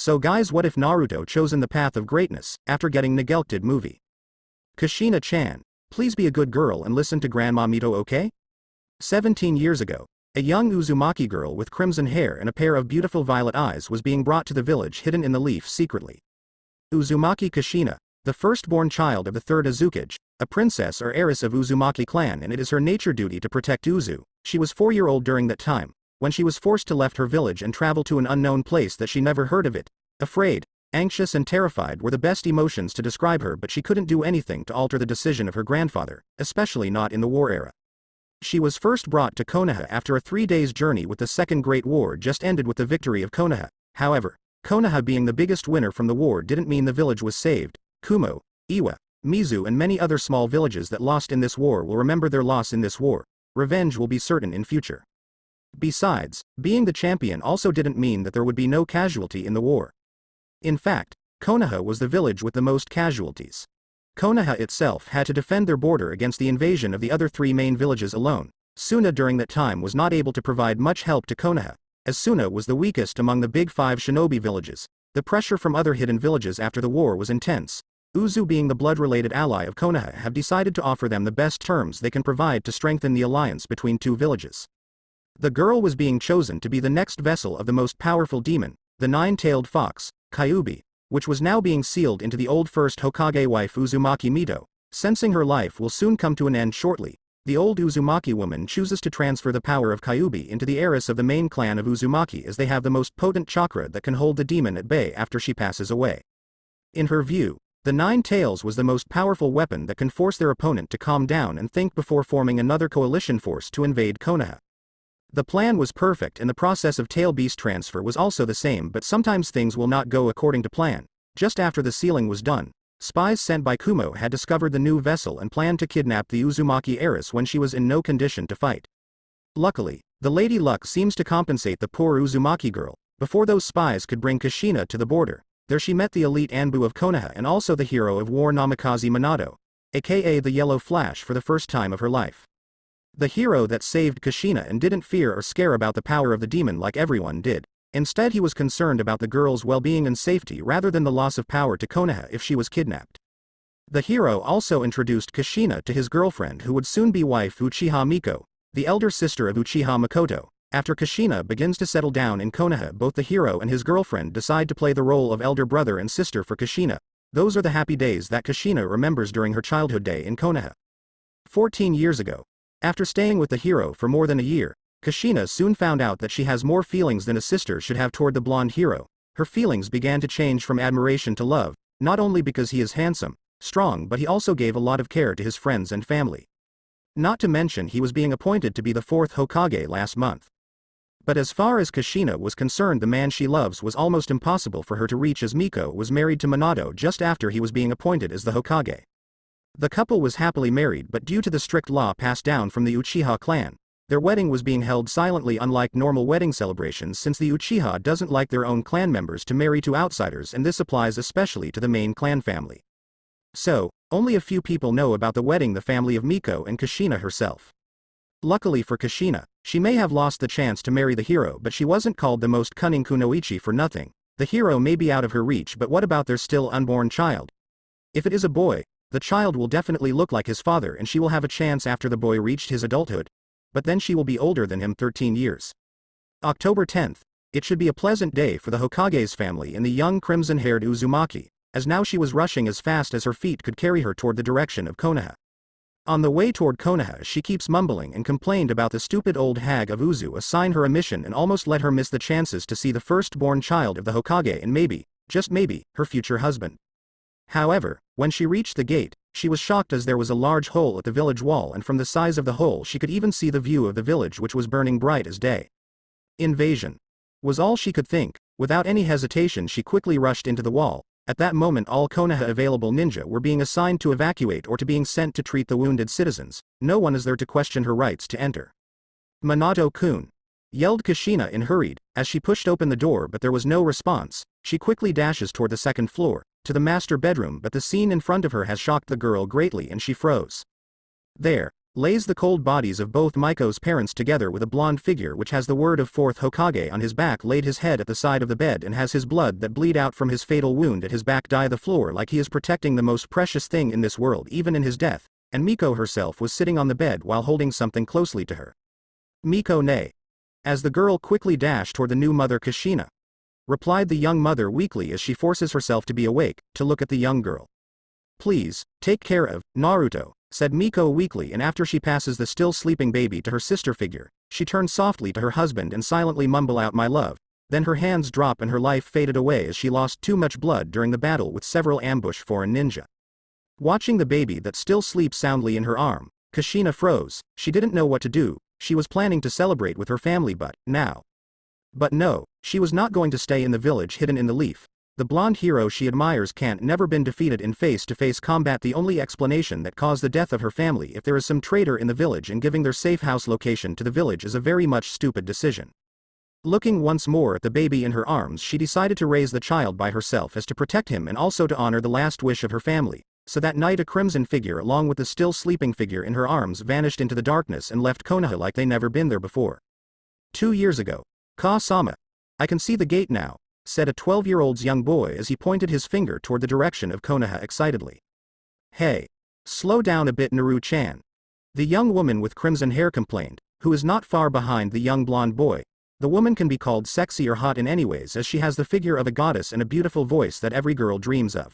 So guys, what if Naruto chosen the path of greatness, after getting negelcted movie? Kushina-chan, please be a good girl and listen to Grandma Mito, okay? 17 years ago, a young Uzumaki girl with crimson hair and a pair of beautiful violet eyes was being brought to the village hidden in the leaf secretly. Uzumaki Kushina, the firstborn child of the third Uzukage, a princess or heiress of Uzumaki clan, and it is her nature duty to protect Uzu. She was 4-year-old during that time, when she was forced to leave her village and travel to an unknown place that she never heard of it. Afraid, anxious and terrified were the best emotions to describe her, but she couldn't do anything to alter the decision of her grandfather, especially not in the war era. She was first brought to Konoha after a 3-day journey with the Second Great War just ended with the victory of Konoha. However, Konoha being the biggest winner from the war didn't mean the village was saved. Kumo, Iwa, Mizu and many other small villages that lost in this war will remember their loss in this war. Revenge will be certain in future. Besides, being the champion also didn't mean that there would be no casualty in the war. In fact, Konoha was the village with the most casualties. Konoha itself had to defend their border against the invasion of the other 3 main villages alone. Suna during that time was not able to provide much help to Konoha, as Suna was the weakest among the big 5 shinobi villages. The pressure from other hidden villages after the war was intense. Uzu, being the blood-related ally of Konoha, have decided to offer them the best terms they can provide to strengthen the alliance between 2 villages. The girl was being chosen to be the next vessel of the most powerful demon, the 9-tailed fox, Kyuubi, which was now being sealed into the old first Hokage wife Uzumaki Mito. Sensing her life will soon come to an end shortly, the old Uzumaki woman chooses to transfer the power of Kyuubi into the heiress of the main clan of Uzumaki, as they have the most potent chakra that can hold the demon at bay after she passes away. In her view, the 9 tails was the most powerful weapon that can force their opponent to calm down and think before forming another coalition force to invade Konoha. The plan was perfect and the process of tail beast transfer was also the same, but sometimes things will not go according to plan. Just after the sealing was done, spies sent by Kumo had discovered the new vessel and planned to kidnap the Uzumaki heiress when she was in no condition to fight. Luckily, the Lady Luck seems to compensate the poor Uzumaki girl. Before those spies could bring Kushina to the border, there she met the elite Anbu of Konoha and also the hero of war Namikaze Minato, aka the Yellow Flash, for the first time of her life. The hero that saved Kushina and didn't fear or scare about the power of the demon like everyone did. Instead, he was concerned about the girl's well-being and safety rather than the loss of power to Konoha if she was kidnapped. The hero also introduced Kushina to his girlfriend, who would soon be wife Uchiha Miko, the elder sister of Uchiha Makoto. After Kushina begins to settle down in Konoha, both the hero and his girlfriend decide to play the role of elder brother and sister for Kushina. Those are the happy days that Kushina remembers during her childhood day in Konoha. 14 years ago, after staying with the hero for more than a year, Kushina soon found out that she has more feelings than a sister should have toward the blonde hero. Her feelings began to change from admiration to love, not only because he is handsome, strong, but he also gave a lot of care to his friends and family. Not to mention he was being appointed to be the 4th Hokage last month. But as far as Kushina was concerned, the man she loves was almost impossible for her to reach, as Miko was married to Minato just after he was being appointed as the Hokage. The couple was happily married, but due to the strict law passed down from the Uchiha clan, their wedding was being held silently, unlike normal wedding celebrations, since the Uchiha doesn't like their own clan members to marry to outsiders, and this applies especially to the main clan family. So, only a few people know about the wedding, the family of Miko and Kushina herself. Luckily for Kushina, she may have lost the chance to marry the hero, but she wasn't called the most cunning kunoichi for nothing. The hero may be out of her reach, but what about their still unborn child? If it is a boy, the child will definitely look like his father and she will have a chance after the boy reached his adulthood. But then she will be older than him, 13 years. October 10th. It should be a pleasant day for the Hokage's family and the young crimson-haired Uzumaki, as now she was rushing as fast as her feet could carry her toward the direction of Konoha. On the way toward Konoha, she keeps mumbling and complained about the stupid old hag of Uzu assign her a mission and almost let her miss the chances to see the firstborn child of the Hokage and maybe, just maybe, her future husband. However, when she reached the gate, she was shocked as there was a large hole at the village wall, and from the size of the hole she could even see the view of the village, which was burning bright as day. Invasion was all she could think. Without any hesitation she quickly rushed into the wall. At that moment all Konoha available ninja were being assigned to evacuate or to being sent to treat the wounded citizens. No one is there to question her rights to enter. Minato-kun, yelled Kushina in hurried, as she pushed open the door, but there was no response. She quickly dashes toward the second floor, to the master bedroom, but the scene in front of her has shocked the girl greatly and she froze. There, lays the cold bodies of both Miko's parents together with a blonde figure which has the word of 4th Hokage on his back, laid his head at the side of the bed and has his blood that bleed out from his fatal wound at his back dye the floor like he is protecting the most precious thing in this world even in his death, and Miko herself was sitting on the bed while holding something closely to her. Miko nay. As the girl quickly dashed toward the new mother Kushina, replied the young mother weakly as she forces herself to be awake, to look at the young girl. Please, take care of Naruto, said Miko weakly, and after she passes the still sleeping baby to her sister figure, she turns softly to her husband and silently mumble out my love, then her hands drop and her life faded away as she lost too much blood during the battle with several ambush foreign ninja. Watching the baby that still sleeps soundly in her arm, Kushina froze. She didn't know what to do. She was planning to celebrate with her family but no, she was not going to stay in the village hidden in the leaf. The blonde hero she admires can't never been defeated in face-to-face combat. The only explanation that caused the death of her family if there is some traitor in the village, and giving their safe house location to the village is a very much stupid decision. Looking once more at the baby in her arms, she decided to raise the child by herself as to protect him and also to honor the last wish of her family. So that night a crimson figure along with the still sleeping figure in her arms vanished into the darkness and left Konoha like they never been there before. 2 years ago. Ka-sama. I can see the gate now, said a 12-year-old's young boy as he pointed his finger toward the direction of Konoha excitedly. Hey. Slow down a bit, Naru-chan. The young woman with crimson hair complained, who is not far behind the young blonde boy. The woman can be called sexy or hot in any ways as she has the figure of a goddess and a beautiful voice that every girl dreams of.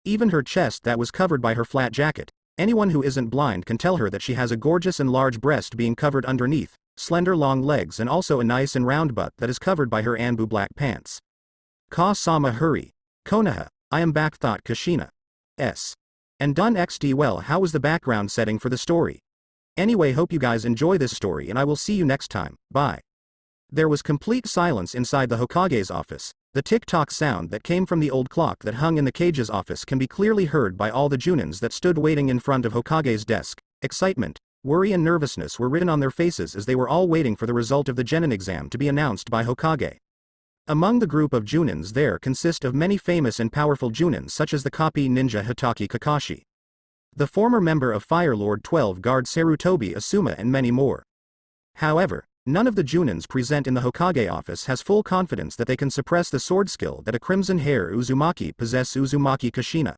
Even her chest that was covered by her flat jacket, anyone who isn't blind can tell her that she has a gorgeous and large breast being covered underneath, slender long legs and also a nice and round butt that is covered by her anbu black pants. Ka-sama hurry. Konoha, I am back, thought Kushina. And done XD well. How was the background setting for the story? Anyway, hope you guys enjoy this story and I will see you next time, bye. There was complete silence inside the Hokage's office. The tick-tock sound that came from the old clock that hung in the cage's office can be clearly heard by all the Junins that stood waiting in front of Hokage's desk. Excitement, worry and nervousness were written on their faces as they were all waiting for the result of the genin exam to be announced by Hokage. Among the group of Junins there consist of many famous and powerful Junins such as the copy ninja Hitaki Kakashi, the former member of Fire Lord 12 Guard Sarutobi Asuma, and many more. However, none of the Junins present in the Hokage office has full confidence that they can suppress the sword skill that a crimson-hair Uzumaki possess. Uzumaki Kushina.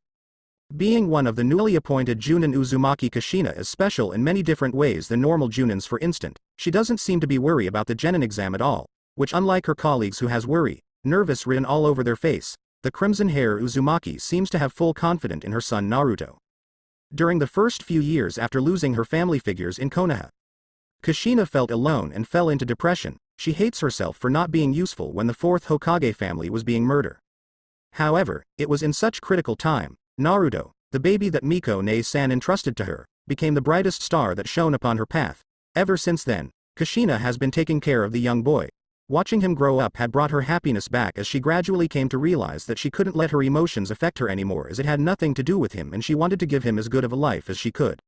Being one of the newly appointed Junin, Uzumaki Kushina is special in many different ways than normal Junins. For instance, she doesn't seem to be worried about the genin exam at all, which unlike her colleagues who has worry, nervous written all over their face, the crimson-hair Uzumaki seems to have full confidence in her son Naruto. During the first few years after losing her family figures in Konoha, Kushina felt alone and fell into depression. She hates herself for not being useful when the 4th Hokage family was being murdered. However, it was in such critical time, Naruto, the baby that Miko ne-san entrusted to her, became the brightest star that shone upon her path. Ever since then, Kushina has been taking care of the young boy. Watching him grow up had brought her happiness back as she gradually came to realize that she couldn't let her emotions affect her anymore as it had nothing to do with him and she wanted to give him as good of a life as she could.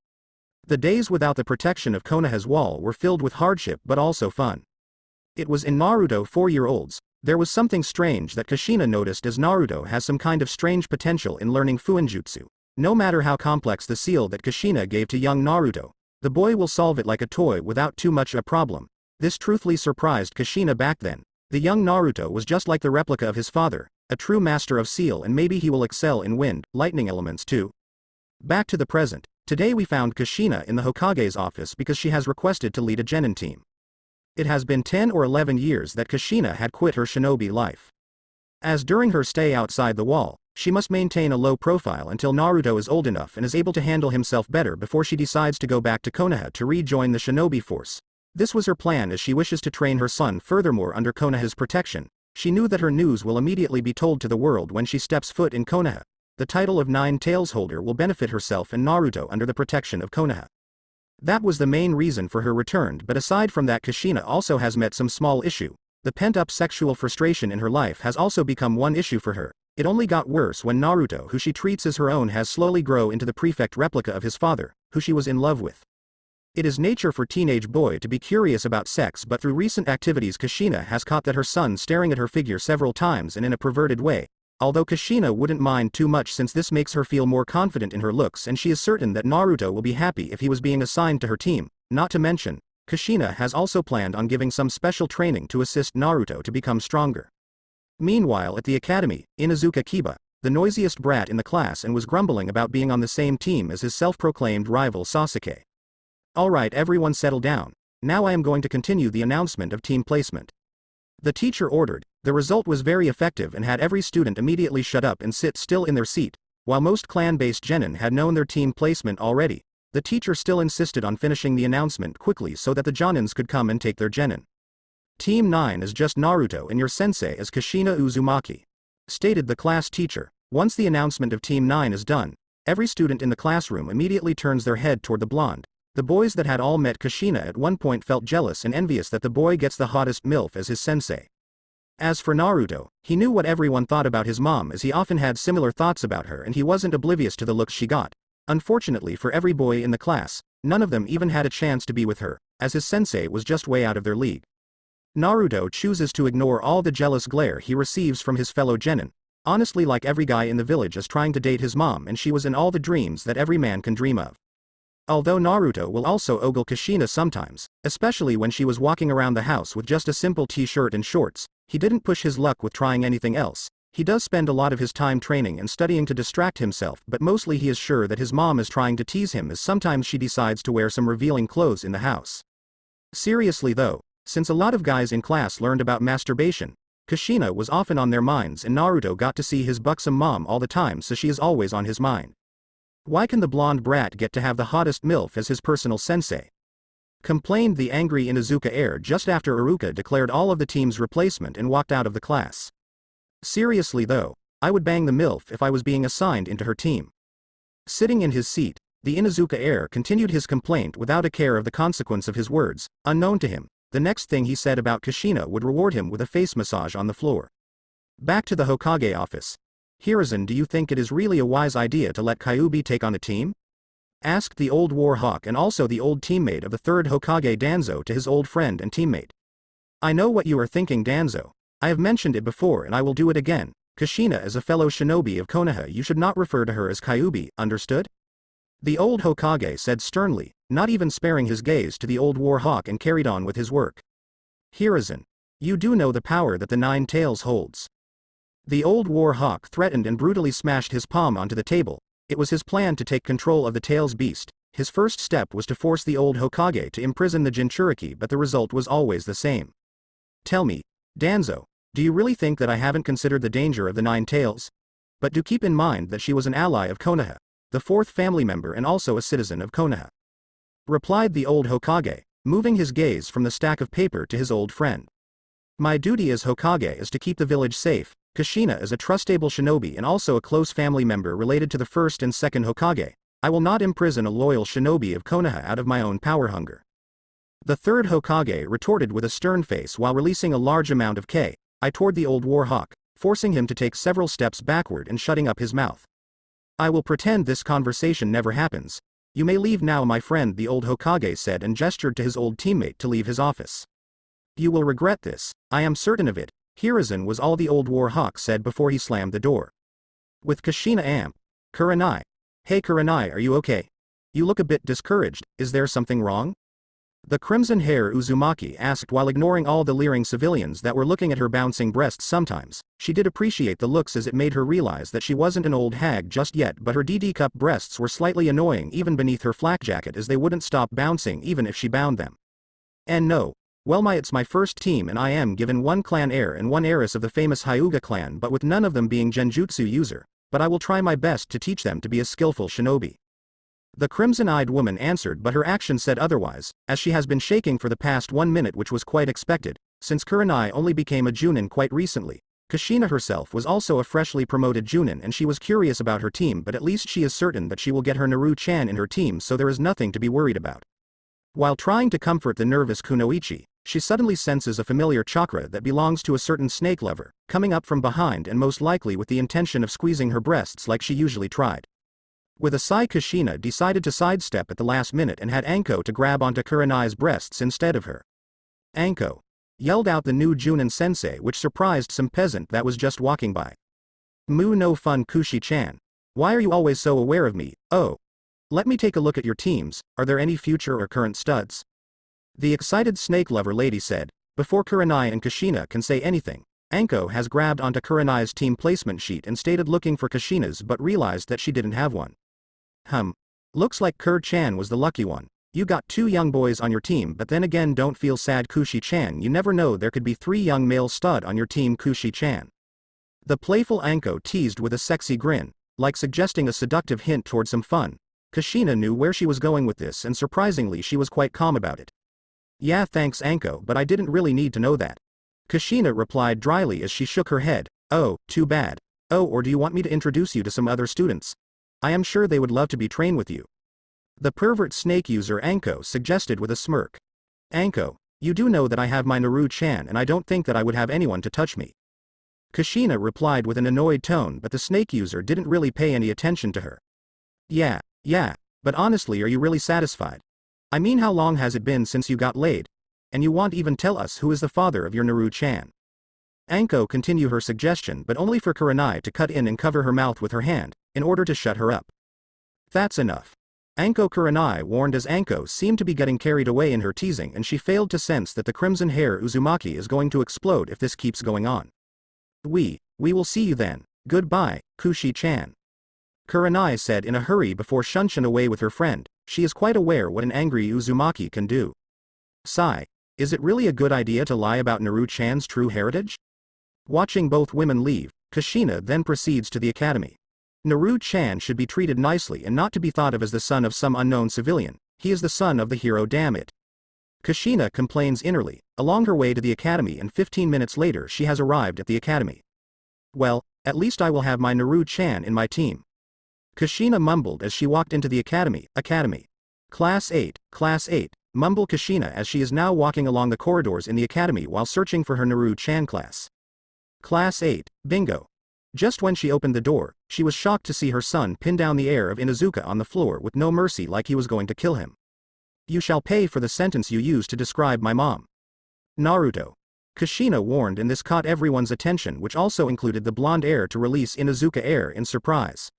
The days without the protection of Konoha's wall were filled with hardship but also fun. It was in Naruto 4-year-olds. There was something strange that Kushina noticed as Naruto has some kind of strange potential in learning Fuinjutsu. No matter how complex the seal that Kushina gave to young Naruto, the boy will solve it like a toy without too much of a problem. This truthfully surprised Kushina back then. The young Naruto was just like the replica of his father, a true master of seal, and maybe he will excel in wind, lightning elements too. Back to the present. Today we found Kushina in the Hokage's office because she has requested to lead a genin team. It has been 10 or 11 years that Kushina had quit her shinobi life. As during her stay outside the wall, she must maintain a low profile until Naruto is old enough and is able to handle himself better before she decides to go back to Konoha to rejoin the shinobi force. This was her plan as she wishes to train her son furthermore under Konoha's protection. She knew that her news will immediately be told to the world when she steps foot in Konoha. The title of Nine Tails holder will benefit herself and Naruto under the protection of Konoha. That was the main reason for her return, but aside from that Kushina also has met some small issue. The pent-up sexual frustration in her life has also become one issue for her. It only got worse when Naruto, who she treats as her own, has slowly grown into the prefect replica of his father, who she was in love with. It is nature for teenage boy to be curious about sex, but through recent activities Kushina has caught that her son staring at her figure several times and in a perverted way. although Kushina wouldn't mind too much since this makes her feel more confident in her looks and she is certain that Naruto will be happy if he was being assigned to her team, not to mention, Kushina has also planned on giving some special training to assist Naruto to become stronger. Meanwhile at the academy, Inuzuka Kiba, the noisiest brat in the class and was grumbling about being on the same team as his self-proclaimed rival Sasuke. Alright everyone settle down, now I am going to continue the announcement of team placement. The teacher ordered, the result was very effective and had every student immediately shut up and sit still in their seat, while most clan-based genin had known their team placement already. The teacher still insisted on finishing the announcement quickly so that the Jonins could come and take their genin. Team 9 is just Naruto and your sensei is Kushina Uzumaki, stated the class teacher. Once the announcement of Team 9 is done, every student in the classroom immediately turns their head toward the blonde. The boys that had all met Kushina at one point felt jealous and envious that the boy gets the hottest MILF as his sensei. As for Naruto, he knew what everyone thought about his mom as he often had similar thoughts about her and he wasn't oblivious to the looks she got. Unfortunately for every boy in the class, none of them even had a chance to be with her, as his sensei was just way out of their league. Naruto chooses to ignore all the jealous glare he receives from his fellow genin. Honestly, like every guy in the village is trying to date his mom and she was in all the dreams that every man can dream of. Although Naruto will also ogle Kushina sometimes, especially when she was walking around the house with just a simple t-shirt and shorts, he didn't push his luck with trying anything else. He does spend a lot of his time training and studying to distract himself, but mostly he is sure that his mom is trying to tease him as sometimes she decides to wear some revealing clothes in the house. Seriously though, since a lot of guys in class learned about masturbation, Kushina was often on their minds and Naruto got to see his buxom mom all the time so she is always on his mind. Why can the blonde brat get to have the hottest MILF as his personal sensei? Complained the angry Inuzuka heir just after Iruka declared all of the team's replacement and walked out of the class. Seriously though, I would bang the MILF if I was being assigned into her team. Sitting in his seat, the Inuzuka heir continued his complaint without a care of the consequence of his words. Unknown to him, the next thing he said about Kushina would reward him with a face massage on the floor. Back to the Hokage office. Hiruzen, do you think it is really a wise idea to let Kyuubi take on a team? Asked the old war hawk and also the old teammate of the third Hokage Danzo to his old friend and teammate. I know what you are thinking, Danzo. I have mentioned it before and I will do it again. Kushina is a fellow shinobi of Konoha, you should not refer to her as Kyuubi, understood? The old Hokage said sternly, not even sparing his gaze to the old war hawk, and carried on with his work. Hiruzen, you do know the power that the Nine Tails holds. The old war hawk threatened and brutally smashed his palm onto the table. It was his plan to take control of the Tails beast. His first step was to force the old Hokage to imprison the Jinchuriki, but the result was always the same. Tell me, Danzo, do you really think that I haven't considered the danger of the Nine Tails? But do keep in mind that she was an ally of Konoha, the fourth family member and also a citizen of Konoha. Replied the old Hokage, moving his gaze from the stack of paper to his old friend. My duty as Hokage is to keep the village safe. Kushina is a trustable shinobi and also a close family member related to the first and second Hokage. I will not imprison a loyal shinobi of Konoha out of my own power hunger. The third Hokage retorted with a stern face while releasing a large amount of Ki toward the old warhawk, forcing him to take several steps backward and shutting up his mouth. I will pretend this conversation never happens. You may leave now, my friend, the old Hokage said and gestured to his old teammate to leave his office. You will regret this, I am certain of it. Hiruzen was all the old warhawk said before he slammed the door. With Kushina amp. Kurenai. Hey Kurenai, are you okay? You look a bit discouraged, is there something wrong? The crimson hair Uzumaki asked while ignoring all the leering civilians that were looking at her bouncing breasts sometimes. She did appreciate the looks as it made her realize that she wasn't an old hag just yet, but her DD cup breasts were slightly annoying even beneath her flak jacket as they wouldn't stop bouncing even if she bound them. And no. Well, it's my first team and I am given one clan heir and one heiress of the famous Hyuga clan, but with none of them being genjutsu user, but I will try my best to teach them to be a skillful shinobi. The crimson-eyed woman answered, but her action said otherwise, as she has been shaking for the past 1 minute, which was quite expected, since Kurenai only became a Junin quite recently. Kushina herself was also a freshly promoted Junin and she was curious about her team, but at least she is certain that she will get her Naru-chan in her team, so there is nothing to be worried about. While trying to comfort the nervous Kunoichi, she suddenly senses a familiar chakra that belongs to a certain snake lover, coming up from behind and most likely with the intention of squeezing her breasts like she usually tried. With a sigh, Kushina decided to sidestep at the last minute and had Anko to grab onto Kurenai's breasts instead of her. Anko! Yelled out the new Junin sensei, which surprised some peasant that was just walking by. Moo no fun Kushi-chan. Why are you always so aware of me? Oh. Let me take a look at your teams, are there any future or current studs? The excited snake lover lady said. Before Kurenai and Kushina can say anything, Anko has grabbed onto Kurenai's team placement sheet and stated looking for Kushina's but realized that she didn't have one. Looks like Kur-chan was the lucky one. You got 2 young boys on your team, but then again don't feel sad Kushi-chan, you never know, there could be 3 young male stud on your team Kushi-chan. The playful Anko teased with a sexy grin, like suggesting a seductive hint toward some fun. Kushina knew where she was going with this and surprisingly she was quite calm about it. Yeah thanks Anko, but I didn't really need to know that. Kushina replied dryly as she shook her head. Oh, too bad. Oh, or do you want me to introduce you to some other students? I am sure they would love to be trained with you. The pervert snake user Anko suggested with a smirk. Anko, you do know that I have my Naruto-chan and I don't think that I would have anyone to touch me. Kushina replied with an annoyed tone, but the snake user didn't really pay any attention to her. Yeah, but honestly, are you really satisfied? I mean, how long has it been since you got laid? And you won't even tell us who is the father of your Naruto-chan. Anko continued her suggestion, but only for Kurenai to cut in and cover her mouth with her hand, in order to shut her up. That's enough. Anko. Kurenai warned as Anko seemed to be getting carried away in her teasing and she failed to sense that the crimson hair Uzumaki is going to explode if this keeps going on. We will see you then. Goodbye, Kushi-chan. Kurenai said in a hurry before shunching away with her friend. She is quite aware what an angry Uzumaki can do. Sigh. Is it really a good idea to lie about Naruto-chan's true heritage? Watching both women leave, Kushina then proceeds to the academy. Naruto-chan should be treated nicely and not to be thought of as the son of some unknown civilian, he is the son of the hero, damn it. Kushina complains innerly, along her way to the academy, and 15 minutes later she has arrived at the academy. Well, at least I will have my Naruto-chan in my team. Kushina mumbled as she walked into the academy. Class 8, mumbled Kushina as she is now walking along the corridors in the academy while searching for her Naruto-chan class. Class 8, bingo. Just when she opened the door, she was shocked to see her son pin down the heir of Inuzuka on the floor with no mercy, like he was going to kill him. You shall pay for the sentence you used to describe my mom. Naruto. Kushina warned, and this caught everyone's attention, which also included the blonde heir to release Inuzuka heir in surprise.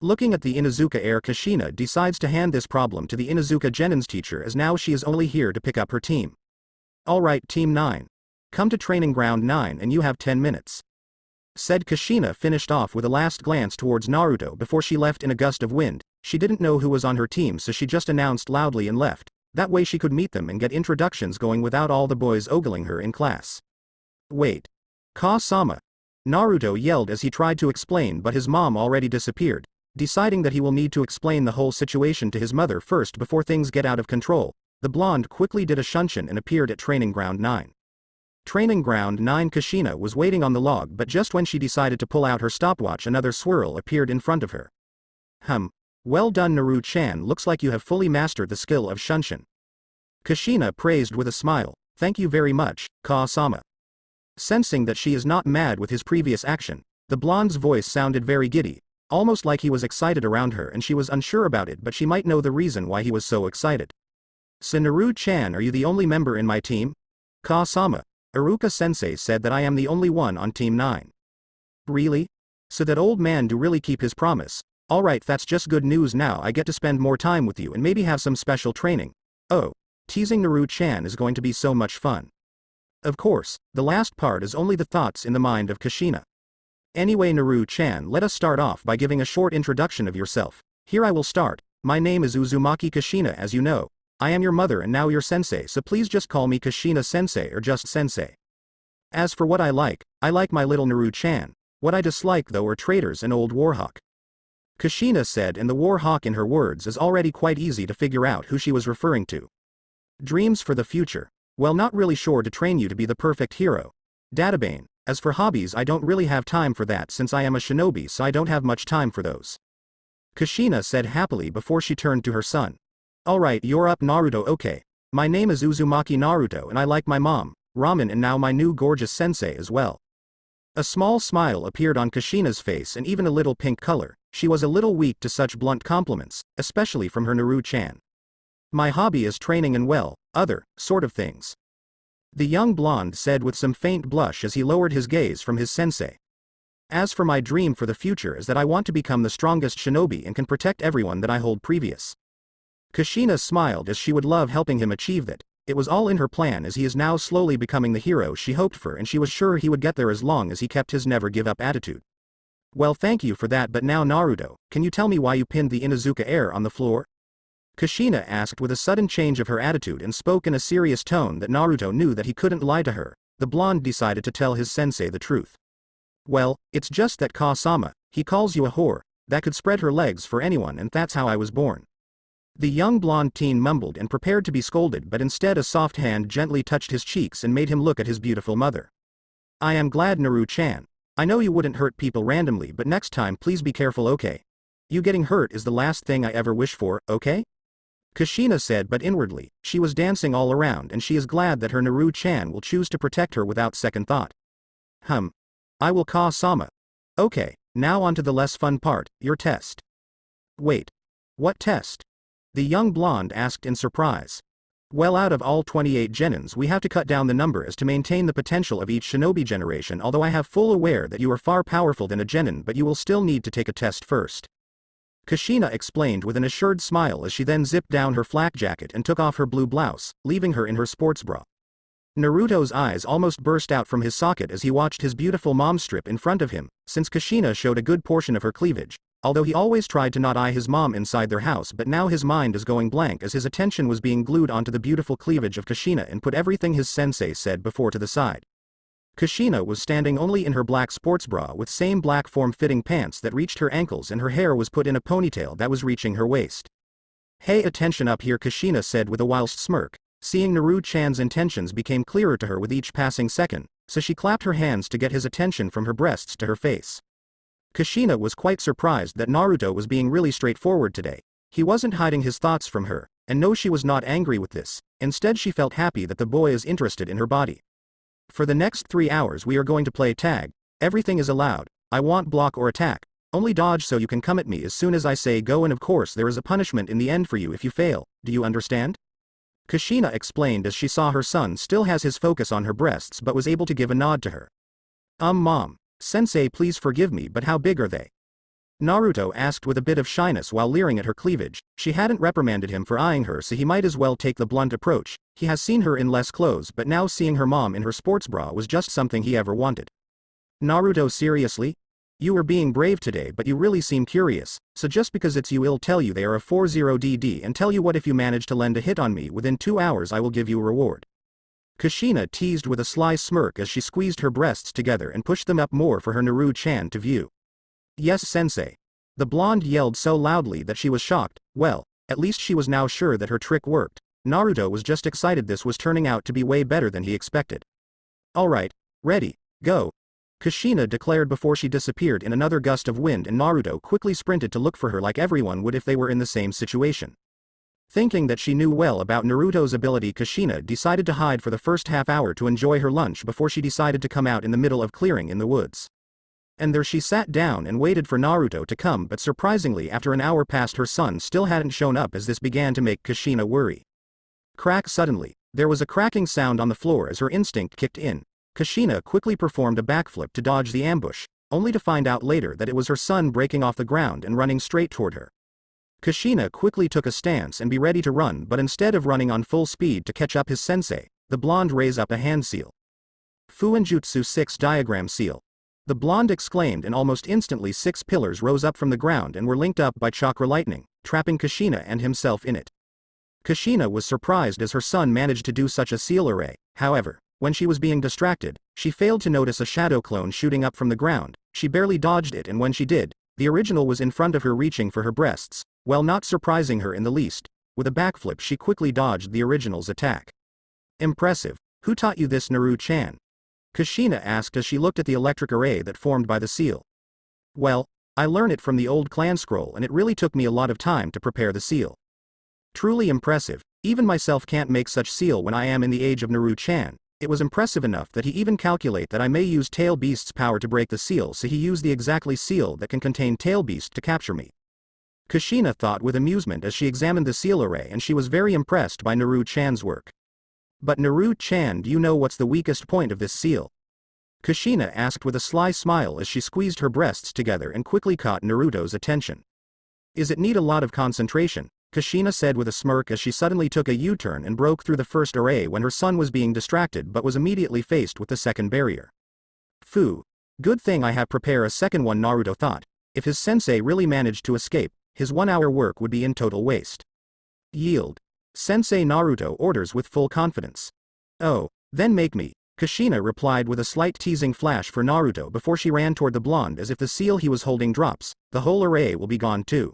Looking at the Inuzuka heir, Kushina decides to hand this problem to the Inuzuka genin's teacher, as now she is only here to pick up her team. Alright Team 9. Come to training ground 9 and you have 10 minutes. Said Kushina, finished off with a last glance towards Naruto before she left in a gust of wind. She didn't know who was on her team, so she just announced loudly and left. That way she could meet them and get introductions going without all the boys ogling her in class. Wait. Ka-sama. Naruto yelled as he tried to explain, but his mom already disappeared. Deciding that he will need to explain the whole situation to his mother first before things get out of control, the blonde quickly did a shunshin and appeared at training ground 9. Training ground 9. Kushina was waiting on the log, but just when she decided to pull out her stopwatch, another swirl appeared in front of her. Well done Naruto-chan, looks like you have fully mastered the skill of shunshin. Kushina praised with a smile. Thank you very much, Ka-sama. Sensing that she is not mad with his previous action, the blonde's voice sounded very giddy, almost like he was excited around her and she was unsure about it, but she might know the reason why he was so excited. So Naruto-chan, are you the only member in my team? Ka-sama. Iruka-sensei said that I am the only one on Team 9. Really? So that old man do really keep his promise. Alright, that's just good news, now I get to spend more time with you and maybe have some special training. Oh. Teasing Naruto-chan is going to be so much fun. Of course, the last part is only the thoughts in the mind of Kushina. Anyway Naruto-chan, let us start off by giving a short introduction of yourself. Here I will start. My name is Uzumaki Kushina, as you know. I am your mother and now your sensei, so please just call me Kushina sensei or just sensei. As for what I like my little Naruto-chan. What I dislike though are traitors and old warhawk. Kushina said, and the warhawk in her words is already quite easy to figure out who she was referring to. Dreams for the future. Well, not really sure to train you to be the perfect hero. Databane. As for hobbies, I don't really have time for that since I am a shinobi, so I don't have much time for those. Kushina said happily before she turned to her son. Alright, you're up Naruto. Okay. My name is Uzumaki Naruto and I like my mom, ramen, and now my new gorgeous sensei as well. A small smile appeared on Kushina's face and even a little pink color. She was a little weak to such blunt compliments, especially from her Naruto-chan. My hobby is training and other sort of things. The young blonde said with some faint blush as he lowered his gaze from his sensei. As for my dream for the future is that I want to become the strongest shinobi and can protect everyone that I hold previous. Kushina smiled as she would love helping him achieve that. It was all in her plan as he is now slowly becoming the hero she hoped for and she was sure he would get there as long as he kept his never give up attitude. Well, thank you for that, but now Naruto, can you tell me why you pinned the Inuzuka heir on the floor? Kushina asked with a sudden change of her attitude and spoke in a serious tone that Naruto knew that he couldn't lie to her. The blonde decided to tell his sensei the truth. Well, it's just that Ka-sama, he calls you a whore, that could spread her legs for anyone and that's how I was born. The young blonde teen mumbled and prepared to be scolded, but instead a soft hand gently touched his cheeks and made him look at his beautiful mother. I am glad, Naru-chan. I know you wouldn't hurt people randomly, but next time please be careful, okay? You getting hurt is the last thing I ever wish for, okay? Kushina said, but inwardly, she was dancing all around and she is glad that her Naru-chan will choose to protect her without second thought. I will Ka-sama. Okay, now on to the less fun part, your test. Wait. What test? The young blonde asked in surprise. Well, out of all 28 genins we have to cut down the number as to maintain the potential of each shinobi generation, although I have full aware that you are far powerful than a genin, but you will still need to take a test first. Kushina explained with an assured smile as she then zipped down her flak jacket and took off her blue blouse, leaving her in her sports bra. Naruto's eyes almost burst out from his socket as he watched his beautiful mom strip in front of him, since Kushina showed a good portion of her cleavage, although he always tried to not eye his mom inside their house, but now his mind is going blank as his attention was being glued onto the beautiful cleavage of Kushina and put everything his sensei said before to the side. Kushina was standing only in her black sports bra with same black form-fitting pants that reached her ankles and her hair was put in a ponytail that was reaching her waist. Hey, attention up here, Kushina said with a whilst smirk. Seeing Naru-chan's intentions became clearer to her with each passing second, so she clapped her hands to get his attention from her breasts to her face. Kushina was quite surprised that Naruto was being really straightforward today. He wasn't hiding his thoughts from her, and no, she was not angry with this. Instead, she felt happy that the boy is interested in her body. For the next 3 hours we are going to play tag. Everything is allowed. I want block or attack. Only dodge so you can come at me as soon as I say go, and of course there is a punishment in the end for you if you fail. Do you understand? Kushina explained as she saw her son still has his focus on her breasts but was able to give a nod to her. Mom. Sensei, please forgive me, but how big are they? Naruto asked with a bit of shyness while leering at her cleavage. She hadn't reprimanded him for eyeing her, so he might as well take the blunt approach. He has seen her in less clothes, but now seeing her mom in her sports bra was just something he ever wanted. Naruto, seriously? You were being brave today, but you really seem curious, so just because it's you, I'll tell you they are a 40DD and tell you what, if you manage to lend a hit on me within 2 hours I will give you a reward. Kushina teased with a sly smirk as she squeezed her breasts together and pushed them up more for her Naru-chan to view. Yes, sensei. The blonde yelled so loudly that she was shocked. Well, at least she was now sure that her trick worked. Naruto was just excited. This was turning out to be way better than he expected. Alright, ready, go. Kushina declared before she disappeared in another gust of wind, and Naruto quickly sprinted to look for her like everyone would if they were in the same situation. Thinking that she knew well about Naruto's ability, Kushina decided to hide for the first half hour to enjoy her lunch before she decided to come out in the middle of clearing in the woods. And there she sat down and waited for Naruto to come, but surprisingly after an hour passed her son still hadn't shown up, as this began to make Kushina worry. Crack! Suddenly, there was a cracking sound on the floor as her instinct kicked in. Kushina quickly performed a backflip to dodge the ambush, only to find out later that it was her son breaking off the ground and running straight toward her. Kushina quickly took a stance and be ready to run, but instead of running on full speed to catch up his sensei, the blonde raised up a hand seal. Fuinjutsu 6 diagram seal. The blonde exclaimed, and almost instantly 6 pillars rose up from the ground and were linked up by chakra lightning, trapping Kushina and himself in it. Kushina was surprised as her son managed to do such a seal array. However, when she was being distracted, she failed to notice a shadow clone shooting up from the ground. She barely dodged it, and when she did, the original was in front of her reaching for her breasts. While not surprising her in the least, with a backflip she quickly dodged the original's attack. Impressive. Who taught you this, Naru-chan? Kushina asked as she looked at the electric array that formed by the seal. Well, I learned it from the old clan scroll, and it really took me a lot of time to prepare the seal. Truly impressive. Even myself can't make such seal when I am in the age of Naru-chan. It was impressive enough that he even calculate that I may use Tail Beast's power to break the seal, so he used the exactly seal that can contain Tail Beast to capture me. Kushina thought with amusement as she examined the seal array, and she was very impressed by Naru-chan's work. But Naru-chan, do you know what's the weakest point of this seal? Kushina asked with a sly smile as she squeezed her breasts together and quickly caught Naruto's attention. Is it need a lot of concentration? Kushina said with a smirk as she suddenly took a U-turn and broke through the first array when her son was being distracted but was immediately faced with the second barrier. Phew. Good thing I have prepared a second one, Naruto thought. If his sensei really managed to escape, his 1-hour work would be in total waste. Yield. Sensei Naruto orders with full confidence. Oh, then make me. Kushina replied with a slight teasing flash for Naruto before she ran toward the blonde as if the seal he was holding drops, the whole array will be gone too.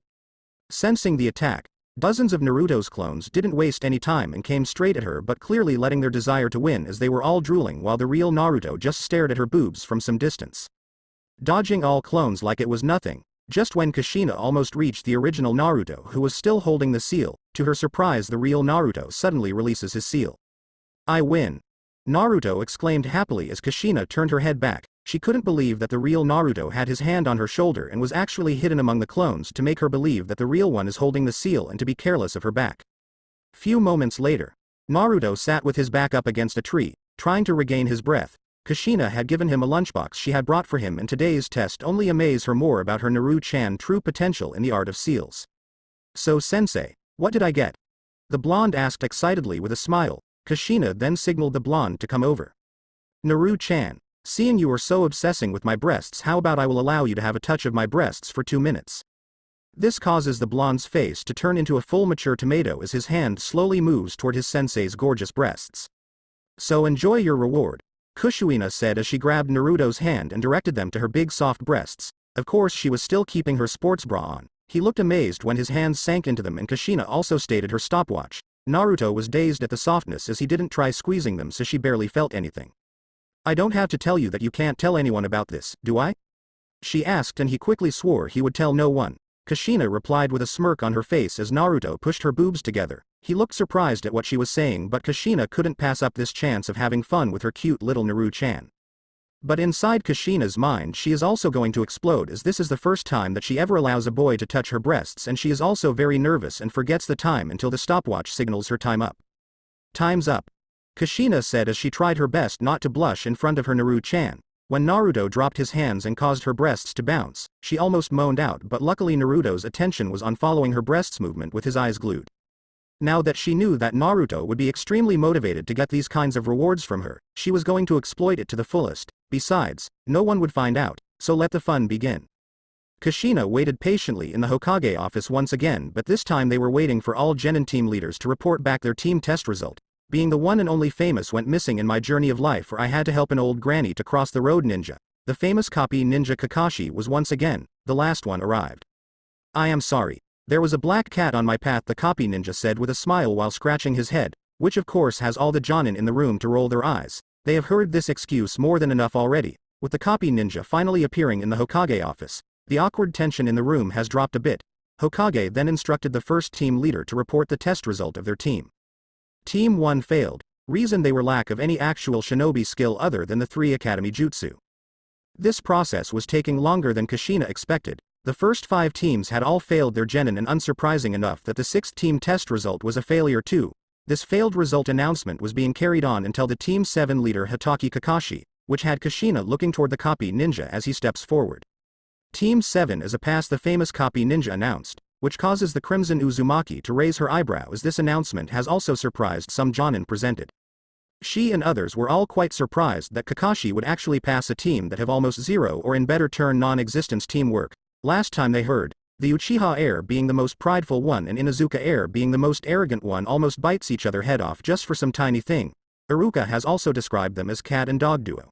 Sensing the attack, dozens of Naruto's clones didn't waste any time and came straight at her but clearly letting their desire to win as they were all drooling while the real Naruto just stared at her boobs from some distance. Dodging all clones like it was nothing, just when Kushina almost reached the original Naruto who was still holding the seal, to her surprise the real Naruto suddenly releases his seal. I win. Naruto exclaimed happily as Kushina turned her head back. She couldn't believe that the real Naruto had his hand on her shoulder and was actually hidden among the clones to make her believe that the real one is holding the seal and to be careless of her back. Few moments later, Naruto sat with his back up against a tree, trying to regain his breath. Kushina had given him a lunchbox she had brought for him and today's test only amazed her more about her Naru-chan true potential in the art of seals. So sensei, what did I get? The blonde asked excitedly with a smile. Kushina then signaled the blonde to come over. Naru-chan, seeing you are so obsessing with my breasts, how about I will allow you to have a touch of my breasts for 2 minutes. This causes the blonde's face to turn into a full mature tomato as his hand slowly moves toward his sensei's gorgeous breasts. So enjoy your reward, Kushina said as she grabbed Naruto's hand and directed them to her big soft breasts. Of course she was still keeping her sports bra on. He looked amazed when his hands sank into them and Kushina also stated her stopwatch. Naruto was dazed at the softness as he didn't try squeezing them so she barely felt anything. I don't have to tell you that you can't tell anyone about this, do I? She asked and he quickly swore he would tell no one. Kushina replied with a smirk on her face as Naruto pushed her boobs together. He looked surprised at what she was saying but Kushina couldn't pass up this chance of having fun with her cute little Naru-chan. But inside Kushina's mind she is also going to explode as this is the first time that she ever allows a boy to touch her breasts and she is also very nervous and forgets the time until the stopwatch signals her time up. Time's up. Kushina said as she tried her best not to blush in front of her Naru-chan. When Naruto dropped his hands and caused her breasts to bounce, she almost moaned out but luckily Naruto's attention was on following her breasts movement with his eyes glued. Now that she knew that Naruto would be extremely motivated to get these kinds of rewards from her, she was going to exploit it to the fullest. Besides, no one would find out, so let the fun begin. Kushina waited patiently in the Hokage office once again but this time they were waiting for all genin team leaders to report back their team test result. Being the one and only famous went missing in my journey of life or I had to help an old granny to cross the road ninja. The famous copy ninja Kakashi was once again, the last one arrived. I am sorry. There was a black cat on my path, the copy ninja said with a smile while scratching his head, which of course has all the jonin in the room to roll their eyes. They have heard this excuse more than enough already. With the copy ninja finally appearing in the Hokage office, the awkward tension in the room has dropped a bit. Hokage then instructed the first team leader to report the test result of their team. Team 1 failed, reason they were lack of any actual shinobi skill other than the 3 academy jutsu. This process was taking longer than Kushina expected. The first 5 teams had all failed their genin and unsurprising enough that the 6th team test result was a failure too. This failed result announcement was being carried on until the Team 7 leader Hatake Kakashi, which had Kushina looking toward the copy ninja as he steps forward. Team 7 is a pass, the famous copy ninja announced, which causes the Crimson Uzumaki to raise her eyebrow as this announcement has also surprised some jonin presented. She and others were all quite surprised that Kakashi would actually pass a team that have almost zero or in better turn non-existence teamwork. Last time they heard, the Uchiha heir being the most prideful one and Inuzuka heir being the most arrogant one almost bites each other head off just for some tiny thing. Iruka has also described them as cat and dog duo.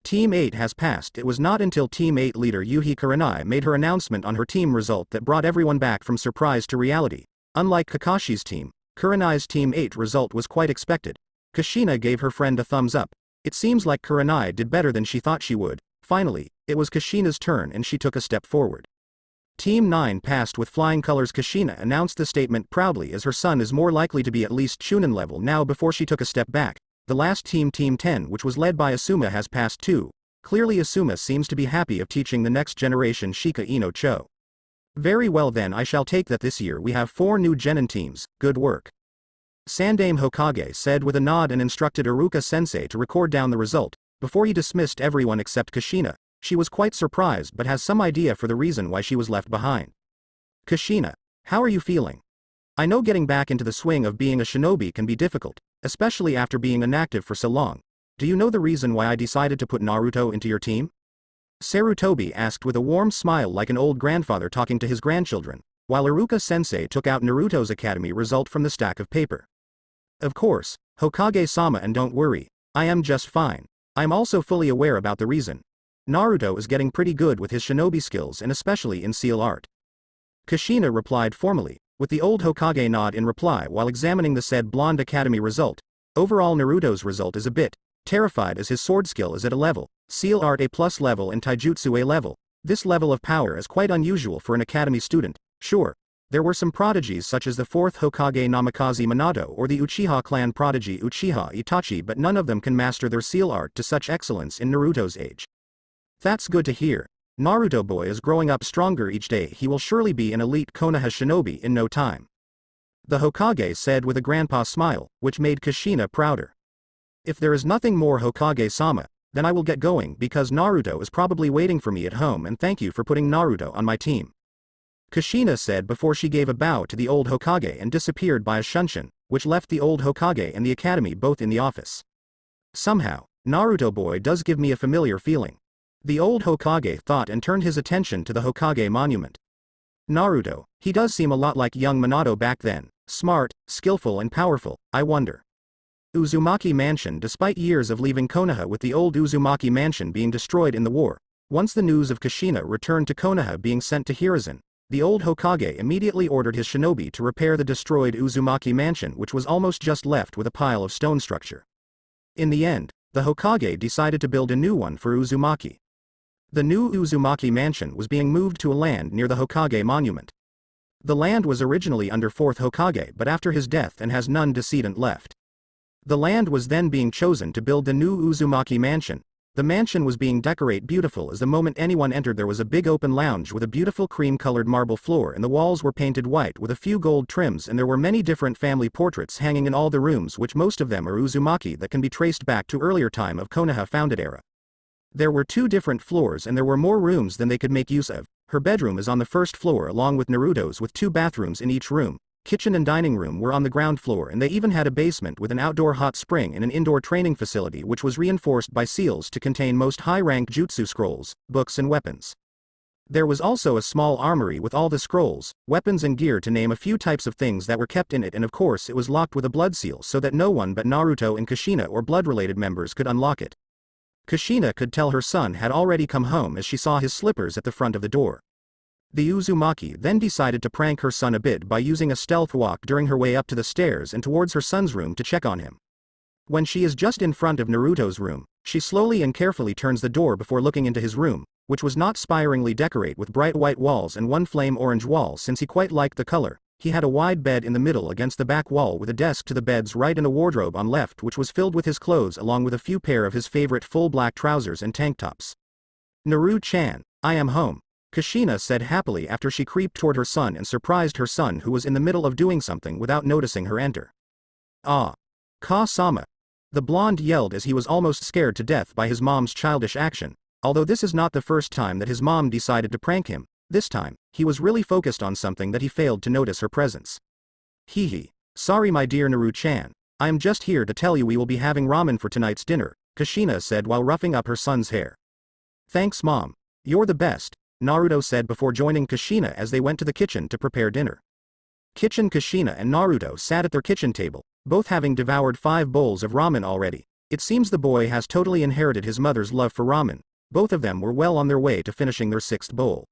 Team 8 has passed. It was not until Team 8 leader Yuhi Kurenai made her announcement on her team result that brought everyone back from surprise to reality. Unlike Kakashi's team, Kurenai's Team 8 result was quite expected. Kushina gave her friend a thumbs up. It seems like Kurenai did better than she thought she would. Finally, it was Kushina's turn and she took a step forward. Team 9 passed with flying colors. Kushina announced the statement proudly as her son is more likely to be at least Chunin level now before she took a step back. The last team, Team 10, which was led by Asuma, has passed too. Clearly Asuma seems to be happy of teaching the next generation Shika Ino Cho. Very well then, I shall take that this year we have 4 new genin teams. Good work. Sandame Hokage said with a nod and instructed Iruka sensei to record down the result. before he dismissed everyone except Kushina. She was quite surprised but has some idea for the reason why she was left behind. Kushina, how are you feeling? I know getting back into the swing of being a shinobi can be difficult, especially after being inactive for so long. Do you know the reason why I decided to put Naruto into your team? Sarutobi asked with a warm smile like an old grandfather talking to his grandchildren, while Iruka-sensei took out Naruto's academy result from the stack of paper. Of course, Hokage-sama, and don't worry, I am just fine. I'm also fully aware about the reason. Naruto is getting pretty good with his shinobi skills and especially in seal art. Kushina replied formally, with the old Hokage nod in reply while examining the said blonde academy result. Overall Naruto's result is a bit terrified as his sword skill is at a level, seal art A+ level and taijutsu A level. This level of power is quite unusual for an academy student. Sure, there were some prodigies such as the 4th Hokage Namikaze Minato or the Uchiha clan prodigy Uchiha Itachi, but none of them can master their seal art to such excellence in Naruto's age. That's good to hear. Naruto boy is growing up stronger each day. He will surely be an elite Konoha shinobi in no time. The Hokage said with a grandpa smile, which made Kushina prouder. If there is nothing more Hokage-sama, then I will get going because Naruto is probably waiting for me at home, and thank you for putting Naruto on my team. Kushina said before she gave a bow to the old Hokage and disappeared by a shunshin, which left the old Hokage and the academy both in the office. Somehow, Naruto boy does give me a familiar feeling. The old Hokage thought and turned his attention to the Hokage monument. Naruto, he does seem a lot like young Minato back then, smart, skillful and powerful, I wonder. Uzumaki Mansion. Despite years of leaving Konoha with the old Uzumaki Mansion being destroyed in the war, once the news of Kushina returned to Konoha being sent to Hiruzen, the old Hokage immediately ordered his shinobi to repair the destroyed Uzumaki Mansion, which was almost just left with a pile of stone structure. In the end, the Hokage decided to build a new one for Uzumaki. The new Uzumaki Mansion was being moved to a land near the Hokage monument. The land was originally under 4th Hokage but after his death and has none descendant left. The land was then being chosen to build the new Uzumaki Mansion. The mansion was being decorated beautiful as the moment anyone entered there was a big open lounge with a beautiful cream-colored marble floor and the walls were painted white with a few gold trims, and there were many different family portraits hanging in all the rooms, which most of them are Uzumaki that can be traced back to earlier time of Konoha founded era. There were 2 different floors and there were more rooms than they could make use of. Her bedroom is on the first floor along with Naruto's with 2 bathrooms in each room. Kitchen and dining room were on the ground floor and they even had a basement with an outdoor hot spring and an indoor training facility which was reinforced by seals to contain most high-rank jutsu scrolls, books and weapons. There was also a small armory with all the scrolls, weapons and gear to name a few types of things that were kept in it, and of course it was locked with a blood seal so that no one but Naruto and Kushina or blood-related members could unlock it. Kushina could tell her son had already come home as she saw his slippers at the front of the door. The Uzumaki then decided to prank her son a bit by using a stealth walk during her way up to the stairs and towards her son's room to check on him. When she is just in front of Naruto's room, she slowly and carefully turns the door before looking into his room, which was not spiringly decorated with bright white walls and one flame orange wall since he quite liked the color. He had a wide bed in the middle against the back wall with a desk to the bed's right and a wardrobe on left which was filled with his clothes along with a few pair of his favorite full black trousers and tank tops. Naru-chan, I am home, Kushina said happily after she creeped toward her son and surprised her son who was in the middle of doing something without noticing her enter. Ah. Ka-sama. The blonde yelled as he was almost scared to death by his mom's childish action, although this is not the first time that his mom decided to prank him. This time, he was really focused on something that he failed to notice her presence. Hee. Sorry my dear Naru-chan, I am just here to tell you we will be having ramen for tonight's dinner, Kushina said while roughing up her son's hair. Thanks mom. You're the best, Naruto said before joining Kushina as they went to the kitchen to prepare dinner. Kushina and Naruto sat at their kitchen table, both having devoured 5 bowls of ramen already. It seems the boy has totally inherited his mother's love for ramen. Both of them were well on their way to finishing their 6th bowl.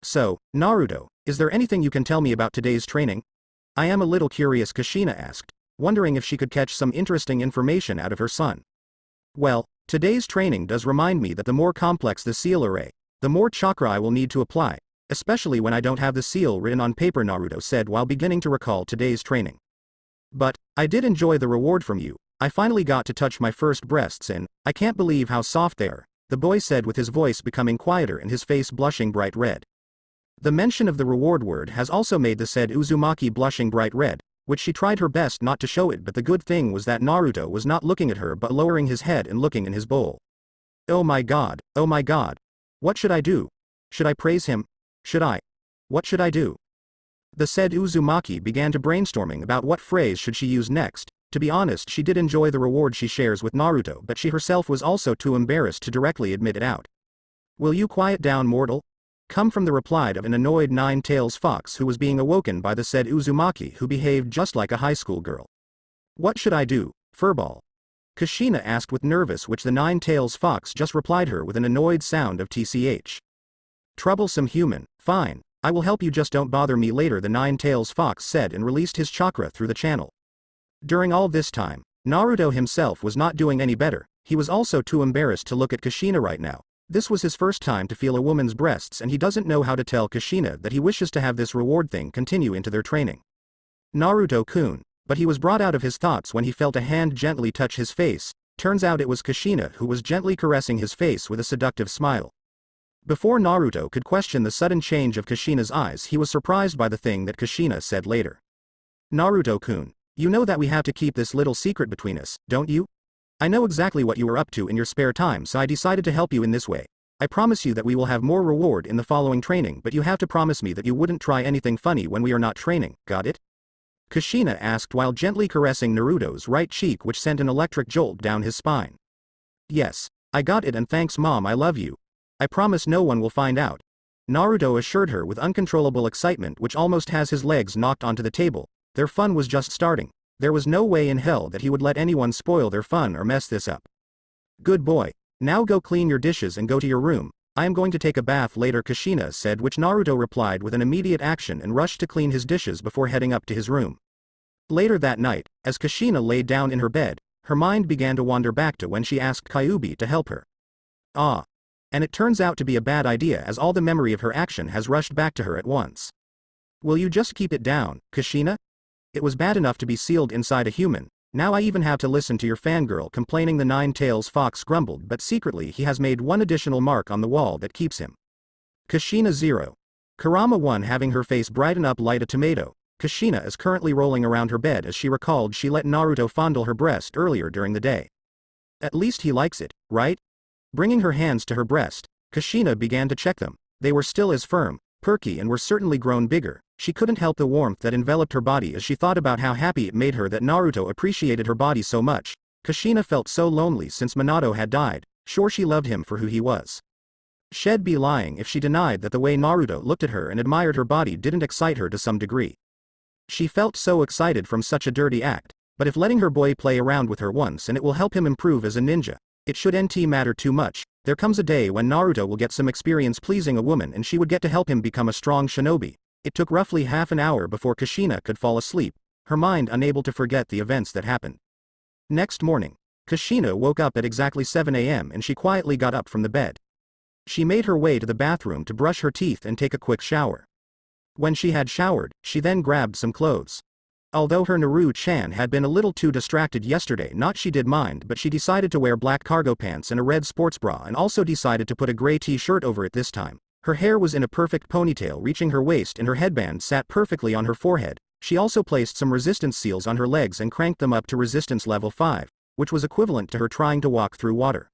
So, Naruto, is there anything you can tell me about today's training? I am a little curious, Kushina asked, wondering if she could catch some interesting information out of her son. Well, today's training does remind me that the more complex the seal array, the more chakra I will need to apply, especially when I don't have the seal written on paper, Naruto said while beginning to recall today's training. But, I did enjoy the reward from you. I finally got to touch my first breasts and, I can't believe how soft they are, the boy said with his voice becoming quieter and his face blushing bright red. The mention of the reward word has also made the said Uzumaki blushing bright red, which she tried her best not to show it, but the good thing was that Naruto was not looking at her but lowering his head and looking in his bowl. Oh my god, oh my god. What should I do? Should I praise him? Should I? What should I do? The said Uzumaki began to brainstorming about what phrase should she use next. To be honest, she did enjoy the reward she shares with Naruto, but she herself was also too embarrassed to directly admit it out. Will you quiet down, mortal? Come from the reply of an annoyed nine-tails fox who was being awoken by the said Uzumaki, who behaved just like a high school girl. What should I do, furball? Kushina asked with nervous, which the nine-tails fox just replied her with an annoyed sound of tch. Troublesome human, fine, I will help you, just don't bother me later, the nine-tails fox said and released his chakra through the channel. During all this time, Naruto himself was not doing any better. He was also too embarrassed to look at Kushina right now. This was his first time to feel a woman's breasts, and he doesn't know how to tell Kushina that he wishes to have this reward thing continue into their training. Naruto-kun, but he was brought out of his thoughts when he felt a hand gently touch his face. Turns out it was Kushina, who was gently caressing his face with a seductive smile. Before Naruto could question the sudden change of Kushina's eyes, he was surprised by the thing that Kushina said later. Naruto-kun, you know that we have to keep this little secret between us, don't you? I know exactly what you were up to in your spare time, so I decided to help you in this way. I promise you that we will have more reward in the following training, but you have to promise me that you wouldn't try anything funny when we are not training, got it? Kushina asked while gently caressing Naruto's right cheek, which sent an electric jolt down his spine. Yes, I got it, and thanks mom, I love you. I promise no one will find out. Naruto assured her with uncontrollable excitement, which almost has his legs knocked onto the table. Their fun was just starting. There was no way in hell that he would let anyone spoil their fun or mess this up. Good boy. Now go clean your dishes and go to your room. I am going to take a bath later, Kushina said, which Naruto replied with an immediate action and rushed to clean his dishes before heading up to his room. Later that night, as Kushina lay down in her bed, her mind began to wander back to when she asked Kyuubi to help her. And it turns out to be a bad idea, as all the memory of her action has rushed back to her at once. Will you just keep it down, Kushina? It was bad enough to be sealed inside a human. Now I even have to listen to your fangirl complaining, the nine-tails fox grumbled, but secretly he has made one additional mark on the wall that keeps him. Kushina 0. Kurama 1. Having her face brighten up like a tomato, Kushina is currently rolling around her bed as she recalled she let Naruto fondle her breast earlier during the day. At least he likes it, right? Bringing her hands to her breast, Kushina began to check them. They were still as firm, perky, and were certainly grown bigger. She couldn't help the warmth that enveloped her body as she thought about how happy it made her that Naruto appreciated her body so much. Kushina felt so lonely since Minato had died. Sure, she loved him for who he was. She'd be lying if she denied that the way Naruto looked at her and admired her body didn't excite her to some degree. She felt so excited from such a dirty act, but if letting her boy play around with her once and it will help him improve as a ninja, it shouldn't matter too much. There comes a day when Naruto will get some experience pleasing a woman and she would get to help him become a strong shinobi. It took roughly half an hour before Kushina could fall asleep, her mind unable to forget the events that happened. Next morning, Kushina woke up at exactly 7 a.m. and she quietly got up from the bed. She made her way to the bathroom to brush her teeth and take a quick shower. When she had showered, she then grabbed some clothes. Although her Naru-chan had been a little too distracted yesterday, not she did mind, but she decided to wear black cargo pants and a red sports bra, and also decided to put a gray t-shirt over it this time. Her hair was in a perfect ponytail reaching her waist and her headband sat perfectly on her forehead. She also placed some resistance seals on her legs and cranked them up to resistance level 5, which was equivalent to her trying to walk through water.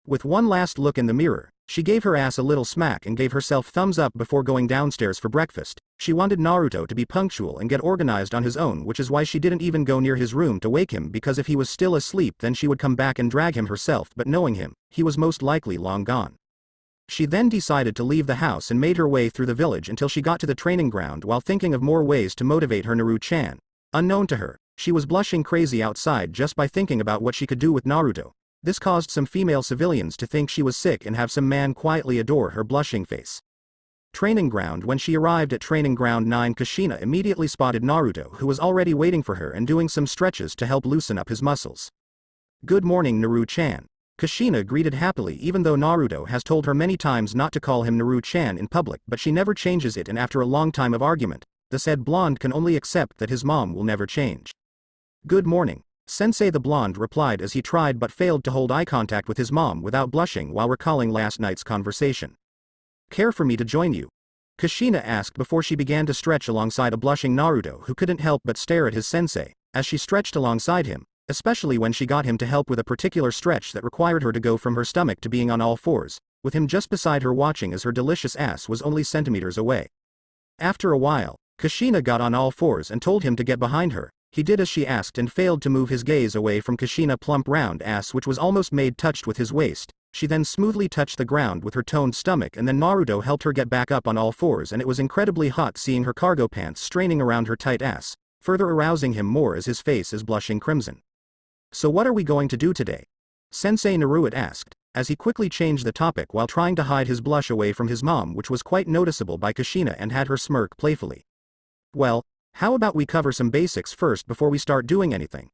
With one last look in the mirror, she gave her ass a little smack and gave herself thumbs up before going downstairs for breakfast. She wanted Naruto to be punctual and get organized on his own, which is why she didn't even go near his room to wake him, because if he was still asleep then she would come back and drag him herself, but knowing him, he was most likely long gone. She then decided to leave the house and made her way through the village until she got to the training ground while thinking of more ways to motivate her Naru-chan. Unknown to her, she was blushing crazy outside just by thinking about what she could do with Naruto. This caused some female civilians to think she was sick and have some man quietly adore her blushing face. Training ground. When she arrived at Training Ground 9, Kushina immediately spotted Naruto, who was already waiting for her and doing some stretches to help loosen up his muscles. Good morning, Naru-chan. Kushina greeted happily, even though Naruto has told her many times not to call him Naru-chan in public, but she never changes it, and after a long time of argument, the said blonde can only accept that his mom will never change. Good morning, Sensei, the blonde replied as he tried but failed to hold eye contact with his mom without blushing while recalling last night's conversation. Care for me to join you? Kushina asked before she began to stretch alongside a blushing Naruto, who couldn't help but stare at his sensei. As she stretched alongside him, Especially when she got him to help with a particular stretch that required her to go from her stomach to being on all fours, with him just beside her watching as her delicious ass was only centimeters away. After a while, Kushina got on all fours and told him to get behind her. He did as she asked and failed to move his gaze away from Kushina's plump round ass, which was almost made touched with his waist. She then smoothly touched the ground with her toned stomach, and then Naruto helped her get back up on all fours, and it was incredibly hot seeing her cargo pants straining around her tight ass, further arousing him more as his face is blushing crimson. "So what are we going to do today?" Sensei Naruto asked, as he quickly changed the topic while trying to hide his blush away from his mom, which was quite noticeable by Kushina and had her smirk playfully. "Well, how about we cover some basics first before we start doing anything?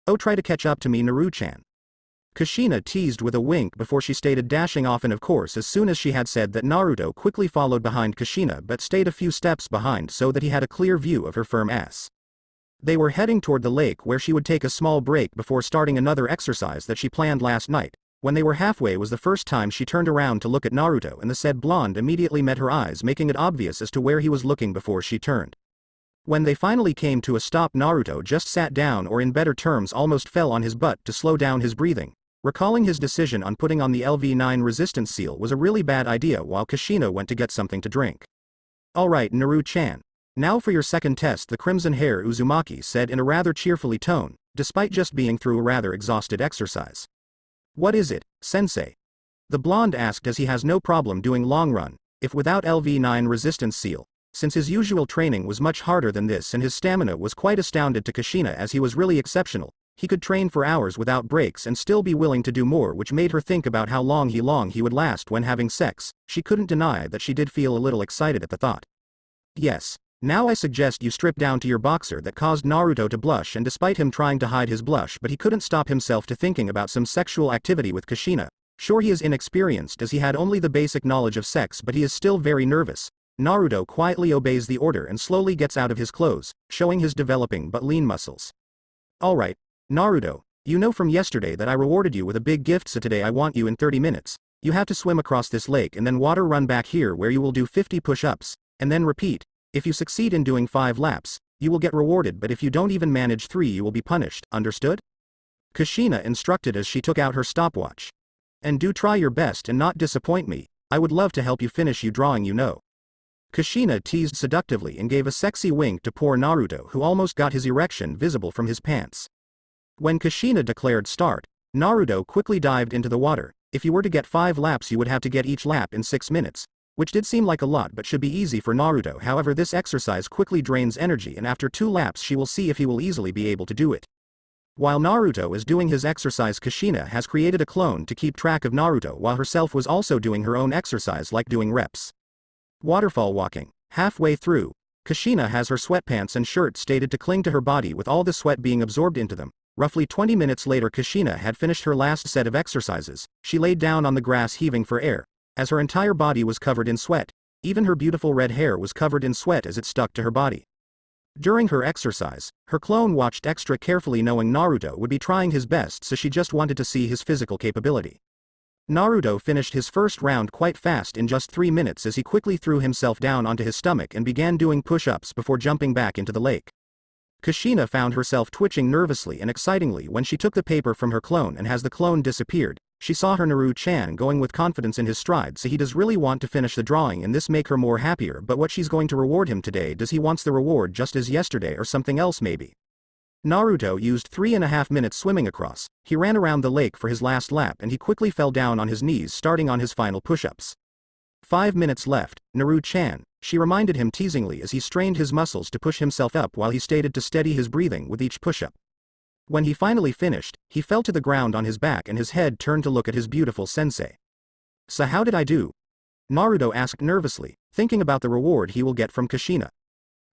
Oh, try to catch up to me, Naruto-chan." Kushina teased with a wink before she stated, dashing off, and of course as soon as she had said that, Naruto quickly followed behind Kushina but stayed a few steps behind so that he had a clear view of her firm ass. They were heading toward the lake where she would take a small break before starting another exercise that she planned last night. When they were halfway was the first time she turned around to look at Naruto, and the said blonde immediately met her eyes, making it obvious as to where he was looking before she turned. When they finally came to a stop, Naruto just sat down, or in better terms almost fell on his butt to slow down his breathing, recalling his decision on putting on the LV9 resistance seal was a really bad idea, while Kushina went to get something to drink. "Alright, Naruto-chan. Now for your second test," the crimson-hair Uzumaki said in a rather cheerfully tone, despite just being through a rather exhausted exercise. "What is it, sensei?" the blonde asked, as he has no problem doing long run, if without LV9 resistance seal, since his usual training was much harder than this and his stamina was quite astounded to Kushina, as he was really exceptional. He could train for hours without breaks and still be willing to do more, which made her think about how long he would last when having sex. She couldn't deny that she did feel a little excited at the thought. "Yes. Now I suggest you strip down to your boxer," that caused Naruto to blush, and despite him trying to hide his blush, but he couldn't stop himself to thinking about some sexual activity with Kushina. Sure, he is inexperienced as he had only the basic knowledge of sex, but he is still very nervous. Naruto quietly obeys the order and slowly gets out of his clothes, showing his developing but lean muscles. "Alright, Naruto, you know from yesterday that I rewarded you with a big gift, so today I want you in 30 minutes. You have to swim across this lake and then water run back here where you will do 50 push-ups, and then repeat. If you succeed in doing 5 laps, you will get rewarded, but if you don't even manage 3 you will be punished, understood?" Kushina instructed as she took out her stopwatch. "And do try your best and not disappoint me. I would love to help you finish you drawing, you know." Kushina teased seductively and gave a sexy wink to poor Naruto, who almost got his erection visible from his pants. When Kushina declared start, Naruto quickly dived into the water. If you were to get 5 laps you would have to get each lap in 6 minutes. Which did seem like a lot but should be easy for Naruto. However, this exercise quickly drains energy, and after 2 laps she will see if he will easily be able to do it. While Naruto is doing his exercise, Kushina has created a clone to keep track of Naruto while herself was also doing her own exercise, like doing reps. Waterfall walking. Halfway through, Kushina has her sweatpants and shirt stated to cling to her body with all the sweat being absorbed into them. Roughly 20 minutes later, Kushina had finished her last set of exercises. She laid down on the grass heaving for air, as her entire body was covered in sweat. Even her beautiful red hair was covered in sweat as it stuck to her body. During her exercise, her clone watched extra carefully, knowing Naruto would be trying his best, so she just wanted to see his physical capability. Naruto finished his first round quite fast in just 3 minutes as he quickly threw himself down onto his stomach and began doing push-ups before jumping back into the lake. Kushina found herself twitching nervously and excitingly when she took the paper from her clone, and as the clone disappeared, she saw her Naruto-chan going with confidence in his stride, so he does really want to finish the drawing and this make her more happier. But what she's going to reward him today? Does he wants the reward just as yesterday or something else maybe? Naruto used 3.5 minutes swimming across. He ran around the lake for his last lap and he quickly fell down on his knees, starting on his final push-ups. 5 minutes left, Naruto-chan, she reminded him teasingly as he strained his muscles to push himself up while he stated to steady his breathing with each push-up. When he finally finished, he fell to the ground on his back and his head turned to look at his beautiful sensei. "So how did I do?" Naruto asked nervously, thinking about the reward he will get from Kushina.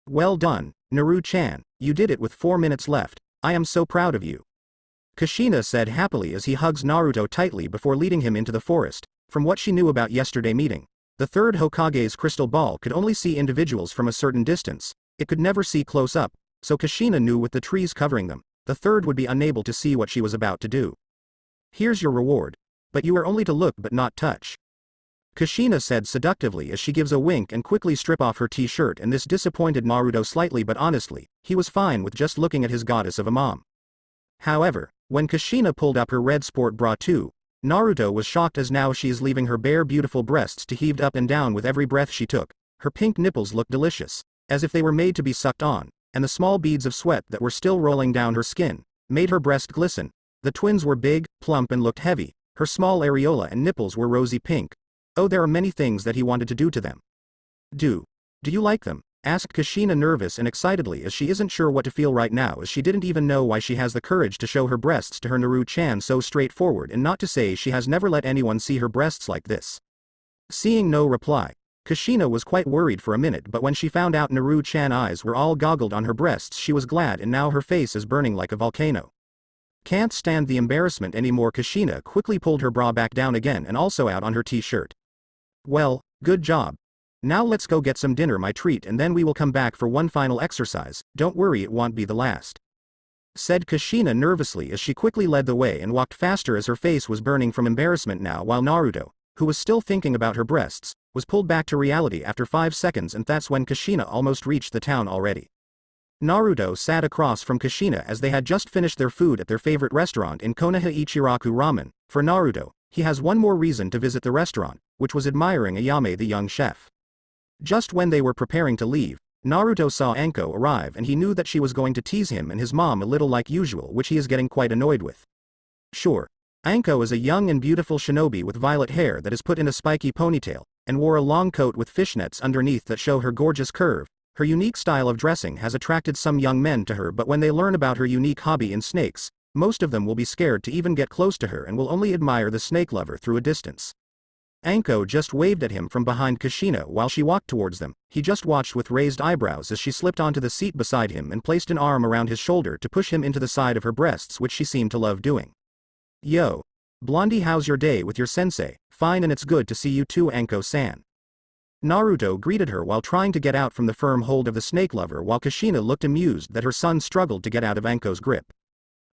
"Well done, Naruto-chan, you did it with 4 minutes left. I am so proud of you," Kushina said happily as he hugs Naruto tightly before leading him into the forest. From what she knew about yesterday's meeting, the third Hokage's crystal ball could only see individuals from a certain distance. It could never see close up, so Kushina knew with the trees covering them, the third would be unable to see what she was about to do. "Here's your reward. But you are only to look but not touch," Kushina said seductively as she gives a wink and quickly strip off her t-shirt, and this disappointed Naruto slightly, but honestly, he was fine with just looking at his goddess of a mom. However, when Kushina pulled up her red sport bra too, Naruto was shocked as now she is leaving her bare beautiful breasts to heaved up and down with every breath she took. Her pink nipples looked delicious, as if they were made to be sucked on, and the small beads of sweat that were still rolling down her skin made her breast glisten. The twins were big, plump and looked heavy. Her small areola and nipples were rosy pink. Oh, there are many things that he wanted to do to them. Do you like them? Asked Kushina nervous and excitedly as she isn't sure what to feel right now as she didn't even know why she has the courage to show her breasts to her Naru-chan so straightforward and not to say she has never let anyone see her breasts like this. Seeing no reply, Kushina was quite worried for a minute but when she found out Naru-chan eyes were all goggled on her breasts she was glad and now her face is burning like a volcano. Can't stand the embarrassment anymore. Kushina quickly pulled her bra back down again and also out on her t-shirt. Well, good job. Now let's go get some dinner, my treat, and then we will come back for one final exercise. Don't worry, it won't be the last, said Kushina nervously as she quickly led the way and walked faster as her face was burning from embarrassment now while Naruto, who was still thinking about her breasts, was pulled back to reality after 5 seconds and that's when Kushina almost reached the town already. Naruto sat across from Kushina as they had just finished their food at their favorite restaurant in Konoha Ichiraku Ramen. For Naruto, he has one more reason to visit the restaurant, which was admiring Ayame the young chef. Just when they were preparing to leave, Naruto saw Anko arrive and he knew that she was going to tease him and his mom a little like usual, which he is getting quite annoyed with. Sure, Anko is a young and beautiful shinobi with violet hair that is put in a spiky ponytail, and wore a long coat with fishnets underneath that show her gorgeous curve. Her unique style of dressing has attracted some young men to her, but when they learn about her unique hobby in snakes, most of them will be scared to even get close to her and will only admire the snake lover through a distance. Anko just waved at him from behind Kushina while she walked towards them. He just watched with raised eyebrows as she slipped onto the seat beside him and placed an arm around his shoulder to push him into the side of her breasts, which she seemed to love doing. Yo, Blondie, how's your day with your sensei? Fine, and it's good to see you too, Anko-san. Naruto greeted her while trying to get out from the firm hold of the snake lover while Kushina looked amused that her son struggled to get out of Anko's grip.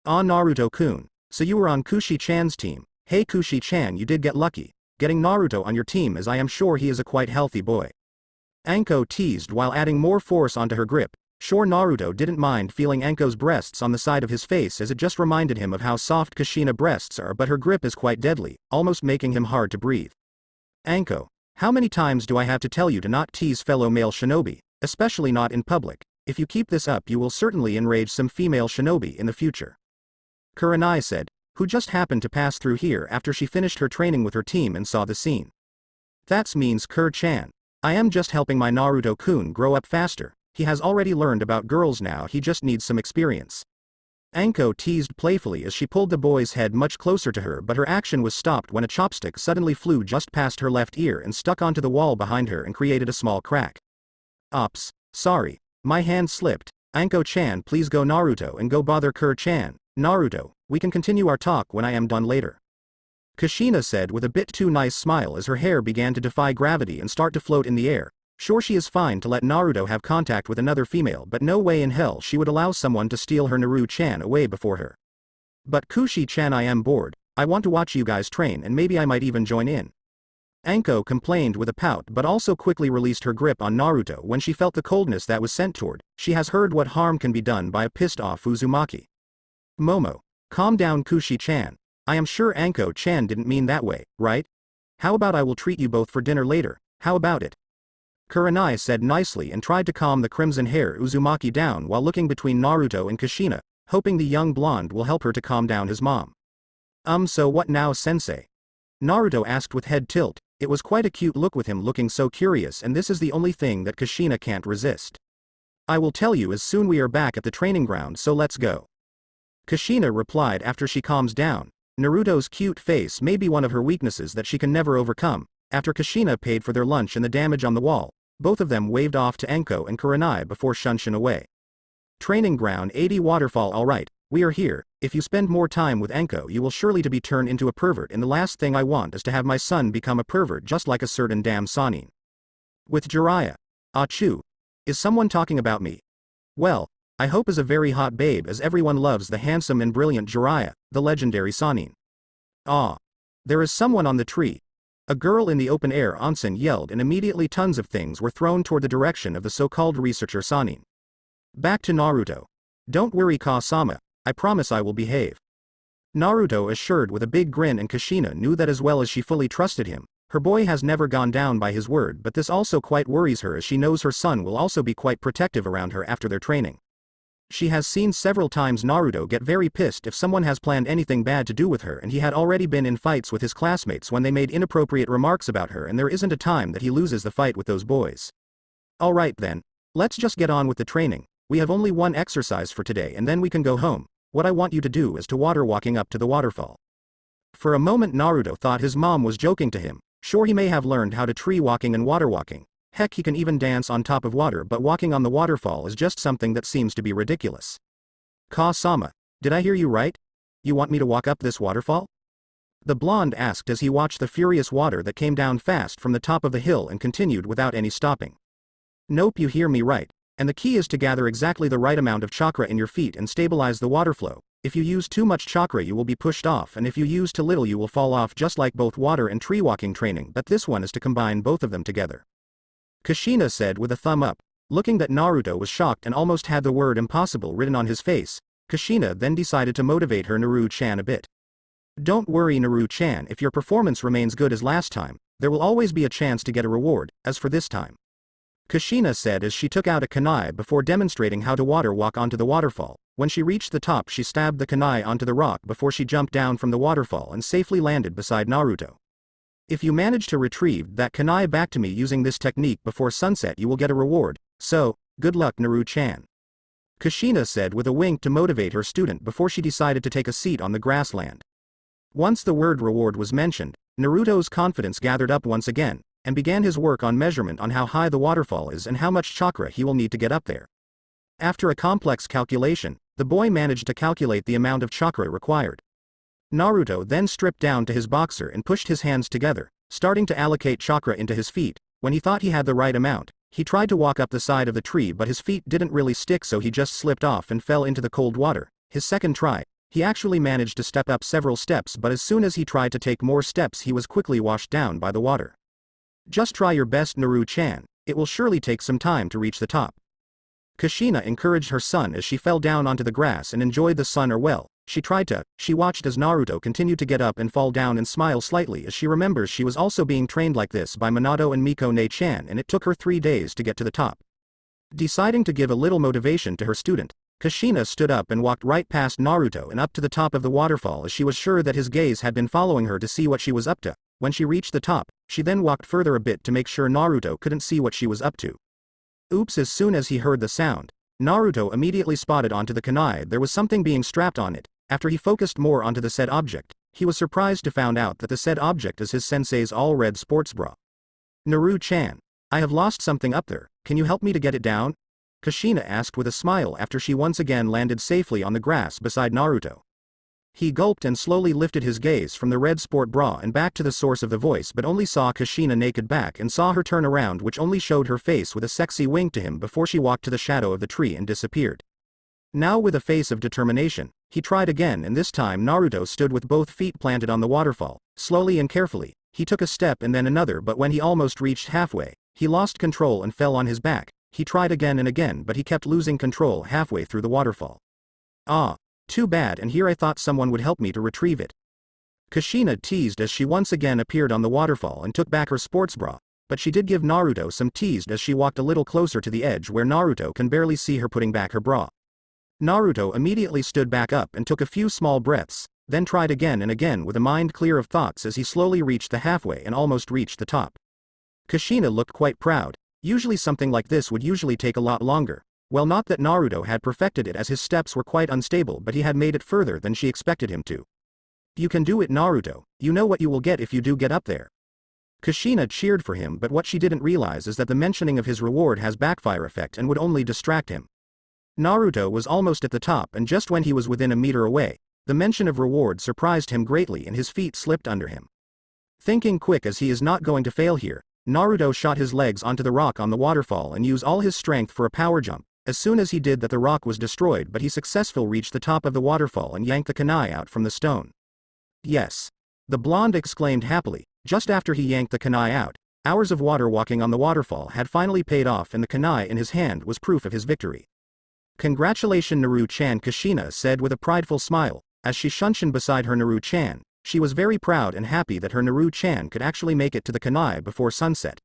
Ah, Naruto-kun, so you were on Kushi-chan's team. Hey Kushi-chan, you did get lucky, getting Naruto on your team as I am sure he is a quite healthy boy. Anko teased while adding more force onto her grip. Sure, Naruto didn't mind feeling Anko's breasts on the side of his face as it just reminded him of how soft Kushina breasts are, but her grip is quite deadly, almost making him hard to breathe. Anko, how many times do I have to tell you to not tease fellow male shinobi, especially not in public? If you keep this up you will certainly enrage some female shinobi in the future. Kurenai said, who just happened to pass through here after she finished her training with her team and saw the scene. That means Kur-chan. I am just helping my Naruto-kun grow up faster. He has already learned about girls now, he just needs some experience. Anko teased playfully as she pulled the boy's head much closer to her, but her action was stopped when a chopstick suddenly flew just past her left ear and stuck onto the wall behind her and created a small crack. Ops, sorry, my hand slipped. Anko-chan, please go Naruto and go bother Kur-chan. Naruto, we can continue our talk when I am done later, Kushina said with a bit too nice smile as her hair began to defy gravity and start to float in the air. Sure, she is fine to let Naruto have contact with another female, but no way in hell she would allow someone to steal her Naru-chan away before her. But Kushi-chan, I am bored. I want to watch you guys train and maybe I might even join in. Anko complained with a pout but also quickly released her grip on Naruto when she felt the coldness that was sent toward. She has heard what harm can be done by a pissed off Uzumaki. Momo, calm down Kushi-chan. I am sure Anko-chan didn't mean that way, right? How about I will treat you both for dinner later, how about it? Kurenai said nicely and tried to calm the crimson-haired Uzumaki down while looking between Naruto and Kushina, hoping the young blonde will help her to calm down his mom. So what now, sensei? Naruto asked with head tilt. It was quite a cute look with him looking so curious, and this is the only thing that Kushina can't resist. I will tell you as soon we are back at the training ground, so let's go. Kushina replied after she calms down. Naruto's cute face may be one of her weaknesses that she can never overcome. After Kushina paid for their lunch and the damage on the wall, both of them waved off to Anko and Kurenai before shunshin away. Training ground 80 waterfall. Alright, we are here. If you spend more time with Anko you will surely to be turned into a pervert, and the last thing I want is to have my son become a pervert just like a certain damn Sanin. With Jiraiya. Achoo. Is someone talking about me? Well, I hope is a very hot babe as everyone loves the handsome and brilliant Jiraiya, the legendary Sanin. Ah. There is someone on the tree. A girl in the open-air onsen yelled and immediately tons of things were thrown toward the direction of the so-called researcher Sanin. Back to Naruto. Don't worry Ka-sama, I promise I will behave. Naruto assured with a big grin, and Kushina knew that as well as she fully trusted him. Her boy has never gone down by his word, but this also quite worries her as she knows her son will also be quite protective around her after their training. She has seen several times Naruto get very pissed if someone has planned anything bad to do with her, and he had already been in fights with his classmates when they made inappropriate remarks about her, and there isn't a time that he loses the fight with those boys. Alright then. Let's just get on with the training. We have only one exercise for today and then we can go home. What I want you to do is to water walking up to the waterfall. For a moment Naruto thought his mom was joking to him. Sure, he may have learned how to tree walking and water walking. Heck, he can even dance on top of water, but walking on the waterfall is just something that seems to be ridiculous. Ka-sama, did I hear you right? You want me to walk up this waterfall? The blonde asked as he watched the furious water that came down fast from the top of the hill and continued without any stopping. Nope, you hear me right. And the key is to gather exactly the right amount of chakra in your feet and stabilize the water flow. If you use too much chakra you will be pushed off, and if you use too little you will fall off, just like both water and tree walking training, but this one is to combine both of them together. Kushina said with a thumb up. Looking that Naruto was shocked and almost had the word impossible written on his face, Kushina then decided to motivate her Naru-chan a bit. Don't worry Naru-chan, if your performance remains good as last time, there will always be a chance to get a reward, as for this time. Kushina said as she took out a kunai before demonstrating how to water walk onto the waterfall. When she reached the top she stabbed the kunai onto the rock before she jumped down from the waterfall and safely landed beside Naruto. If you manage to retrieve that kunai back to me using this technique before sunset you will get a reward, so, good luck Naru-chan. Kushina said with a wink to motivate her student before she decided to take a seat on the grassland. Once the word reward was mentioned, Naruto's confidence gathered up once again, and began his work on measurement on how high the waterfall is and how much chakra he will need to get up there. After a complex calculation, the boy managed to calculate the amount of chakra required. Naruto then stripped down to his boxer and pushed his hands together, starting to allocate chakra into his feet. When he thought he had the right amount, he tried to walk up the side of the tree, but his feet didn't really stick, so he just slipped off and fell into the cold water. His second try, he actually managed to step up several steps, but as soon as he tried to take more steps he was quickly washed down by the water. Just try your best Naru-chan, it will surely take some time to reach the top. Kushina encouraged her son as she fell down onto the grass and enjoyed the sun. She watched as Naruto continued to get up and fall down and smile slightly as she remembers she was also being trained like this by Minato and Miko-ne-chan, and it took her 3 days to get to the top. Deciding to give a little motivation to her student, Kushina stood up and walked right past Naruto and up to the top of the waterfall as she was sure that his gaze had been following her to see what she was up to. When she reached the top, she then walked further a bit to make sure Naruto couldn't see what she was up to. Oops, as soon as he heard the sound, Naruto immediately spotted onto the kunai there was something being strapped on it. After he focused more onto the said object, he was surprised to found out that the said object is his sensei's all-red sports bra. Naru-chan, I have lost something up there, can you help me to get it down? Kushina asked with a smile after she once again landed safely on the grass beside Naruto. He gulped and slowly lifted his gaze from the red sport bra and back to the source of the voice, but only saw Kushina naked back and saw her turn around, which only showed her face with a sexy wink to him before she walked to the shadow of the tree and disappeared. Now with a face of determination, he tried again, and this time Naruto stood with both feet planted on the waterfall. Slowly and carefully, he took a step and then another, but when he almost reached halfway, he lost control and fell on his back. He tried again and again, but he kept losing control halfway through the waterfall. Ah, too bad, and here I thought someone would help me to retrieve it. Kushina teased as she once again appeared on the waterfall and took back her sports bra, but she did give Naruto some teased as she walked a little closer to the edge where Naruto can barely see her putting back her bra. Naruto immediately stood back up and took a few small breaths, then tried again and again with a mind clear of thoughts as he slowly reached the halfway and almost reached the top. Kushina looked quite proud. Usually something like this would usually take a lot longer. Well, not that Naruto had perfected it as his steps were quite unstable, but he had made it further than she expected him to. You can do it, Naruto, you know what you will get if you do get up there. Kushina cheered for him, but what she didn't realize is that the mentioning of his reward has backfire effect and would only distract him. Naruto was almost at the top, and just when he was within a meter away, the mention of reward surprised him greatly and his feet slipped under him. Thinking quick as he is not going to fail here, Naruto shot his legs onto the rock on the waterfall and used all his strength for a power jump. As soon as he did that, the rock was destroyed, but he successfully reached the top of the waterfall and yanked the kunai out from the stone. Yes. The blonde exclaimed happily. Just after he yanked the kunai out, hours of water walking on the waterfall had finally paid off, and the kunai in his hand was proof of his victory. Congratulations Naru-chan, Kushina said with a prideful smile, as she shunshin beside her Naru-chan. She was very proud and happy that her Naru-chan could actually make it to the kanai before sunset.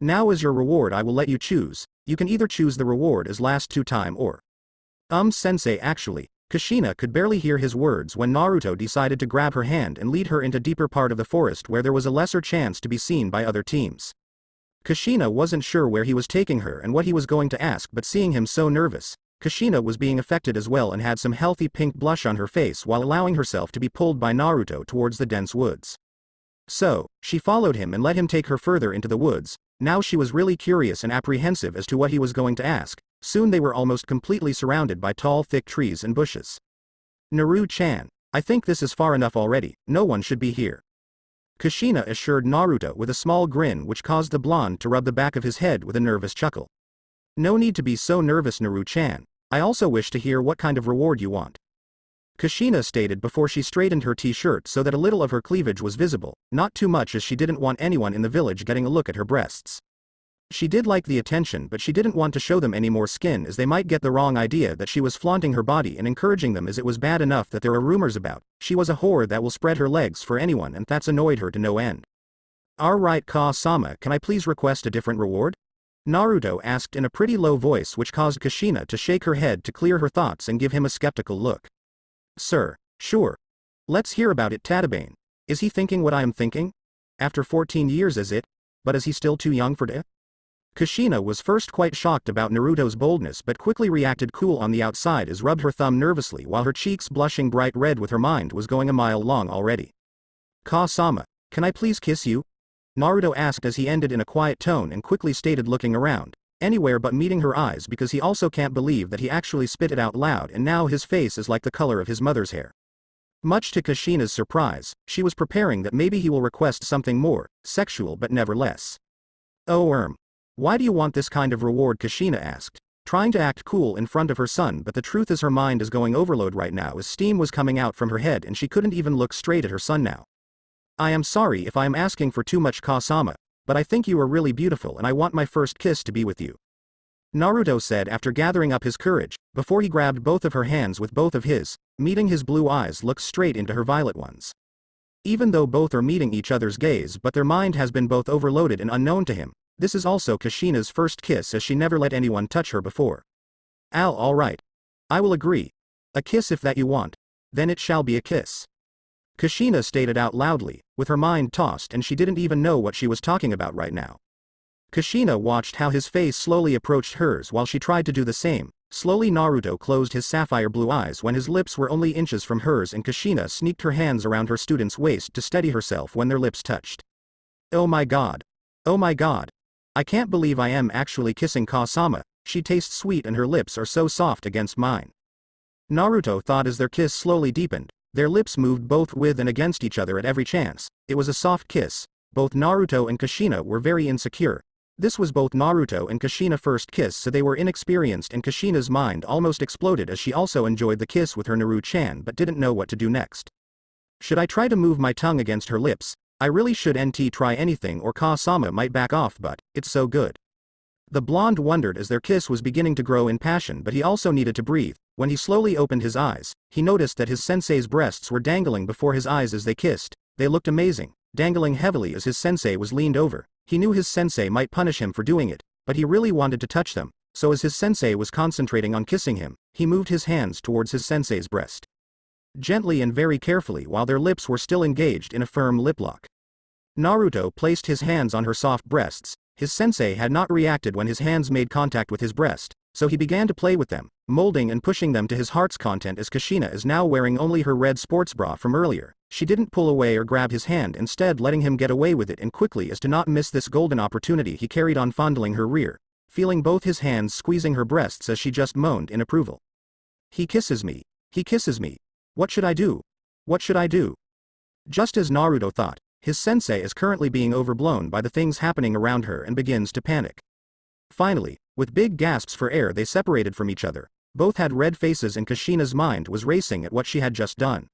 Now as your reward I will let you choose. You can either choose the reward as last two time or… Sensei actually. Kushina could barely hear his words when Naruto decided to grab her hand and lead her into deeper part of the forest where there was a lesser chance to be seen by other teams. Kushina wasn't sure where he was taking her and what he was going to ask, but seeing him so nervous, Kushina was being affected as well and had some healthy pink blush on her face while allowing herself to be pulled by Naruto towards the dense woods. So, she followed him and let him take her further into the woods. Now she was really curious and apprehensive as to what he was going to ask. Soon they were almost completely surrounded by tall thick trees and bushes. Naru-chan, I think this is far enough already, no one should be here. Kushina assured Naruto with a small grin which caused the blonde to rub the back of his head with a nervous chuckle. No need to be so nervous Naru-chan, I also wish to hear what kind of reward you want. Kushina stated before she straightened her t-shirt so that a little of her cleavage was visible, not too much as she didn't want anyone in the village getting a look at her breasts. She did like the attention but she didn't want to show them any more skin as they might get the wrong idea that she was flaunting her body and encouraging them, as it was bad enough that there are rumors about she was a whore that will spread her legs for anyone, and that's annoyed her to no end. Alright Ka-sama, can I please request a different reward? Naruto asked in a pretty low voice which caused Kushina to shake her head to clear her thoughts and give him a skeptical look. Sir, sure. Let's hear about it. Tatabane. Is he thinking what I am thinking? After 14 years is it? But is he still too young for it? Kushina was first quite shocked about Naruto's boldness but quickly reacted cool on the outside as rubbed her thumb nervously while her cheeks blushing bright red with her mind was going a mile long already. Ka-sama, can I please kiss you? Naruto asked as he ended in a quiet tone and quickly stated, looking around, anywhere but meeting her eyes, because he also can't believe that he actually spit it out loud and now his face is like the color of his mother's hair. Much to Kushina's surprise, she was preparing that maybe he will request something more sexual but never less. Oh why do you want this kind of reward? Kushina asked, trying to act cool in front of her son, but the truth is her mind is going overload right now as steam was coming out from her head and she couldn't even look straight at her son now. I am sorry if I am asking for too much, Ka-sama, but I think you are really beautiful and I want my first kiss to be with you. Naruto said after gathering up his courage, before he grabbed both of her hands with both of his, meeting his blue eyes look straight into her violet ones. Even though both are meeting each other's gaze but their mind has been both overloaded and unknown to him, this is also Kushina's first kiss as she never let anyone touch her before. Alright. I will agree. A kiss if that you want. Then it shall be a kiss. Kushina stated out loudly, with her mind tossed and she didn't even know what she was talking about right now. Kushina watched how his face slowly approached hers while she tried to do the same. Slowly Naruto closed his sapphire blue eyes when his lips were only inches from hers and Kushina sneaked her hands around her student's waist to steady herself when their lips touched. Oh my god. Oh my god. I can't believe I am actually kissing Ka-sama, she tastes sweet and her lips are so soft against mine. Naruto thought as their kiss slowly deepened, their lips moved both with and against each other at every chance. It was a soft kiss. Both Naruto and Kushina were very insecure. This was both Naruto and Kushina's first kiss, so they were inexperienced and Kushina's mind almost exploded as she also enjoyed the kiss with her Naru-chan but didn't know what to do next. Should I try to move my tongue against her lips? I really should try anything or Ka-sama might back off, but it's so good. The blonde wondered as their kiss was beginning to grow in passion, but he also needed to breathe. When he slowly opened his eyes, he noticed that his sensei's breasts were dangling before his eyes as they kissed. They looked amazing, dangling heavily as his sensei was leaned over. He knew his sensei might punish him for doing it, but he really wanted to touch them, so as his sensei was concentrating on kissing him, he moved his hands towards his sensei's breast. Gently and very carefully while their lips were still engaged in a firm lip lock. Naruto placed his hands on her soft breasts. His sensei had not reacted when his hands made contact with his breast, so he began to play with them, molding and pushing them to his heart's content as Kushina is now wearing only her red sports bra from earlier. She didn't pull away or grab his hand, instead letting him get away with it, and quickly as to not miss this golden opportunity he carried on fondling her rear, feeling both his hands squeezing her breasts as she just moaned in approval. He kisses me. He kisses me. What should I do? What should I do? Just as Naruto thought, his sensei is currently being overblown by the things happening around her and begins to panic. Finally, with big gasps for air they separated from each other. Both had red faces and Kushina's mind was racing at what she had just done.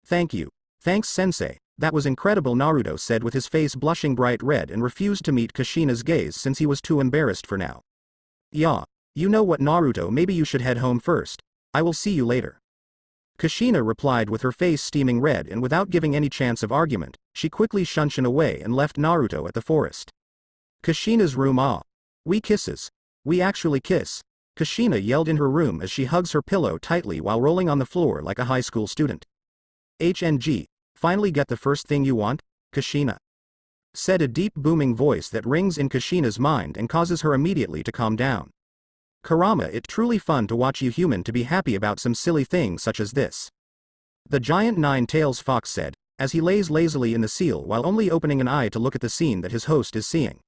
Thank you. Thanks sensei, that was incredible, Naruto said with his face blushing bright red and refused to meet Kushina's gaze since he was too embarrassed for now. Yeah, You know what, Naruto, maybe you should head home first. I will see you later. Kushina replied with her face steaming red, and without giving any chance of argument, she quickly shunshin away and left Naruto at the forest. Kushina's room. Ah. We kisses. We actually kiss. Kushina yelled in her room as she hugs her pillow tightly while rolling on the floor like a high school student. HNG. Finally get the first thing you want? Kushina said, a deep booming voice that rings in Kushina's mind and causes her immediately to calm down. Kurama, it truly fun to watch you human to be happy about some silly thing such as this. The giant nine-tails fox said, as he lays lazily in the seal while only opening an eye to look at the scene that his host is seeing.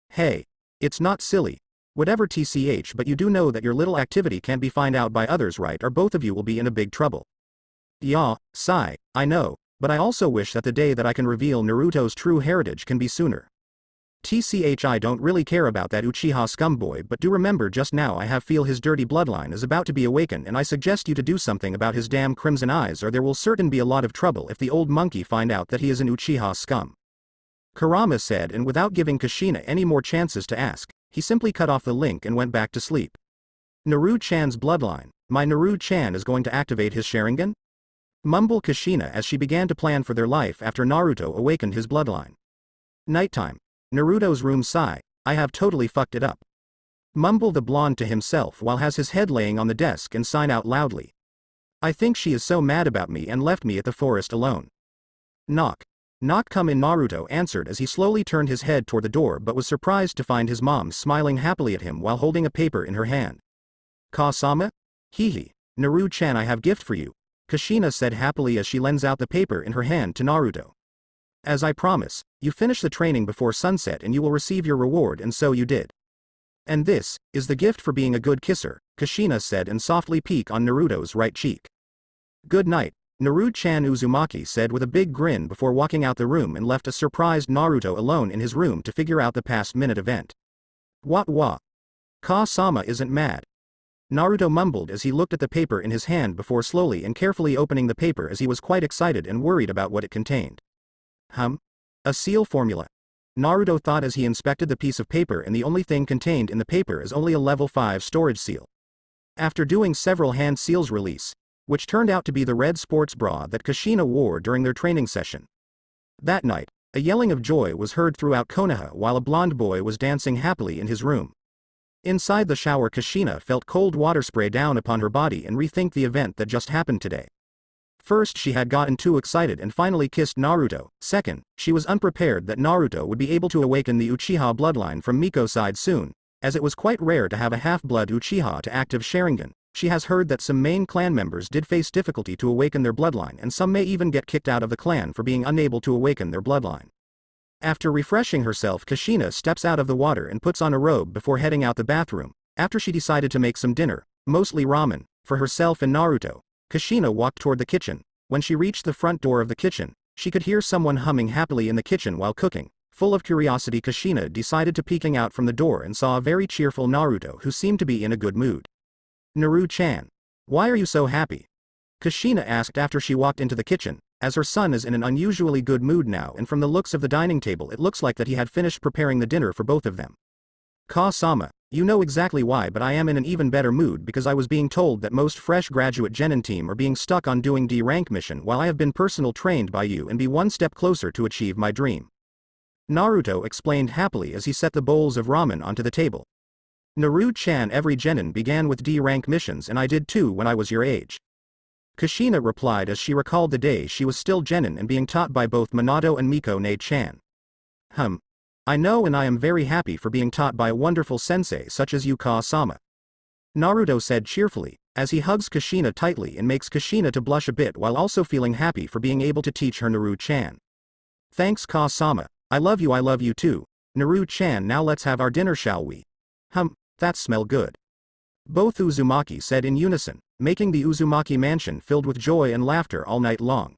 Hey. It's not silly. Whatever TCH, but you do know that your little activity can't be found out by others, right, or both of you will be in a big trouble. Yeah, sigh, I know, but I also wish that the day that I can reveal Naruto's true heritage can be sooner. TCH, I don't really care about that Uchiha scumboy, but do remember just now I have feel his dirty bloodline is about to be awakened, and I suggest you to do something about his damn crimson eyes, or there will certain be a lot of trouble if the old monkey find out that he is an Uchiha scum. Kurama said, and without giving Kushina any more chances to ask, he simply cut off the link and went back to sleep. Naru-chan's bloodline. My Naru-chan is going to activate his Sharingan? Mumbled Kushina as she began to plan for their life after Naruto awakened his bloodline. Nighttime. Naruto's room. Sigh, I have totally fucked it up. Mumbled the blonde to himself while has his head laying on the desk and sighed out loudly. I think she is so mad about me and left me at the forest alone. Knock. Knock, come in, Naruto answered as he slowly turned his head toward the door, but was surprised to find his mom smiling happily at him while holding a paper in her hand. Ka-sama? Hee. Naru-chan, I have gift for you, Kushina said happily as she lends out the paper in her hand to Naruto. As I promise, you finish the training before sunset and you will receive your reward, and so you did. And this is the gift for being a good kisser, Kushina said and softly peeked on Naruto's right cheek. Good night, Naru-chan, Uzumaki said with a big grin before walking out the room and left a surprised Naruto alone in his room to figure out the past minute event. What? Ka-sama isn't mad. Naruto mumbled as he looked at the paper in his hand before slowly and carefully opening the paper as he was quite excited and worried about what it contained. A seal formula. Naruto thought as he inspected the piece of paper, and the only thing contained in the paper is only a level 5 storage seal. After doing several hand seals release, which turned out to be the red sports bra that Kushina wore during their training session. That night, a yelling of joy was heard throughout Konoha while a blonde boy was dancing happily in his room. Inside the shower, Kushina felt cold water spray down upon her body and rethink the event that just happened today. First, she had gotten too excited and finally kissed Naruto. Second, she was unprepared that Naruto would be able to awaken the Uchiha bloodline from Miko's side soon, as it was quite rare to have a half-blood Uchiha to active Sharingan. She has heard that some main clan members did face difficulty to awaken their bloodline, and some may even get kicked out of the clan for being unable to awaken their bloodline. After refreshing herself, Kushina steps out of the water and puts on a robe before heading out the bathroom. After she decided to make some dinner, mostly ramen, for herself and Naruto, Kushina walked toward the kitchen. When she reached the front door of the kitchen, she could hear someone humming happily in the kitchen while cooking. Full of curiosity, Kushina decided to peeking out from the door and saw a very cheerful Naruto who seemed to be in a good mood. Naru-chan, why are you so happy? Kushina asked after she walked into the kitchen, as her son is in an unusually good mood now, and from the looks of the dining table it looks like that he had finished preparing the dinner for both of them. Ka-sama, you know exactly why, but I am in an even better mood because I was being told that most fresh graduate genin team are being stuck on doing D rank mission while I have been personal trained by you and be one step closer to achieve my dream. Naruto explained happily as he set the bowls of ramen onto the table. Naru-chan, every genin began with D rank missions, and I did too when I was your age. Kushina replied as she recalled the day she was still genin and being taught by both Minato and Miko-ne-chan. I know, and I am very happy for being taught by a wonderful sensei such as you, Ka-sama. Naruto said cheerfully, as he hugs Kushina tightly and makes Kushina to blush a bit while also feeling happy for being able to teach her Naru-chan. Thanks, Ka-sama, I love you too. Naru-chan, now let's have our dinner, shall we? That smell good. Both Uzumaki said in unison, making the Uzumaki mansion filled with joy and laughter all night long.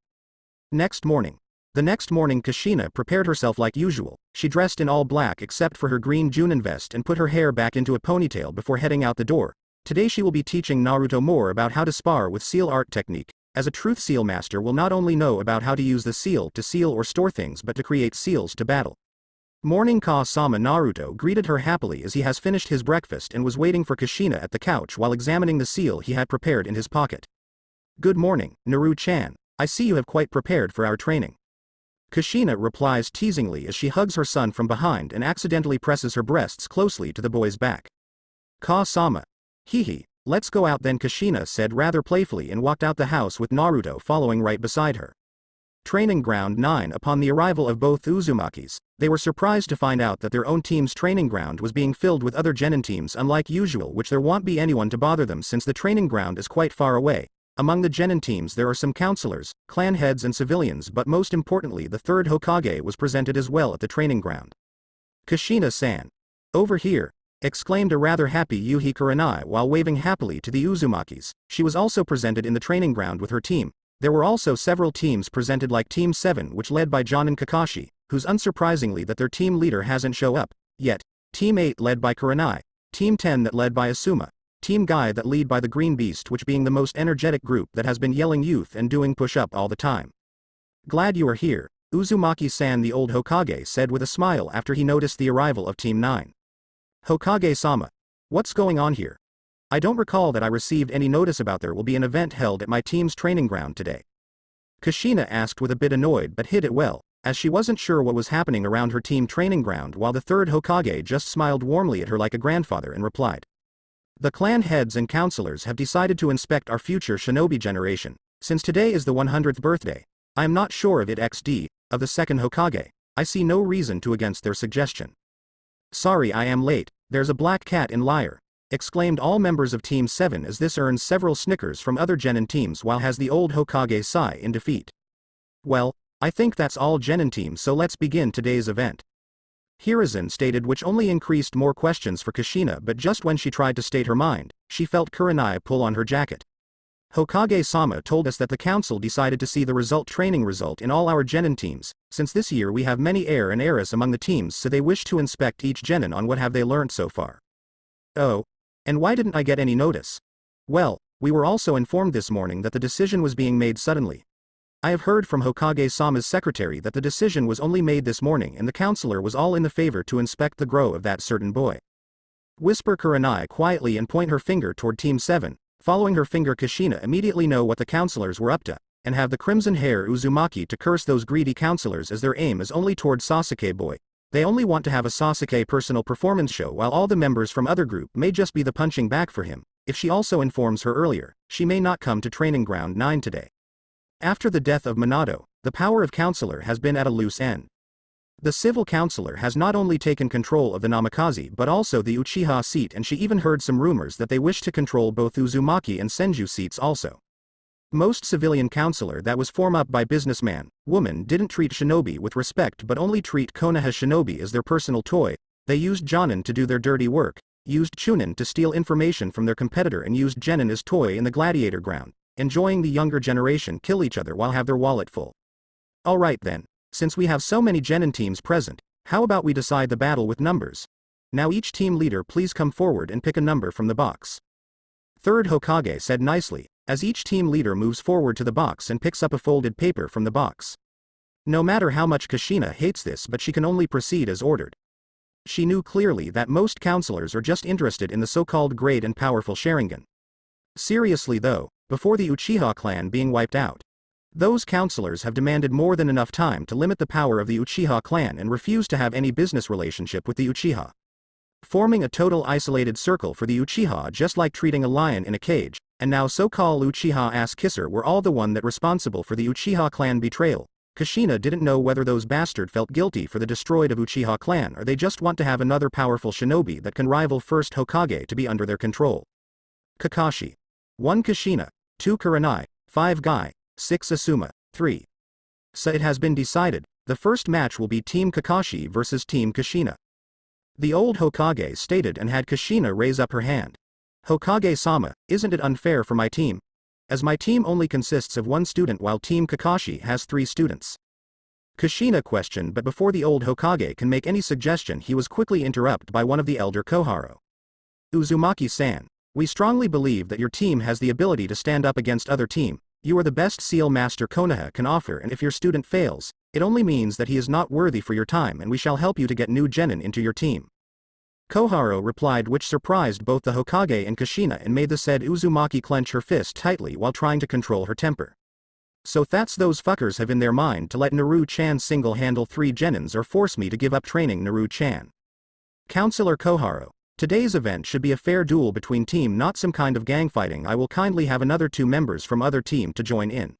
The next morning Kushina prepared herself like usual. She dressed in all black except for her green Junin vest and put her hair back into a ponytail before heading out the door. Today she will be teaching Naruto more about how to spar with seal art technique, as a truth seal master will not only know about how to use the seal to seal or store things but to create seals to battle. Morning Ka-sama Naruto greeted her happily as he has finished his breakfast and was waiting for Kushina at the couch while examining the seal he had prepared in his pocket. Good morning, Naru-chan, I see you have quite prepared for our training. Kushina replies teasingly as she hugs her son from behind and accidentally presses her breasts closely to the boy's back. Ka-sama. Hee, let's go out then, Kushina said rather playfully and walked out the house with Naruto following right beside her. Training Ground 9. Upon the arrival of both Uzumakis, they were surprised to find out that their own team's training ground was being filled with other genin teams unlike usual, which there won't be anyone to bother them since the training ground is quite far away. Among the genin teams there are some counselors, clan heads and civilians, but most importantly the third Hokage was presented as well at the training ground. Kushina-san. Over here, exclaimed a rather happy Yuhi Kurenai while waving happily to the Uzumakis. She was also presented in the training ground with her team. There were also several teams presented like Team 7, which led by Jonin Kakashi, who's unsurprisingly that their team leader hasn't shown up yet, Team 8 led by Kurenai, Team 10 that led by Asuma, Team Guy that lead by the Green Beast, which being the most energetic group that has been yelling youth and doing push-up all the time. Glad you are here, Uzumaki-san, the old Hokage said with a smile after he noticed the arrival of Team 9. Hokage-sama. What's going on here? I don't recall that I received any notice about there will be an event held at my team's training ground today. Kushina asked with a bit annoyed but hid it well, as she wasn't sure what was happening around her team training ground, while the third Hokage just smiled warmly at her like a grandfather and replied. The clan heads and counselors have decided to inspect our future shinobi generation. Since today is the 100th birthday, I am not sure of it XD, of the second Hokage, I see no reason to against their suggestion. Sorry I am late, there's a black cat in Liar, exclaimed all members of Team 7 as this earns several snickers from other genin teams while has the old Hokage sigh in defeat. Well, I think that's all genin teams, so let's begin today's event. Hiruzen stated, which only increased more questions for Kushina, but just when she tried to state her mind, she felt Kurenai pull on her jacket. Hokage-sama told us that the council decided to see the training result in all our genin teams, since this year we have many heir and heiress among the teams, so they wish to inspect each genin on what have they learnt so far. Oh. And why didn't I get any notice? Well, we were also informed this morning that the decision was being made suddenly. I have heard from Hokage-sama's secretary that the decision was only made this morning and the counselor was all in the favor to inspect the grow of that certain boy. Whisper Kurenai quietly and point her finger toward Team 7, following her finger. Kushina immediately know what the counselors were up to, and have the crimson hair Uzumaki to curse those greedy counselors as their aim is only toward Sasuke boy. They only want to have a Sasuke personal performance show, while all the members from other group may just be the punching bag for him. If she also informs her earlier, she may not come to training ground 9 today. After the death of Minato, the power of counselor has been at a loose end. The civil counselor has not only taken control of the Namikaze but also the Uchiha seat, and she even heard some rumors that they wish to control both Uzumaki and Senju seats also. Most civilian counselor that was formed up by businessman, woman didn't treat shinobi with respect but only treat Konoha shinobi as their personal toy. They used jonin to do their dirty work, used chunin to steal information from their competitor, and used genin as toy in the gladiator ground, enjoying the younger generation kill each other while have their wallet full. Alright then, since we have so many genin teams present, how about we decide the battle with numbers? Now each team leader please come forward and pick a number from the box. Third Hokage said nicely, as each team leader moves forward to the box and picks up a folded paper from the box. No matter how much Kushina hates this, but she can only proceed as ordered. She knew clearly that most counselors are just interested in the so-called great and powerful Sharingan. Seriously though, before the Uchiha clan being wiped out, those counselors have demanded more than enough time to limit the power of the Uchiha clan and refuse to have any business relationship with the Uchiha. Forming a total isolated circle for the Uchiha, just like treating a lion in a cage, and now so-called Uchiha ass-kisser were all the one that responsible for the Uchiha clan betrayal. Kushina didn't know whether those bastard felt guilty for the destroyed of Uchiha clan or they just want to have another powerful shinobi that can rival first Hokage to be under their control. Kakashi. 1 Kushina, 2 Kurenai, 5 Guy, 6 Asuma, 3. So it has been decided, the first match will be Team Kakashi versus Team Kushina. The old Hokage stated and had Kushina raise up her hand. Hokage-sama, isn't it unfair for my team? As my team only consists of 1 student while Team Kakashi has 3 students. Kushina questioned, but before the old Hokage can make any suggestion he was quickly interrupted by one of the elder Koharu. Uzumaki-san, we strongly believe that your team has the ability to stand up against other team. You are the best seal master Konoha can offer, and if your student fails, It only means that he is not worthy for your time and we shall help you to get new genin into your team. Koharu replied, which surprised both the Hokage and Kushina and made the said Uzumaki clench her fist tightly while trying to control her temper. So that's those fuckers have in their mind to let Naru-chan single-handle 3 genins or force me to give up training Naru-chan. Counselor Koharu, today's event should be a fair duel between team, not some kind of gang fighting. I will kindly have another 2 members from other team to join in.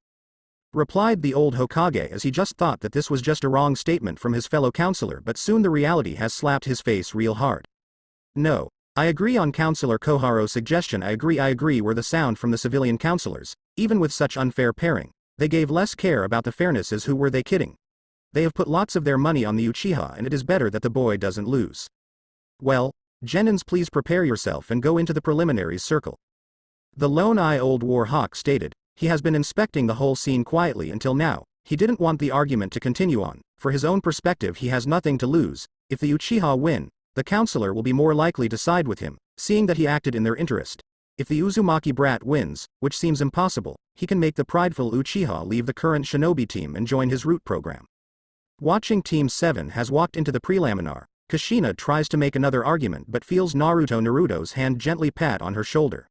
Replied the old Hokage, as he just thought that this was just a wrong statement from his fellow counselor, but soon the reality has slapped his face real hard. No. I agree on Counselor Koharu's suggestion. I agree were the sound from the civilian counselors. Even with such unfair pairing, they gave less care about the fairness. As who were they kidding? They have put lots of their money on the Uchiha and it is better that the boy doesn't lose. Well, genins, please prepare yourself and go into the preliminaries circle. The lone-eye old war hawk stated. He has been inspecting the whole scene quietly until now. He didn't want the argument to continue on. For his own perspective, he has nothing to lose. If the Uchiha win, the counselor will be more likely to side with him, seeing that he acted in their interest. If the Uzumaki brat wins, which seems impossible, he can make the prideful Uchiha leave the current shinobi team and join his root program. Watching Team 7 has walked into the preliminar, Kushina tries to make another argument but feels Naruto's hand gently pat on her shoulder.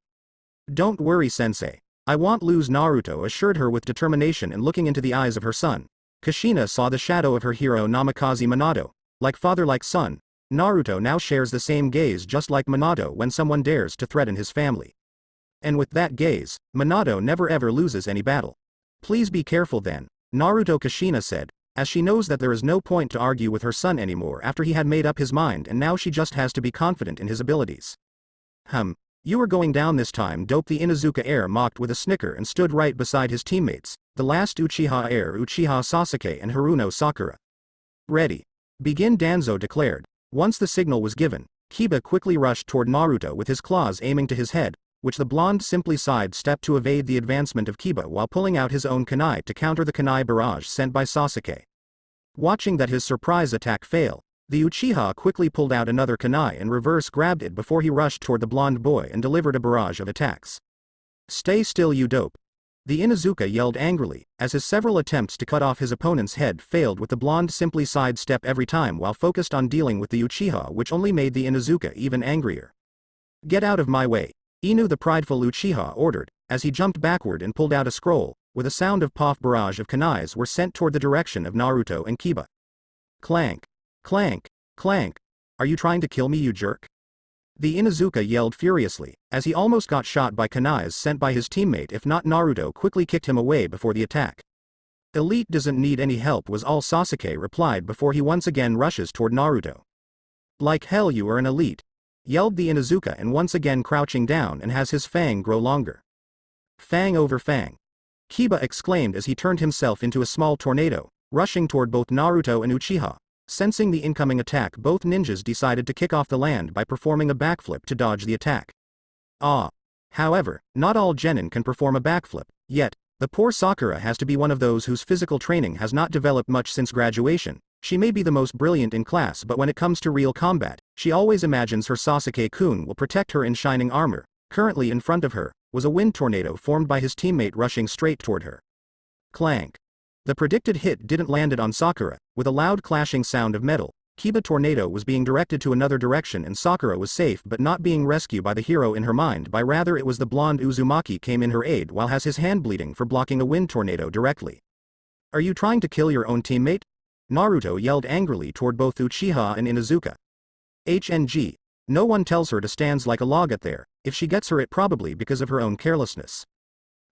Don't worry, sensei. I won't lose, Naruto assured her with determination, and looking into the eyes of her son, Kushina saw the shadow of her hero Namikaze Minato. Like father like son, Naruto now shares the same gaze just like Minato when someone dares to threaten his family. And with that gaze, Minato never ever loses any battle. Please be careful then, Naruto, Kushina said, as she knows that there is no point to argue with her son anymore after he had made up his mind and now she just has to be confident in his abilities. You are going down this time, dope. The Inuzuka heir mocked with a snicker and stood right beside his teammates, the last Uchiha heir Uchiha Sasuke and Haruno Sakura. Ready. Begin, Danzo declared. Once the signal was given, Kiba quickly rushed toward Naruto with his claws aiming to his head, which the blonde simply sidestepped to evade the advancement of Kiba while pulling out his own kunai to counter the kunai barrage sent by Sasuke. Watching that his surprise attack fail, the Uchiha quickly pulled out another kunai and reverse grabbed it before he rushed toward the blonde boy and delivered a barrage of attacks. Stay still, you dope. The Inuzuka yelled angrily, as his several attempts to cut off his opponent's head failed with the blonde simply sidestep every time while focused on dealing with the Uchiha, which only made the Inuzuka even angrier. Get out of my way, Inu the prideful Uchiha ordered, as he jumped backward and pulled out a scroll. With a sound of puff, barrage of kunais were sent toward the direction of Naruto and Kiba. Clank. Clank. Clank. Are you trying to kill me, you jerk? The Inuzuka yelled furiously, as he almost got shot by kunais sent by his teammate. If not, Naruto quickly kicked him away before the attack. Elite doesn't need any help, was all Sasuke replied before he once again rushes toward Naruto. Like hell you are an elite, yelled the Inuzuka, and once again crouching down and has his fang grow longer. Fang over fang. Kiba exclaimed as he turned himself into a small tornado, rushing toward both Naruto and Uchiha. Sensing the incoming attack, both ninjas decided to kick off the land by performing a backflip to dodge the attack. However, not all genin can perform a backflip, yet, the poor Sakura has to be one of those whose physical training has not developed much since graduation. She may be the most brilliant in class, but when it comes to real combat, she always imagines her Sasuke-kun will protect her in shining armor. Currently in front of her was a wind tornado formed by his teammate rushing straight toward her. Clank. The predicted hit didn't land on Sakura. With a loud clashing sound of metal, Kiba tornado was being directed to another direction and Sakura was safe but not being rescued by the hero in her mind, by rather it was the blonde Uzumaki came in her aid while has his hand bleeding for blocking a wind tornado directly. Are you trying to kill your own teammate? Naruto yelled angrily toward both Uchiha and Inuzuka. HNG. No one tells her to stand like a log at there. If she gets her, it probably because of her own carelessness.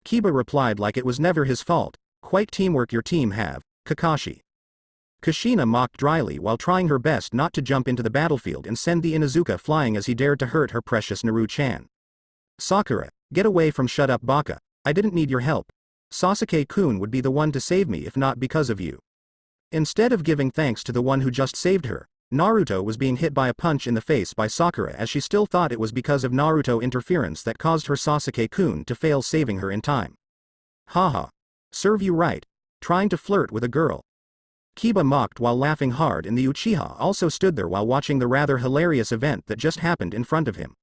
Kiba replied like it was never his fault. Quite teamwork your team have, Kakashi. Kushina mocked dryly while trying her best not to jump into the battlefield and send the Inuzuka flying as he dared to hurt her precious Naru-chan. Sakura, get away from, shut up Baka, I didn't need your help. Sasuke-kun would be the one to save me if not because of you. Instead of giving thanks to the one who just saved her, Naruto was being hit by a punch in the face by Sakura as she still thought it was because of Naruto interference that caused her Sasuke-kun to fail saving her in time. Haha. Serve you right. Trying to flirt with a girl. Kiba mocked while laughing hard, and the Uchiha also stood there while watching the rather hilarious event that just happened in front of him.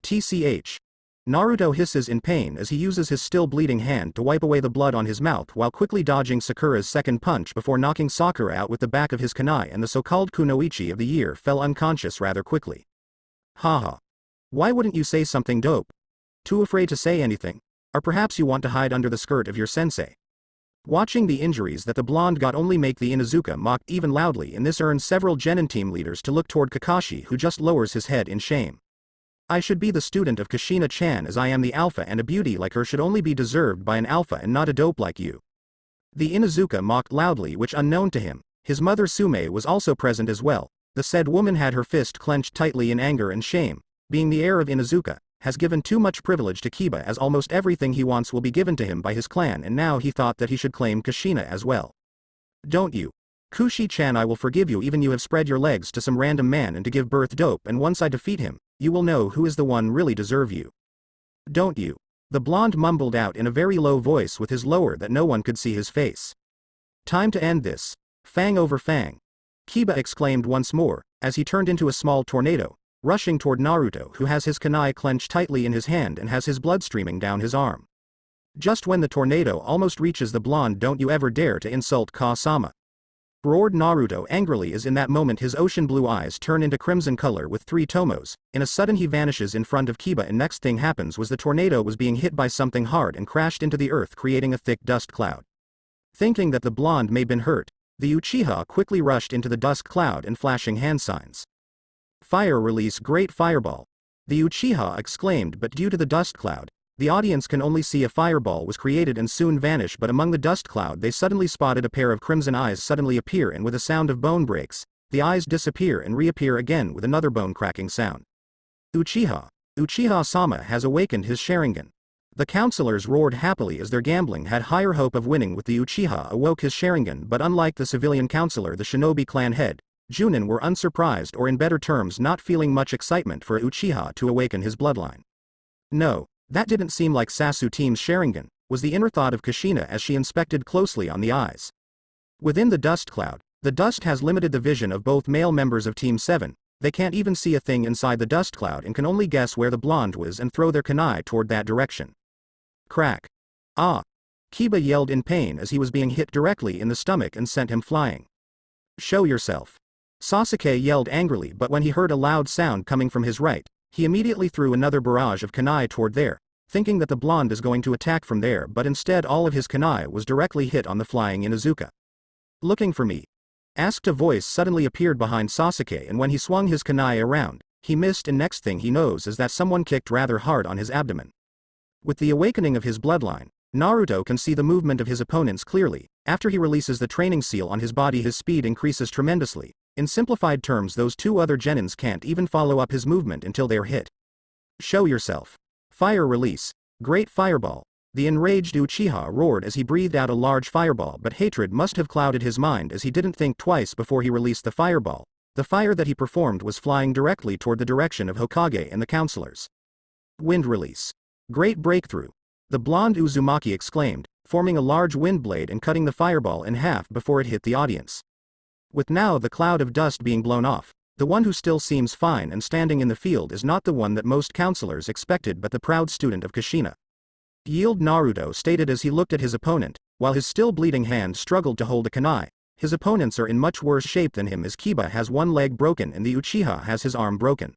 TCH. Naruto hisses in pain as he uses his still bleeding hand to wipe away the blood on his mouth while quickly dodging Sakura's second punch before knocking Sakura out with the back of his kunai, and the so-called kunoichi of the year fell unconscious rather quickly. Haha. Why wouldn't you say something dope? Too afraid to say anything? Or perhaps you want to hide under the skirt of your sensei? Watching the injuries that the blonde got only make the Inuzuka mock even loudly, and this earns several genin team leaders to look toward Kakashi, who just lowers his head in shame. I should be the student of Kushina-chan, as I am the alpha, and a beauty like her should only be deserved by an alpha and not a dope like you. The Inuzuka mocked loudly, which unknown to him, his mother Sume was also present as well. The said woman had her fist clenched tightly in anger and shame. Being the heir of Inuzuka, has given too much privilege to Kiba, as almost everything he wants will be given to him by his clan, and now he thought that he should claim Kushina as well. Don't you? Kushi-chan, I will forgive you even you have spread your legs to some random man and to give birth dope, and once I defeat him, you will know who is the one really deserve you. Don't you? The blonde mumbled out in a very low voice with his lower that no one could see his face. Time to end this. Fang over fang. Kiba exclaimed once more, as he turned into a small tornado, rushing toward Naruto, who has his kunai clenched tightly in his hand and has his blood streaming down his arm. Just when the tornado almost reaches the blonde, don't you ever dare to insult Ka-sama. Roared Naruto angrily, as in that moment his ocean blue eyes turn into crimson color with three tomos. In a sudden he vanishes in front of Kiba, and next thing happens was the tornado was being hit by something hard and crashed into the earth, creating a thick dust cloud. Thinking that the blonde may been hurt, the Uchiha quickly rushed into the dust cloud and flashing hand signs. Fire release, great fireball. The Uchiha exclaimed, but due to the dust cloud, the audience can only see a fireball was created and soon vanish, but among the dust cloud they suddenly spotted a pair of crimson eyes suddenly appear, and with a sound of bone breaks, the eyes disappear and reappear again with another bone cracking sound. Uchiha-sama has awakened his Sharingan. The counselors roared happily as their gambling had higher hope of winning with the Uchiha awoke his Sharingan, but unlike the civilian counselor, the shinobi clan head, Junin, were unsurprised, or in better terms not feeling much excitement for Uchiha to awaken his bloodline. No, that didn't seem like Sasu team's Sharingan, was the inner thought of Kushina as she inspected closely on the eyes. Within the dust cloud, the dust has limited the vision of both male members of Team 7, they can't even see a thing inside the dust cloud and can only guess where the blonde was and throw their kunai toward that direction. Crack. Ah! Kiba yelled in pain as he was being hit directly in the stomach and sent him flying. Show yourself. Sasuke yelled angrily, but when he heard a loud sound coming from his right, he immediately threw another barrage of kunai toward there, thinking that the blonde is going to attack from there, but instead all of his kunai was directly hit on the flying Inuzuka. Looking for me? Asked a voice suddenly appeared behind Sasuke, and when he swung his kunai around, he missed, and next thing he knows is that someone kicked rather hard on his abdomen. With the awakening of his bloodline, Naruto can see the movement of his opponents clearly. After he releases the training seal on his body, his speed increases tremendously. In simplified terms, those two other genins can't even follow up his movement until they're hit. Show yourself. Fire release. Great fireball. The enraged Uchiha roared as he breathed out a large fireball, but hatred must have clouded his mind as he didn't think twice before he released the fireball. The fire that he performed was flying directly toward the direction of Hokage and the counselors. Wind release. Great breakthrough. The blonde Uzumaki exclaimed, forming a large wind blade and cutting the fireball in half before it hit the audience. With now the cloud of dust being blown off, the one who still seems fine and standing in the field is not the one that most counselors expected, but the proud student of Kushina. Yield, Naruto stated as he looked at his opponent, while his still bleeding hand struggled to hold a kunai. His opponents are in much worse shape than him, as Kiba has one leg broken and the Uchiha has his arm broken.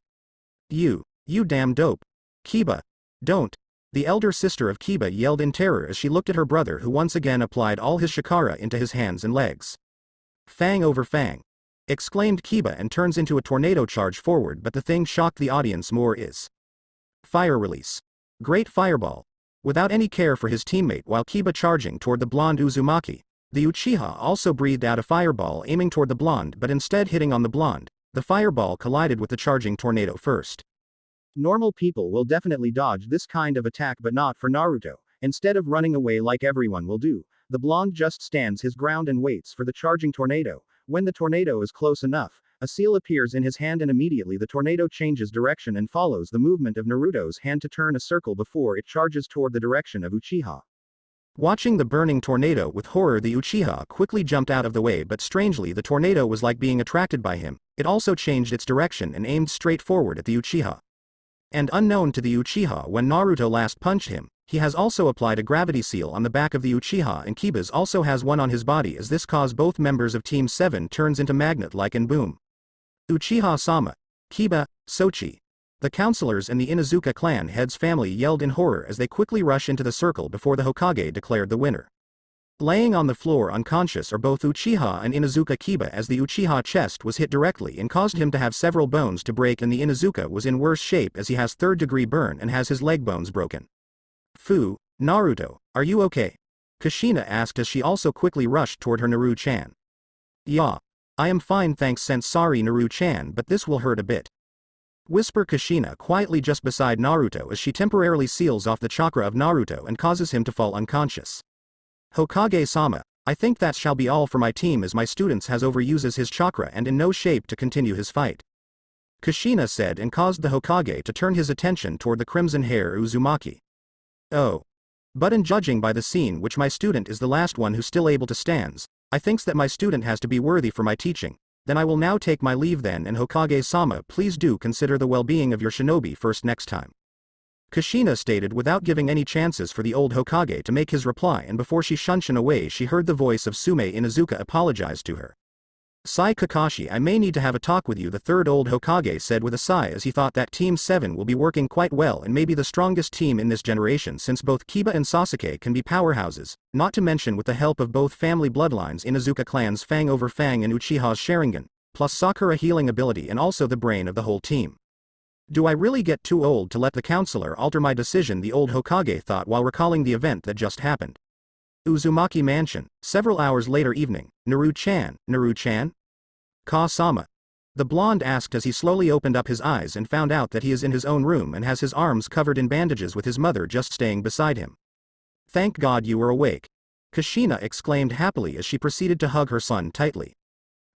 You damn dope. Kiba. Don't. The elder sister of Kiba yelled in terror as she looked at her brother, who once again applied all his chakra into his hands and legs. Fang over fang. Exclaimed Kiba and turns into a tornado charge forward, but the thing shocked the audience more is fire release. Great fireball. Without any care for his teammate while Kiba charging toward the blonde Uzumaki, the Uchiha also breathed out a fireball aiming toward the blonde, but instead hitting on the blonde, the fireball collided with the charging tornado first. Normal people will definitely dodge this kind of attack, but not for Naruto. Instead of running away like everyone will do, the blonde just stands his ground and waits for the charging tornado. When the tornado is close enough, a seal appears in his hand and immediately the tornado changes direction and follows the movement of Naruto's hand to turn a circle before it charges toward the direction of Uchiha. Watching the burning tornado with horror, the Uchiha quickly jumped out of the way, but strangely the tornado was like being attracted by him. It also changed its direction and aimed straight forward at the Uchiha. And unknown to the Uchiha when Naruto last punched him, he has also applied a gravity seal on the back of the Uchiha and Kiba's also has one on his body as this cause both members of Team 7 turns into magnet-like and boom. Uchiha-sama, Kiba, Sochi. The counselors and the Inuzuka clan head's family yelled in horror as they quickly rush into the circle before the Hokage declared the winner. Laying on the floor unconscious are both Uchiha and Inuzuka Kiba as the Uchiha chest was hit directly and caused him to have several bones to break and the Inuzuka was in worse shape as he has third-degree burn and has his leg bones broken. Fu, Naruto, are you okay? Kushina asked as she also quickly rushed toward her Naru-chan. Yeah. I am fine thanks sorry Naru-chan but this will hurt a bit. Whisper Kushina quietly just beside Naruto as she temporarily seals off the chakra of Naruto and causes him to fall unconscious. Hokage-sama, I think that shall be all for my team as my students has overuses his chakra and in no shape to continue his fight. Kushina said and caused the Hokage to turn his attention toward the crimson hair Uzumaki. Oh. But in judging by the scene which my student is the last one who still able to stands, I thinks that my student has to be worthy for my teaching, then I will now take my leave then and Hokage-sama please do consider the well-being of your shinobi first next time. Kushina stated without giving any chances for the old Hokage to make his reply and before she shunshin away she heard the voice of Sume Inuzuka apologize to her. Sai Kakashi I may need to have a talk with you the third old Hokage said with a sigh as he thought that Team 7 will be working quite well and may be the strongest team in this generation since both Kiba and Sasuke can be powerhouses, not to mention with the help of both family bloodlines Inuzuka clan's Fang over Fang and Uchiha's Sharingan, plus Sakura healing ability and also the brain of the whole team. Do I really get too old to let the counselor alter my decision the old Hokage thought while recalling the event that just happened. Uzumaki Mansion, several hours later evening, Naru-chan, Naru-chan? Ka-sama. The blonde asked as he slowly opened up his eyes and found out that he is in his own room and has his arms covered in bandages with his mother just staying beside him. Thank God you were awake. Kushina exclaimed happily as she proceeded to hug her son tightly.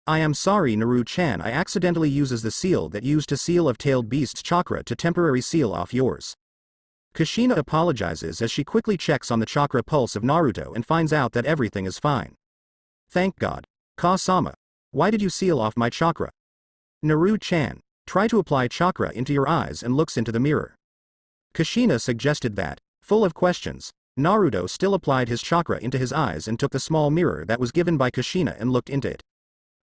I am sorry Naru-chan I accidentally uses the seal that used to seal of tailed beast's chakra to temporary seal off yours. Kushina apologizes as she quickly checks on the chakra pulse of Naruto and finds out that everything is fine. Thank God. Ka-sama. Why did you seal off my chakra? Naru-chan, try to apply chakra into your eyes and looks into the mirror. Kushina suggested that, full of questions, Naruto still applied his chakra into his eyes and took the small mirror that was given by Kushina and looked into it.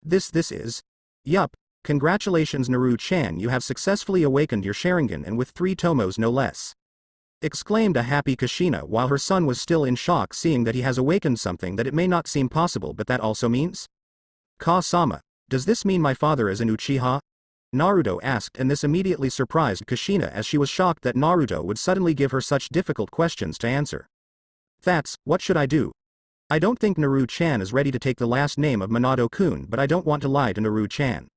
This is? Yup, congratulations Naru-chan you have successfully awakened your Sharingan and with 3 tomos no less. Exclaimed a happy Kushina while her son was still in shock seeing that he has awakened something that it may not seem possible but that also means? Ka-sama, does this mean my father is an Uchiha? Naruto asked and this immediately surprised Kushina as she was shocked that Naruto would suddenly give her such difficult questions to answer. What should I do? I don't think Naru-chan is ready to take the last name of Minato-kun but I don't want to lie to Naru-chan.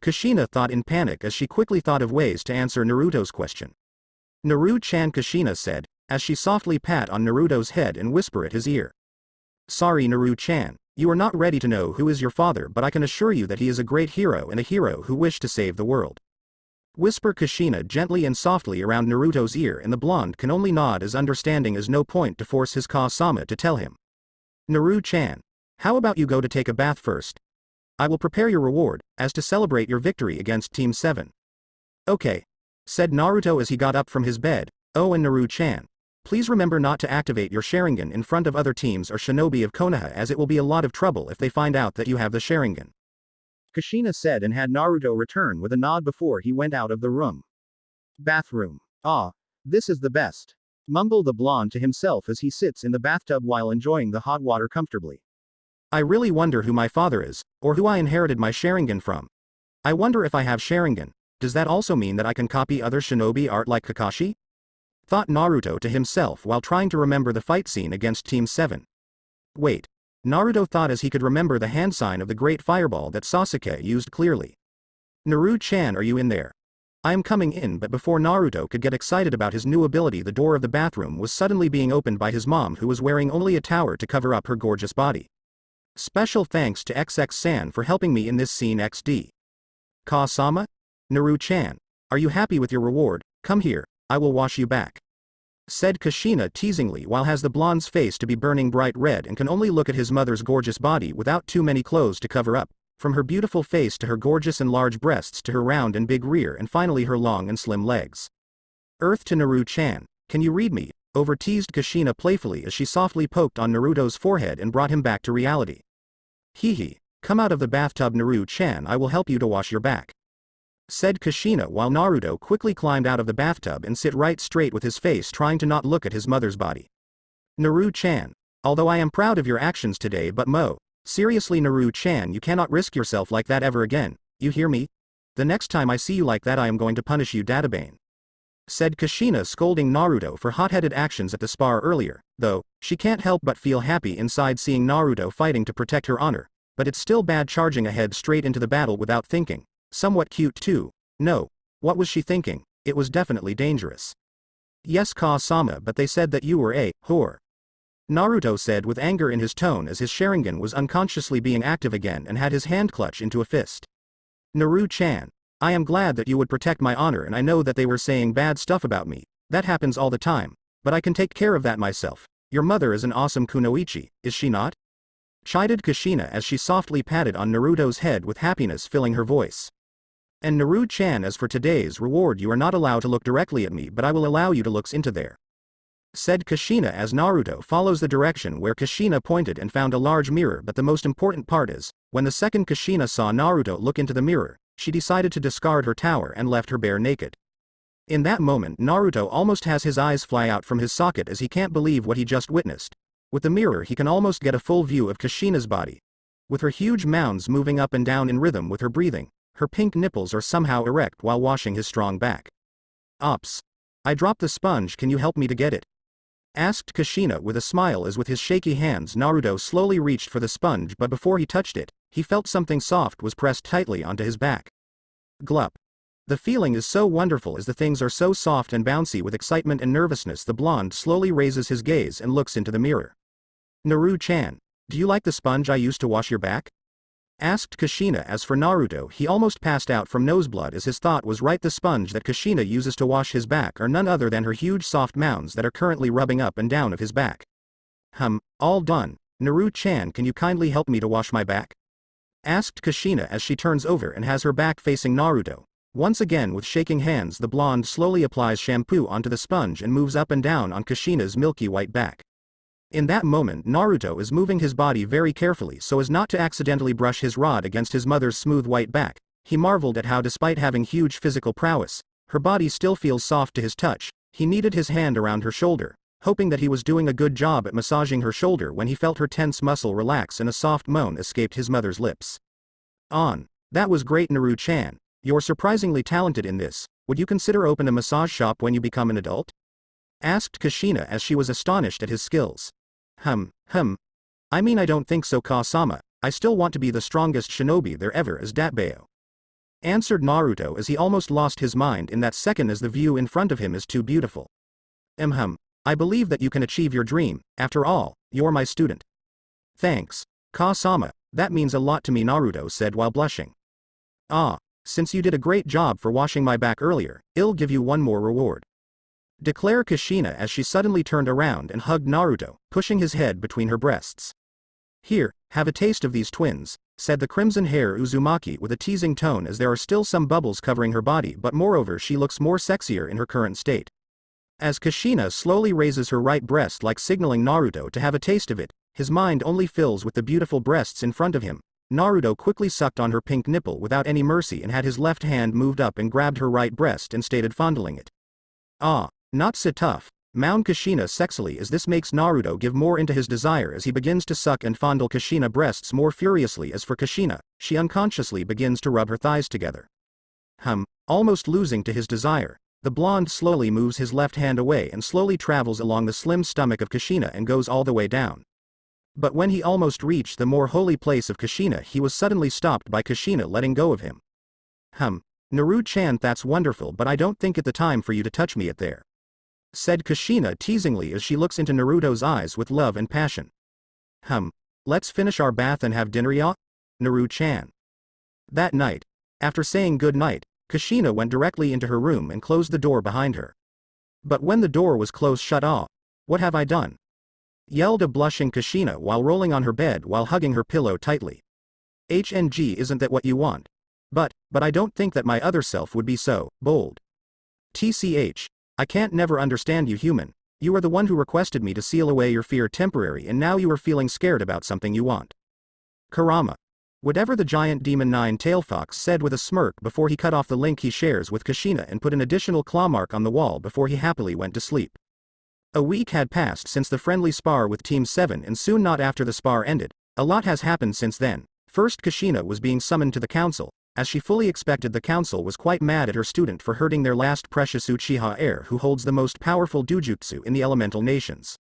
Kushina thought in panic as she quickly thought of ways to answer Naruto's question. Naru-chan Kushina said, as she softly pat on Naruto's head and whisper at his ear. Sorry Naru-chan, you are not ready to know who is your father but I can assure you that he is a great hero and a hero who wished to save the world. Whisper Kushina gently and softly around Naruto's ear and the blonde can only nod as understanding as no point to force his Ka-sama to tell him. Naru-chan, how about you go to take a bath first? I will prepare your reward, as to celebrate your victory against Team 7. Okay. Said Naruto as he got up from his bed. Oh and Naru-chan, please remember not to activate your Sharingan in front of other teams or shinobi of Konoha as it will be a lot of trouble if they find out that you have the Sharingan. Kushina said and had Naruto return with a nod before he went out of the room. Bathroom. Ah, this is the best. Mumbled the blonde to himself as he sits in the bathtub while enjoying the hot water comfortably. I really wonder who my father is, or who I inherited my Sharingan from. I wonder if I have Sharingan, does that also mean that I can copy other shinobi art like Kakashi? Thought Naruto to himself while trying to remember the fight scene against Team 7. Wait. Naruto thought as he could remember the hand sign of the great fireball that Sasuke used clearly. Naru-chan are you in there? I am coming in but before Naruto could get excited about his new ability the door of the bathroom was suddenly being opened by his mom who was wearing only a tower to cover up her gorgeous body. Special thanks to XX-san for helping me in this scene XD. Ka-sama? Naru-chan, are you happy with your reward? Come here, I will wash you back. Said Kushina teasingly while has the blonde's face to be burning bright red and can only look at his mother's gorgeous body without too many clothes to cover up. From her beautiful face to her gorgeous and large breasts to her round and big rear and finally her long and slim legs. Earth to Naru-chan, can you read me? Over-teased Kushina playfully as she softly poked on Naruto's forehead and brought him back to reality. Hee, come out of the bathtub Naru-chan, I will help you to wash your back, said Kushina while Naruto quickly climbed out of the bathtub and sit right straight with his face trying to not look at his mother's body. Naru-chan, although I am proud of your actions today, but seriously Naru-chan, you cannot risk yourself like that ever again, you hear me? The next time I see you like that I am going to punish you, Databane, said Kushina, scolding Naruto for hot-headed actions at the spar earlier, though she can't help but feel happy inside seeing Naruto fighting to protect her honor, but it's still bad charging ahead straight into the battle without thinking. Somewhat cute too. No. What was she thinking? It was definitely dangerous. Yes, Ka-sama, but they said that you were a whore, Naruto said with anger in his tone as his Sharingan was unconsciously being active again and had his hand clutch into a fist. Naru-chan, I am glad that you would protect my honor, and I know that they were saying bad stuff about me. That happens all the time, but I can take care of that myself. Your mother is an awesome kunoichi, is she not? Chided Kushina as she softly patted on Naruto's head with happiness filling her voice. And Naru-chan, as for today's reward, you are not allowed to look directly at me, but I will allow you to look into there, said Kushina as Naruto follows the direction where Kushina pointed and found a large mirror. But the most important part is, when the second Kushina saw Naruto look into the mirror, she decided to discard her tower and left her bare naked. In that moment Naruto almost has his eyes fly out from his socket as he can't believe what he just witnessed. With the mirror he can almost get a full view of Kushina's body, with her huge mounds moving up and down in rhythm with her breathing. Her pink nipples are somehow erect while washing his strong back. Ops. I dropped the sponge, can you help me to get it? Asked Kushina with a smile as with his shaky hands Naruto slowly reached for the sponge, but before he touched it, he felt something soft was pressed tightly onto his back. Glup. The feeling is so wonderful as the things are so soft and bouncy. With excitement and nervousness the blonde slowly raises his gaze and looks into the mirror. Naru-chan, do you like the sponge I used to wash your back? Asked Kushina. As for Naruto, he almost passed out from noseblood as his thought was right. The sponge that Kushina uses to wash his back are none other than her huge soft mounds that are currently rubbing up and down of his back. All done. Naru-chan, can you kindly help me to wash my back? Asked Kushina as she turns over and has her back facing Naruto. Once again with shaking hands the blonde slowly applies shampoo onto the sponge and moves up and down on Kushina's milky white back. In that moment Naruto is moving his body very carefully so as not to accidentally brush his rod against his mother's smooth white back. He marveled at how, despite having huge physical prowess, her body still feels soft to his touch. He kneaded his hand around her shoulder, hoping that he was doing a good job at massaging her shoulder when he felt her tense muscle relax and a soft moan escaped his mother's lips. That was great, Naru-chan. You're surprisingly talented in this. Would you consider open a massage shop when you become an adult? Asked Kushina as she was astonished at his skills. I mean, I don't think so, Ka-sama. I still want to be the strongest shinobi there ever is, Datbeo, answered Naruto as he almost lost his mind in that second as the view in front of him is too beautiful. I believe that you can achieve your dream. After all, you're my student. Thanks, Ka-sama. That means a lot to me, Naruto said while blushing. Since you did a great job for washing my back earlier, I'll give you one more reward, declared Kushina as she suddenly turned around and hugged Naruto, pushing his head between her breasts. Here, have a taste of these twins, said the crimson-haired Uzumaki with a teasing tone as there are still some bubbles covering her body, but moreover she looks more sexier in her current state. As Kushina slowly raises her right breast like signaling Naruto to have a taste of it, his mind only fills with the beautiful breasts in front of him. Naruto quickly sucked on her pink nipple without any mercy and had his left hand moved up and grabbed her right breast and started fondling it. Not so tough, moaned Kushina sexily as this makes Naruto give more into his desire as he begins to suck and fondle Kushina breasts more furiously. As for Kushina, she unconsciously begins to rub her thighs together. Almost losing to his desire, the blonde slowly moves his left hand away and slowly travels along the slim stomach of Kushina and goes all the way down. But when he almost reached the more holy place of Kushina, he was suddenly stopped by Kushina letting go of him. Naru-chan, that's wonderful, but I don't think it the time for you to touch me at there, said Kushina teasingly as she looks into Naruto's eyes with love and passion. Let's finish our bath and have dinner, ya? Naru-chan. That night, after saying good night, Kushina went directly into her room and closed the door behind her. But when the door was closed shut, what have I done? Yelled a blushing Kushina while rolling on her bed while hugging her pillow tightly. Isn't that what you want? But I don't think that my other self would be so bold. TCH, I can't never understand you human. You are the one who requested me to seal away your fear temporary and now you are feeling scared about something you want. Kurama. Whatever the giant demon nine-tailed fox said with a smirk before he cut off the link he shares with Kushina and put an additional claw mark on the wall before he happily went to sleep. A week had passed since the friendly spar with Team 7 and soon not after the spar ended. A lot has happened since then. First, Kushina was being summoned to the council. As she fully expected, the council was quite mad at her student for hurting their last precious Uchiha heir who holds the most powerful dujutsu in the elemental nations.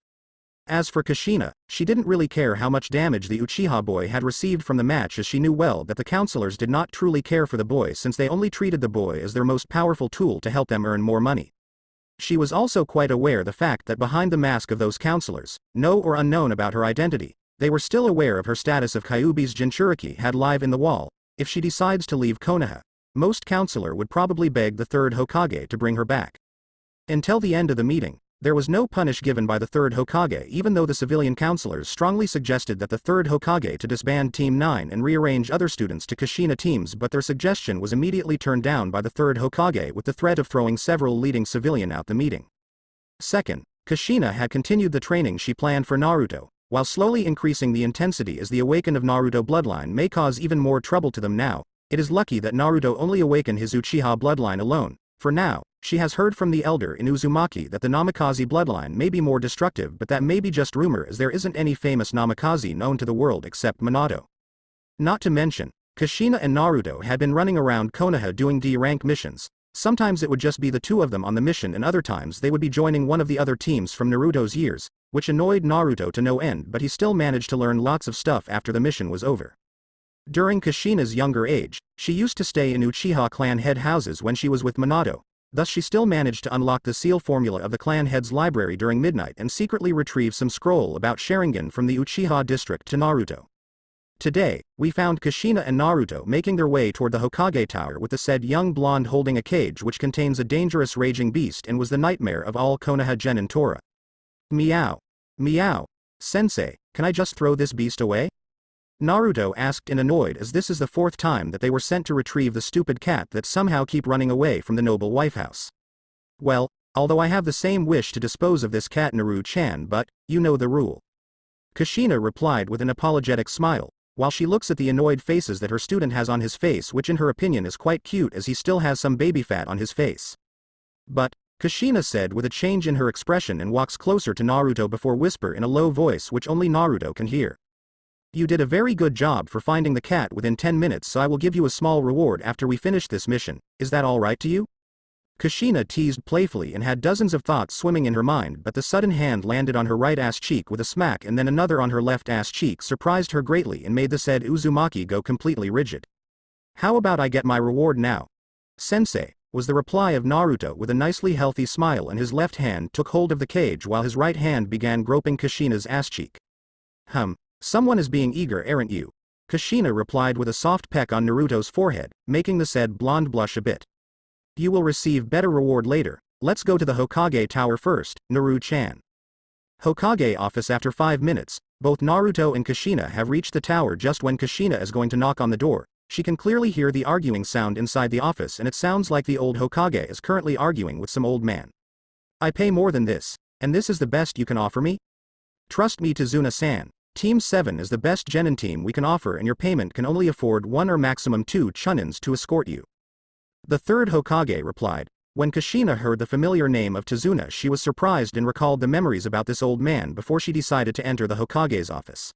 As for Kushina, she didn't really care how much damage the Uchiha boy had received from the match, as she knew well that the counselors did not truly care for the boy since they only treated the boy as their most powerful tool to help them earn more money. She was also quite aware the fact that behind the mask of those counselors, know or unknown about her identity, they were still aware of her status of Kyuubi's Jinchuriki had live in the wall. If she decides to leave Konoha, most counselor would probably beg the third Hokage to bring her back. Until the end of the meeting, there was no punish given by the third Hokage, even though the civilian counselors strongly suggested that the third Hokage to disband Team 9 and rearrange other students to Kushina teams, but their suggestion was immediately turned down by the third Hokage with the threat of throwing several leading civilian out the meeting. Second, Kushina had continued the training she planned for Naruto, while slowly increasing the intensity as the awaken of Naruto bloodline may cause even more trouble to them now. It is lucky that Naruto only awakened his Uchiha bloodline alone. For now, she has heard from the elder in Uzumaki that the Namikaze bloodline may be more destructive, but that may be just rumor as there isn't any famous Namikaze known to the world except Minato. Not to mention, Kushina and Naruto had been running around Konoha doing D-rank missions. Sometimes it would just be the two of them on the mission and other times they would be joining one of the other teams from Naruto's years, which annoyed Naruto to no end, but he still managed to learn lots of stuff after the mission was over. During Kushina's younger age, she used to stay in Uchiha clan head houses when she was with Minato. Thus she still managed to unlock the seal formula of the clan head's library during midnight and secretly retrieve some scroll about Sharingan from the Uchiha district to Naruto. Today, we found Kushina and Naruto making their way toward the Hokage Tower with the said young blonde holding a cage which contains a dangerous raging beast and was the nightmare of all Konoha genin Tora. Meow. Meow. Sensei, can I just throw this beast away? Naruto asked in annoyed, as this is the fourth time that they were sent to retrieve the stupid cat that somehow keep running away from the noble wife house. Well, although I have the same wish to dispose of this cat Naru-chan, but, you know the rule. Kushina replied with an apologetic smile, while she looks at the annoyed faces that her student has on his face, which in her opinion is quite cute as he still has some baby fat on his face. But, Kushina said with a change in her expression and walks closer to Naruto before whisper in a low voice which only Naruto can hear. You did a very good job for finding the cat within 10 minutes, so I will give you a small reward after we finish this mission. Is that alright to you? Kushina teased playfully and had dozens of thoughts swimming in her mind, but the sudden hand landed on her right ass cheek with a smack and then another on her left ass cheek surprised her greatly and made the said Uzumaki go completely rigid. How about I get my reward now? Sensei, was the reply of Naruto with a nicely healthy smile, and his left hand took hold of the cage while his right hand began groping Kushina's ass cheek. Someone is being eager, aren't you? Kushina replied with a soft peck on Naruto's forehead, making the said blonde blush a bit. You will receive better reward later. Let's go to the Hokage Tower first, Naru-chan. Hokage office. After 5 minutes, both Naruto and Kushina have reached the tower. Just when Kushina is going to knock on the door, she can clearly hear the arguing sound inside the office, and it sounds like the old Hokage is currently arguing with some old man. I pay more than this, and this is the best you can offer me? Trust me, Tazuna-san. Team 7 is the best genin team we can offer, and your payment can only afford 1 or maximum 2 chunins to escort you. The third Hokage replied. When Kushina heard the familiar name of Tazuna, she was surprised and recalled the memories about this old man before she decided to enter the Hokage's office.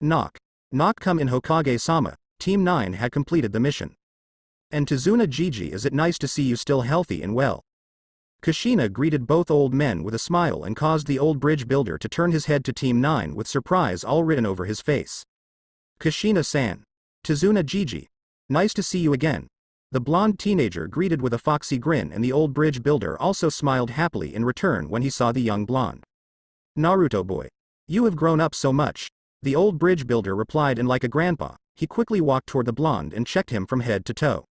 Knock. Knock. Come in, Hokage-sama. Team 9 had completed the mission. And Tazuna Gigi, is it nice to see you still healthy and well? Kushina greeted both old men with a smile and caused the old bridge builder to turn his head to Team 9 with surprise all written over his face. Kushina-san. Tazuna Gigi. Nice to see you again. The blonde teenager greeted with a foxy grin, and the old bridge builder also smiled happily in return when he saw the young blonde. Naruto boy. You have grown up so much. The old bridge builder replied, and like a grandpa, he quickly walked toward the blonde and checked him from head to toe.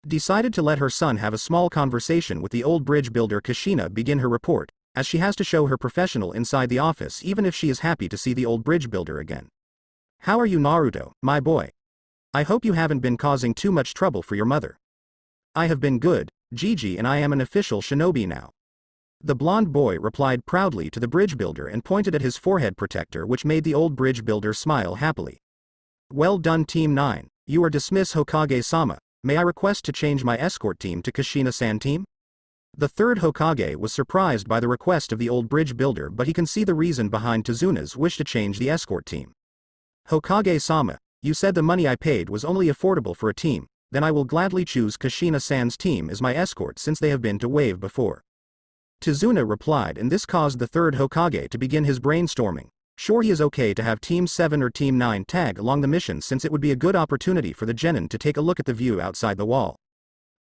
Decided to let her son have a small conversation with the old bridge builder. Kushina begin her report, as she has to show her professional inside the office even if she is happy to see the old bridge builder again. How are you, Naruto, my boy? I hope you haven't been causing too much trouble for your mother. I have been good, Gigi, and I am an official shinobi now. The blond boy replied proudly to the bridge builder and pointed at his forehead protector, which made the old bridge builder smile happily. Well done, Team 9, you are dismissed, Hokage-sama. May I request to change my escort team to Kushina-san team? The third Hokage was surprised by the request of the old bridge builder, but he can see the reason behind Tizuna's wish to change the escort team. Hokage-sama, you said the money I paid was only affordable for a team, then I will gladly choose Kushina-san's team as my escort since they have been to Wave before. Tizuna replied, and this caused the third Hokage to begin his brainstorming. Sure, he is okay to have Team 7 or Team 9 tag along the mission since it would be a good opportunity for the genin to take a look at the view outside the wall.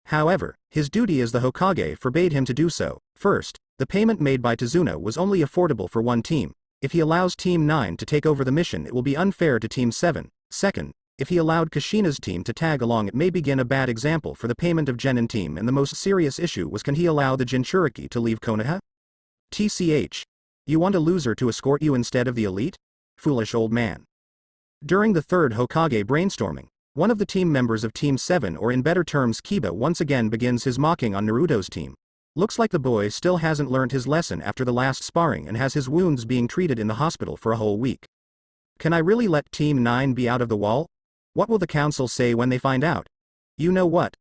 However, his duty as the Hokage forbade him to do so. First, the payment made by Tizuna was only affordable for one team. If he allows Team 9 to take over the mission, it will be unfair to Team 7. Second, if he allowed Kushina's team to tag along, it may begin a bad example for the payment of genin team, and the most serious issue was, can he allow the Jinchuriki to leave Konoha? TCH. You want a loser to escort you instead of the elite? Foolish old man. During the third Hokage brainstorming, one of the team members of Team 7, or in better terms Kiba, once again begins his mocking on Naruto's team. Looks like the boy still hasn't learned his lesson after the last sparring and has his wounds being treated in the hospital for a whole week. Can I really let Team 9 be out of the wall? What will the council say when they find out? You know what?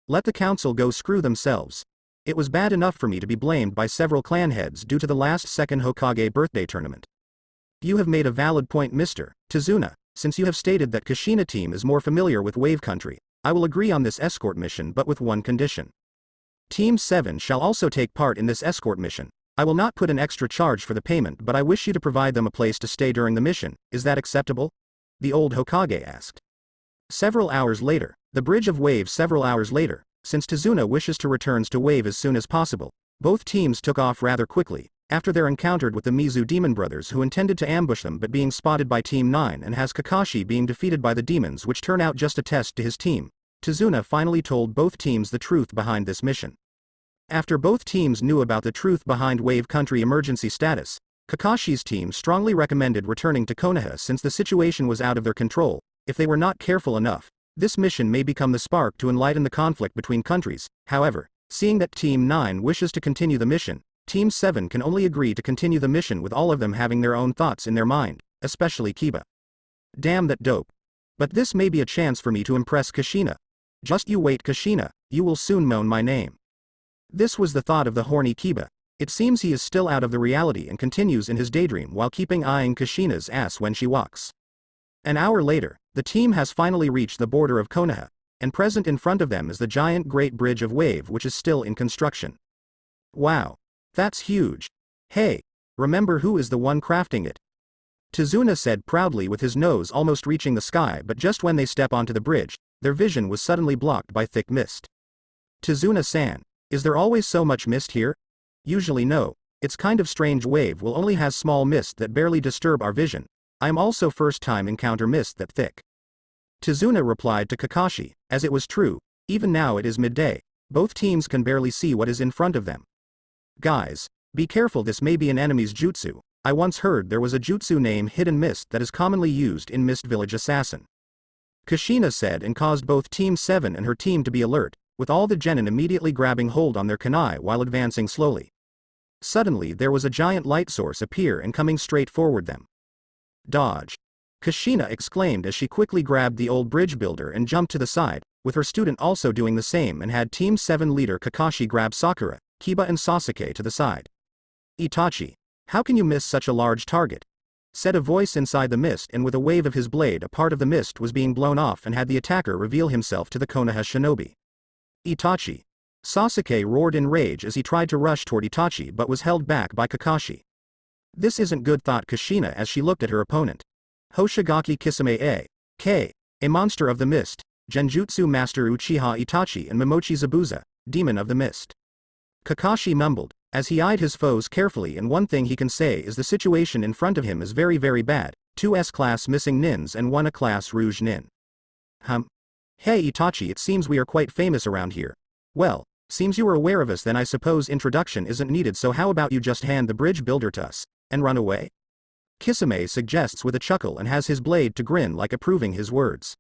Let the council go screw themselves. It was bad enough for me to be blamed by several clan heads due to the last second Hokage birthday tournament. You have made a valid point, Mr. Tizuna. Since you have stated that Kushina team is more familiar with Wave Country, I will agree on this escort mission, but with one condition. Team 7 shall also take part in this escort mission. I will not put an extra charge for the payment, but I wish you to provide them a place to stay during the mission. Is that acceptable? The old Hokage asked. Several hours later, the bridge of Wave. Several hours later, since Tizuna wishes to return to Wave as soon as possible, both teams took off rather quickly, after their encounter with the Mizu demon brothers who intended to ambush them but being spotted by Team 9 and has Kakashi being defeated by the demons, which turn out just a test to his team. Tizuna finally told both teams the truth behind this mission. After both teams knew about the truth behind Wave Country emergency status, Kakashi's team strongly recommended returning to Konoha since the situation was out of their control. If they were not careful enough, this mission may become the spark to enlighten the conflict between countries. However, seeing that Team 9 wishes to continue the mission, Team 7 can only agree to continue the mission with all of them having their own thoughts in their mind, especially Kiba. Damn, that dope. But this may be a chance for me to impress Kushina. Just you wait, Kushina, you will soon moan my name. This was the thought of the horny Kiba. It seems he is still out of the reality and continues in his daydream while keeping eyeing Kushina's ass when she walks. An hour later, the team has finally reached the border of Konoha, and present in front of them is the giant Great Bridge of Wave, which is still in construction. Wow. That's huge. Hey, remember who is the one crafting it? Tizuna said proudly with his nose almost reaching the sky, but just when they step onto the bridge, their vision was suddenly blocked by thick mist. Tizuna-san, is there always so much mist here? Usually no, it's kind of strange. Wave will only has small mist that barely disturb our vision. I'm also first time encounter mist that thick. Tizuna replied to Kakashi, as it was true, even now it is midday, both teams can barely see what is in front of them. Guys, be careful, this may be an enemy's jutsu. I once heard there was a jutsu named Hidden Mist that is commonly used in Mist Village Assassin. Kushina said, and caused both Team 7 and her team to be alert, with all the genin immediately grabbing hold on their kunai while advancing slowly. Suddenly there was a giant light source appear and coming straight forward them. Dodge! Kushina exclaimed as she quickly grabbed the old bridge builder and jumped to the side, with her student also doing the same, and had Team 7 leader Kakashi grab Sakura, Kiba and Sasuke to the side. Itachi, how can you miss such a large target? Said a voice inside the mist, and with a wave of his blade a part of the mist was being blown off and had the attacker reveal himself to the Konoha shinobi. Itachi! Sasuke roared in rage as he tried to rush toward Itachi but was held back by Kakashi. This isn't good, thought Kushina as she looked at her opponent. Hoshigaki Kisame a monster of the mist, Genjutsu Master Uchiha Itachi and Momochi Zabuza, demon of the mist. Kakashi mumbled, as he eyed his foes carefully, and one thing he can say is the situation in front of him is very very bad, 2 S-class missing nins and 1 A-class rouge nin. Hey Itachi, it seems we are quite famous around here. Well, seems you are aware of us, then I suppose introduction isn't needed, so how about you just hand the bridge builder to us, and run away? Kisame suggests with a chuckle and has his blade to grin like approving his words.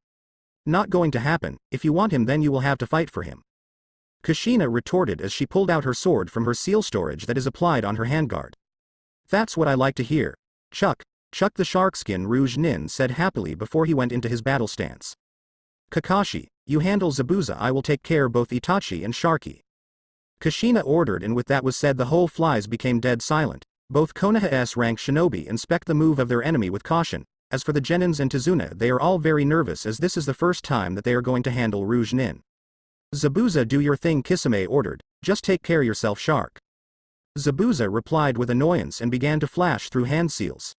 Not going to happen. If you want him then you will have to fight for him. Kushina retorted as she pulled out her sword from her seal storage that is applied on her handguard. That's what I like to hear. Chuck the sharkskin Rouge Nin said happily before he went into his battle stance. Kakashi, you handle Zabuza, I will take care both Itachi and Sharky. Kushina ordered, and with that was said the whole flies became dead silent. Both Konoha S-rank shinobi inspect the move of their enemy with caution. As for the genins and Tazuna, they are all very nervous as this is the first time that they are going to handle Rouge Nin. Zabuza, do your thing, Kisame ordered, just take care yourself, Shark. Zabuza replied with annoyance and began to flash through hand seals.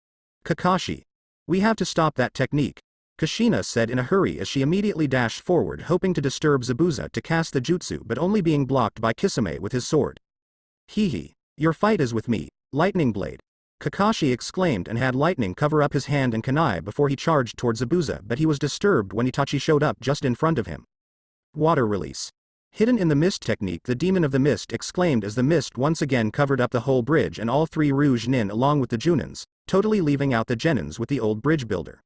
Kakashi. We have to stop that technique, Kushina said in a hurry as she immediately dashed forward hoping to disturb Zabuza to cast the jutsu but only being blocked by Kisame with his sword. Hee. Your fight is with me, Lightning Blade. Kakashi exclaimed and had lightning cover up his hand and kunai before he charged toward Zabuza, but he was disturbed when Itachi showed up just in front of him. Water release. Hidden in the mist technique, the demon of the mist exclaimed as the mist once again covered up the whole bridge and all three Rouge Nin along with the Junins, totally leaving out the genins with the old bridge builder.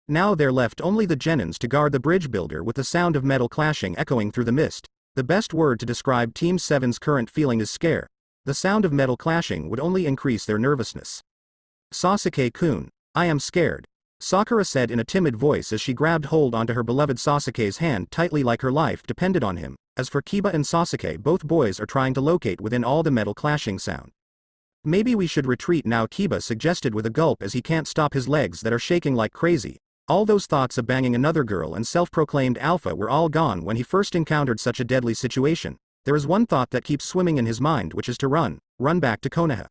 Now there left only the genins to guard the bridge builder with the sound of metal clashing echoing through the mist. The best word to describe Team 7's current feeling is scare. The sound of metal clashing would only increase their nervousness. Sasuke-kun, I am scared, Sakura said in a timid voice as she grabbed hold onto her beloved Sasuke's hand tightly like her life depended on him. As for Kiba and Sasuke, both boys are trying to locate within all the metal clashing sound. Maybe we should retreat now, Kiba suggested with a gulp as he can't stop his legs that are shaking like crazy. All those thoughts of banging another girl and self-proclaimed alpha were all gone when he first encountered such a deadly situation. There is one thought that keeps swimming in his mind, which is to run back to Konoha.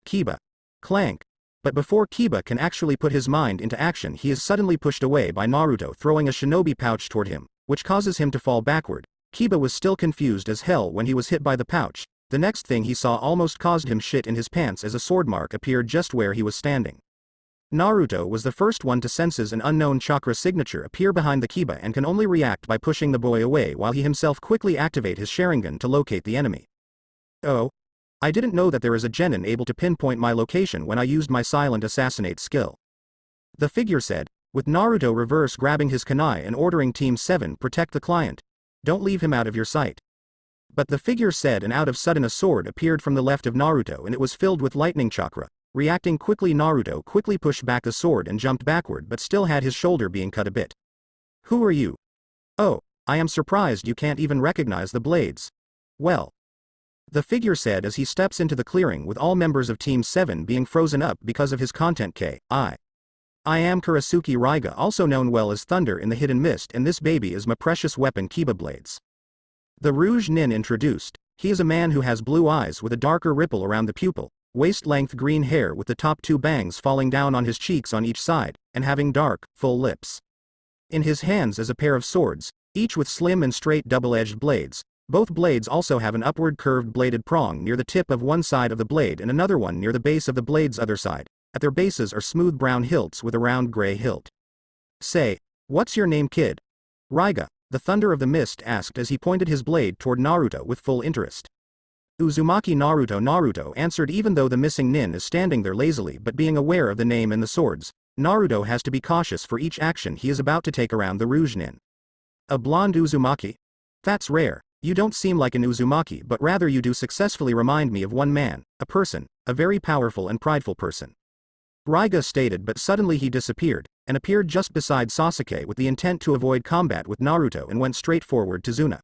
Kiba. Clank. But before Kiba can actually put his mind into action, he is suddenly pushed away by Naruto throwing a shinobi pouch toward him, which causes him to fall backward. Kiba was still confused as hell when he was hit by the pouch. The next thing he saw almost caused him shit in his pants as a sword mark appeared just where he was standing. Naruto was the first one to sense an unknown chakra signature appear behind the Kiba and can only react by pushing the boy away while he himself quickly activate his Sharingan to locate the enemy. Oh. I didn't know that there is a genin able to pinpoint my location when I used my silent assassinate skill. The figure said, with Naruto reverse grabbing his kunai and ordering Team 7 protect the client. Don't leave him out of your sight. But the figure said, and out of sudden a sword appeared from the left of Naruto and it was filled with lightning chakra. Reacting quickly, Naruto quickly pushed back the sword and jumped backward but still had his shoulder being cut a bit. Who are you? Oh, I am surprised you can't even recognize the blades. Well. The figure said as he steps into the clearing with all members of Team 7 being frozen up because of his content I am Kurasuke Raiga, also known well as Thunder in the Hidden Mist, and this baby is my precious weapon Kiba Blades. The Rouge Nin introduced. He is a man who has blue eyes with a darker ripple around the pupil, waist-length green hair with the top two bangs falling down on his cheeks on each side, and having dark, full lips. In his hands is a pair of swords, each with slim and straight double-edged blades. Both blades also have an upward curved bladed prong near the tip of one side of the blade and another one near the base of the blade's other side. At their bases are smooth brown hilts with a round gray hilt. Say, what's your name, kid? Raiga, the Thunder of the Mist asked as he pointed his blade toward Naruto with full interest. Uzumaki Naruto answered, even though the missing nin is standing there lazily but being aware of the name and the swords. Naruto has to be cautious for each action he is about to take around the Rouge Nin. A blonde Uzumaki? That's rare. You don't seem like an Uzumaki, but rather you do successfully remind me of one man, a person, a very powerful and prideful person. Raiga stated, but suddenly he disappeared, and appeared just beside Sasuke with the intent to avoid combat with Naruto and went straight forward to Tazuna.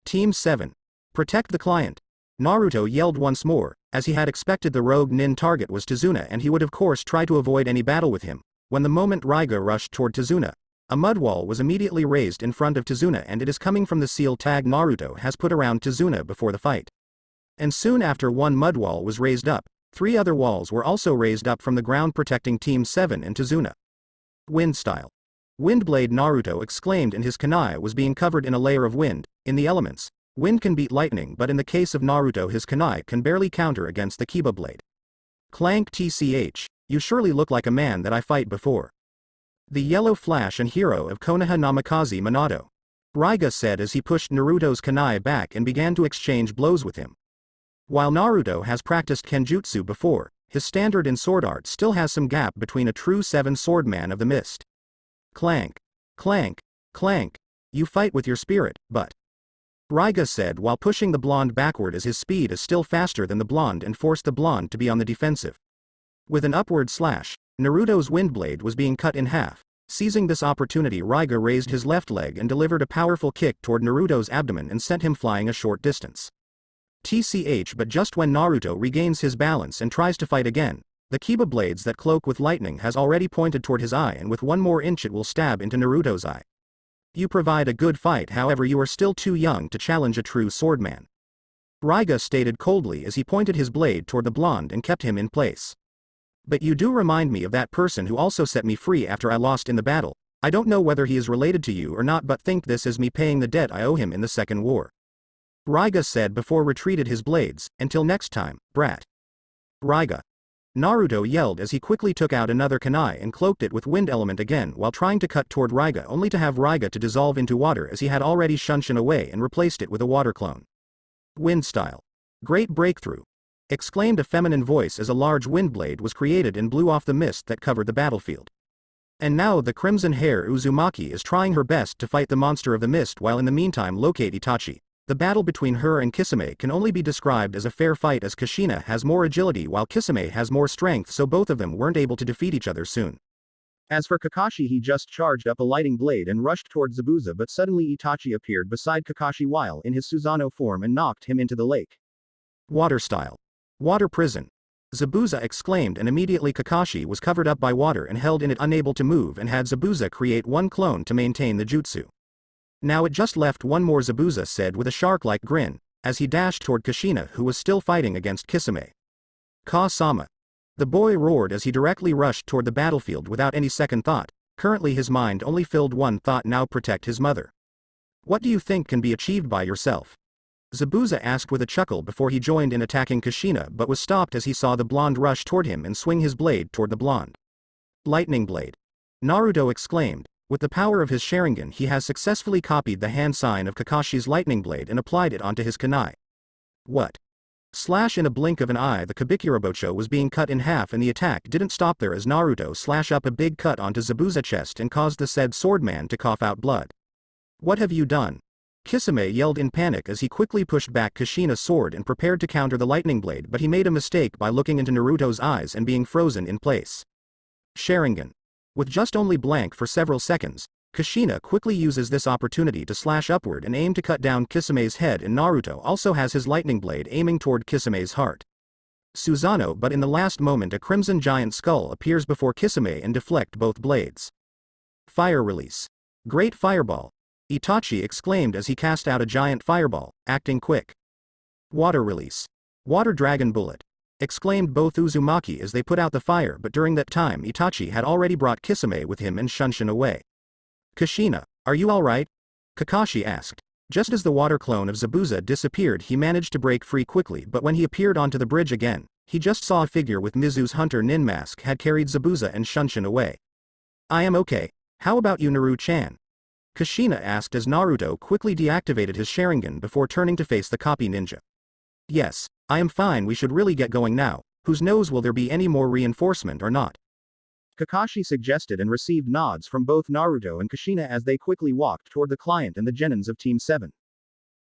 Team 7. Protect the client. Naruto yelled once more, as he had expected the rogue nin target was Tazuna and he would of course try to avoid any battle with him. When the moment Raiga rushed toward Tazuna, a mud wall was immediately raised in front of Tazuna and it is coming from the seal tag Naruto has put around Tazuna before the fight. And soon after one mud wall was raised up, 3 other walls were also raised up from the ground protecting Team 7 and Tazuna. Wind style. Windblade, Naruto exclaimed, and his kunai was being covered in a layer of wind. In the elements, wind can beat lightning, but in the case of Naruto his kunai can barely counter against the Kiba blade. Clank tch, you surely look like a man that I fight before. The yellow flash and hero of Konoha Namikaze Minato. Raiga said as he pushed Naruto's kunai back and began to exchange blows with him. While Naruto has practiced kenjutsu before, his standard in sword art still has some gap between a true 7 swordman of the mist. Clank. Clank. Clank. You fight with your spirit, but Raiga said while pushing the blonde backward as his speed is still faster than the blonde and forced the blonde to be on the defensive. With an upward slash, Naruto's windblade was being cut in half. Seizing this opportunity, Raiga raised his left leg and delivered a powerful kick toward Naruto's abdomen and sent him flying a short distance. But just when Naruto regains his balance and tries to fight again, the Kiba blades that cloak with lightning has already pointed toward his eye, and with one more inch it will stab into Naruto's eye. You provide a good fight, however you are still too young to challenge a true swordman. Raiga stated coldly as he pointed his blade toward the blonde and kept him in place. But you do remind me of that person who also set me free after I lost in the battle. I don't know whether he is related to you or not, but think this is me paying the debt I owe him in the second war. Raiga said before retreated his blades. Until next time, brat. Raiga. Naruto yelled as he quickly took out another kunai and cloaked it with wind element again while trying to cut toward Raiga, only to have Raiga to dissolve into water as he had already shunshin away and replaced it with a water clone. Wind style. Great breakthrough! Exclaimed a feminine voice as a large wind blade was created and blew off the mist that covered the battlefield. And now the crimson-hair Uzumaki is trying her best to fight the monster of the mist while in the meantime locate Itachi. The battle between her and Kisame can only be described as a fair fight as Kushina has more agility while Kisame has more strength, so both of them weren't able to defeat each other soon. As for Kakashi, he just charged up a lighting blade and rushed toward Zabuza, but suddenly Itachi appeared beside Kakashi while in his Susanoo form and knocked him into the lake. Water style. Water prison. Zabuza exclaimed, and immediately Kakashi was covered up by water and held in it, unable to move, and had Zabuza create one clone to maintain the jutsu. Now it just left one more, Zabuza said with a shark-like grin, as he dashed toward Kushina, who was still fighting against Kisame. Ka-sama. The boy roared as he directly rushed toward the battlefield without any second thought. Currently his mind only filled one thought: now protect his mother. What do you think can be achieved by yourself? Zabuza asked with a chuckle before he joined in attacking Kushina, but was stopped as he saw the blonde rush toward him and swing his blade toward the blonde. Lightning blade. Naruto exclaimed. With the power of his Sharingan, he has successfully copied the hand sign of Kakashi's lightning blade and applied it onto his kunai. What? Slash! In a blink of an eye, the Kabikirabocho was being cut in half, and the attack didn't stop there as Naruto slashed up a big cut onto Zabuza's chest and caused the said swordman to cough out blood. What have you done? Kisame yelled in panic as he quickly pushed back Kushina's sword and prepared to counter the lightning blade, but he made a mistake by looking into Naruto's eyes and being frozen in place. Sharingan. With just only blank for several seconds, Kushina quickly uses this opportunity to slash upward and aim to cut down Kisame's head, and Naruto also has his lightning blade aiming toward Kisame's heart. Susanoo, but in the last moment a crimson giant skull appears before Kisame and deflect both blades. Fire release. Great fireball! Itachi exclaimed as he cast out a giant fireball, acting quick. Water release. Water dragon bullet! Exclaimed both Uzumaki as they put out the fire, but during that time Itachi had already brought Kisame with him and shunshin away. Kushina, are you alright? Kakashi asked. Just as the water clone of Zabuza disappeared, he managed to break free quickly, but when he appeared onto the bridge again, he just saw a figure with Mizu's hunter Nin mask had carried Zabuza and shunshin away. I am okay. How about you, Naru-chan? Kushina asked as Naruto quickly deactivated his Sharingan before turning to face the copy ninja. Yes, I am fine. We should really get going now. Whose knows will there be any more reinforcement or not? Kakashi suggested and received nods from both Naruto and Kushina as they quickly walked toward the client and the genins of Team 7.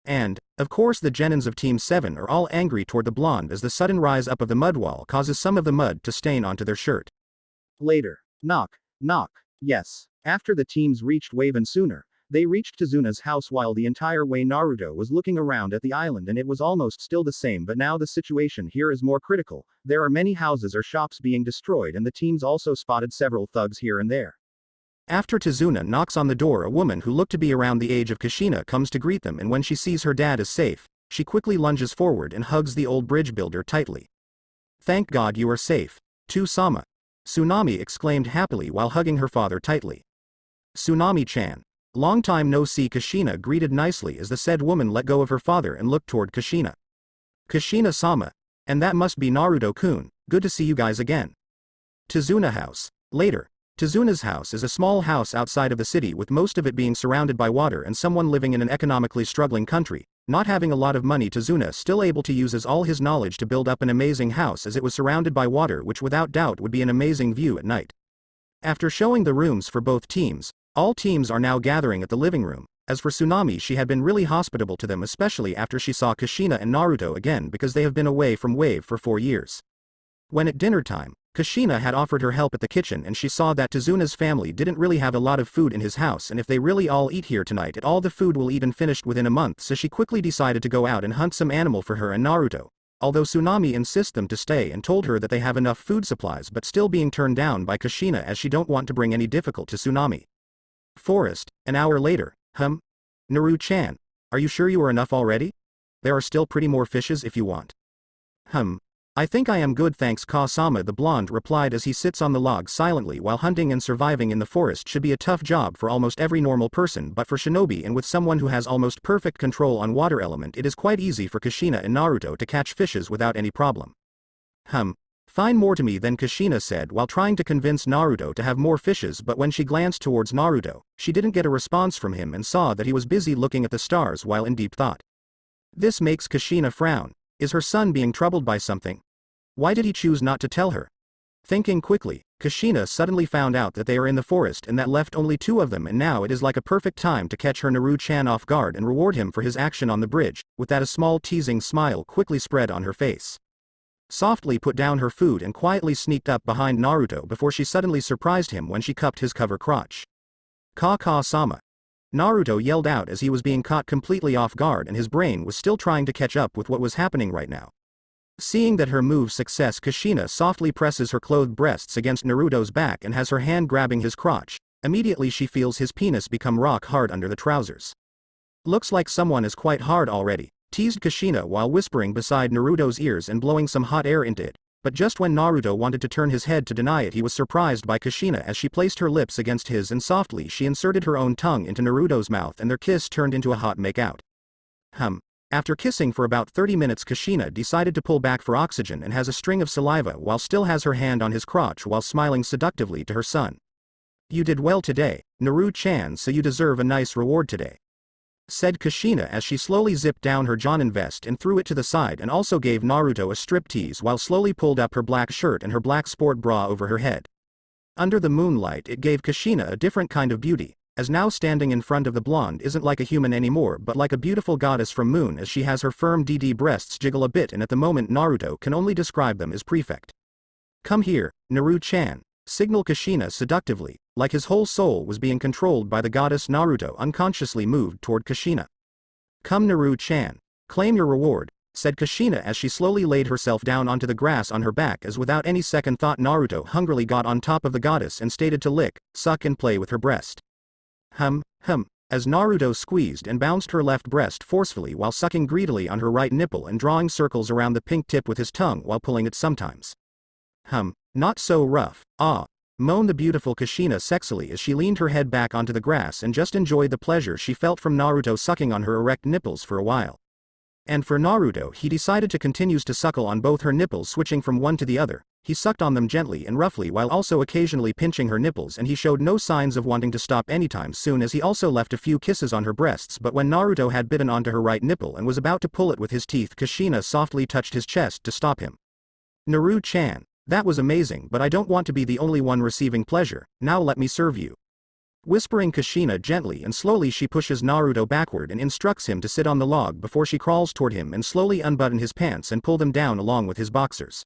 And, of course, the genins of Team 7 are all angry toward the blonde as the sudden rise up of the mud wall causes some of the mud to stain onto their shirt. Later. Knock. Knock. Yes. After the teams reached Wave and sooner, they reached Tazuna's house while the entire way Naruto was looking around at the island, and it was almost still the same, but now the situation here is more critical. There are many houses or shops being destroyed, and the teams also spotted several thugs here and there. After Tazuna knocks on the door, a woman who looked to be around the age of Kushina comes to greet them, and when she sees her dad is safe, she quickly lunges forward and hugs the old bridge builder tightly. Thank God you are safe, too-sama. Tsunami exclaimed happily while hugging her father tightly. Tsunami-chan. Long time no see, Kushina greeted nicely as the said woman let go of her father and looked toward Kushina. Kushina-sama. And that must be Naruto-kun, good to see you guys again. Tazuna house. Later. Tazuna's house is a small house outside of the city, with most of it being surrounded by water, and someone living in an economically struggling country, not having a lot of money. Tazuna still able to uses all his knowledge to build up an amazing house as it was surrounded by water, which without doubt would be an amazing view at night. After showing the rooms for both teams, all teams are now gathering at the living room, As for Tsunami, she had been really hospitable to them, especially after she saw Kushina and Naruto again, because they have been away from Wave for 4 years. When at dinner time, Kushina had offered her help at the kitchen, and she saw that Tazuna's family didn't really have a lot of food in his house, and if they really all eat here tonight, all the food will eat and finished within a month, so she quickly decided to go out and hunt some animal for her and Naruto. Although Tsunami insists them to stay and told her that they have enough food supplies, but still being turned down by Kushina as she don't want to bring any difficult to Tsunami. Forest, an hour later. Naru-chan, are you sure you are enough already? There are still pretty more fishes if you want. I think I am good thanks, Ka-sama, the blonde replied as he sits on the log silently while hunting and surviving in the forest should be a tough job for almost every normal person, but for shinobi and with someone who has almost perfect control on water element, it is quite easy for Kushina and Naruto to catch fishes without any problem. Find more to me then, Kushina said while trying to convince Naruto to have more fishes, but when she glanced towards Naruto, she didn't get a response from him and saw that he was busy looking at the stars while in deep thought. This makes Kushina frown. Is her son being troubled by something? Why did he choose not to tell her? Thinking quickly, Kushina suddenly found out that they are in the forest and that left only 2 of them, and now it is like a perfect time to catch her Naru-chan off guard and reward him for his action on the bridge. With that, a small teasing smile quickly spread on her face. Softly put down her food and quietly sneaked up behind Naruto before she suddenly surprised him when she cupped his cover crotch. Ka-sama. Naruto yelled out as he was being caught completely off guard and his brain was still trying to catch up with what was happening right now. Seeing that her move's success, Kushina softly presses her clothed breasts against Naruto's back and has her hand grabbing his crotch. Immediately she feels his penis become rock hard under the trousers. Looks like someone is quite hard already, teased Kushina while whispering beside Naruto's ears and blowing some hot air into it, but just when Naruto wanted to turn his head to deny it, he was surprised by Kushina as she placed her lips against his and softly she inserted her own tongue into Naruto's mouth and their kiss turned into a hot makeout. After kissing for about 30 minutes, Kushina decided to pull back for oxygen and has a string of saliva while still has her hand on his crotch while smiling seductively to her son. You did well today, Naru-chan, so you deserve a nice reward today, said Kushina as she slowly zipped down her genin vest and threw it to the side and also gave Naruto a striptease while slowly pulled up her black shirt and her black sport bra over her head. Under the moonlight it gave Kushina a different kind of beauty, as now standing in front of the blonde isn't like a human anymore but like a beautiful goddess from moon, as she has her firm DD breasts jiggle a bit and at the moment Naruto can only describe them as prefect. Come here, Naru-chan, signaled Kushina seductively, like his whole soul was being controlled by the goddess. Naruto unconsciously moved toward Kushina. Come Naru-chan, claim your reward, said Kushina as she slowly laid herself down onto the grass on her back, as without any second thought Naruto hungrily got on top of the goddess and stated to lick, suck and play with her breast. As Naruto squeezed and bounced her left breast forcefully while sucking greedily on her right nipple and drawing circles around the pink tip with his tongue while pulling it sometimes. Not so rough, moaned the beautiful Kushina sexily as she leaned her head back onto the grass and just enjoyed the pleasure she felt from Naruto sucking on her erect nipples for a while. And for Naruto, he decided to continue to suckle on both her nipples, switching from one to the other. He sucked on them gently and roughly while also occasionally pinching her nipples, and he showed no signs of wanting to stop anytime soon as he also left a few kisses on her breasts. But when Naruto had bitten onto her right nipple and was about to pull it with his teeth, Kushina softly touched his chest to stop him. Naru-chan, that was amazing, but I don't want to be the only one receiving pleasure, now let me serve you. Whispering Kushina gently and slowly she pushes Naruto backward and instructs him to sit on the log before she crawls toward him and slowly unbutton his pants and pull them down along with his boxers.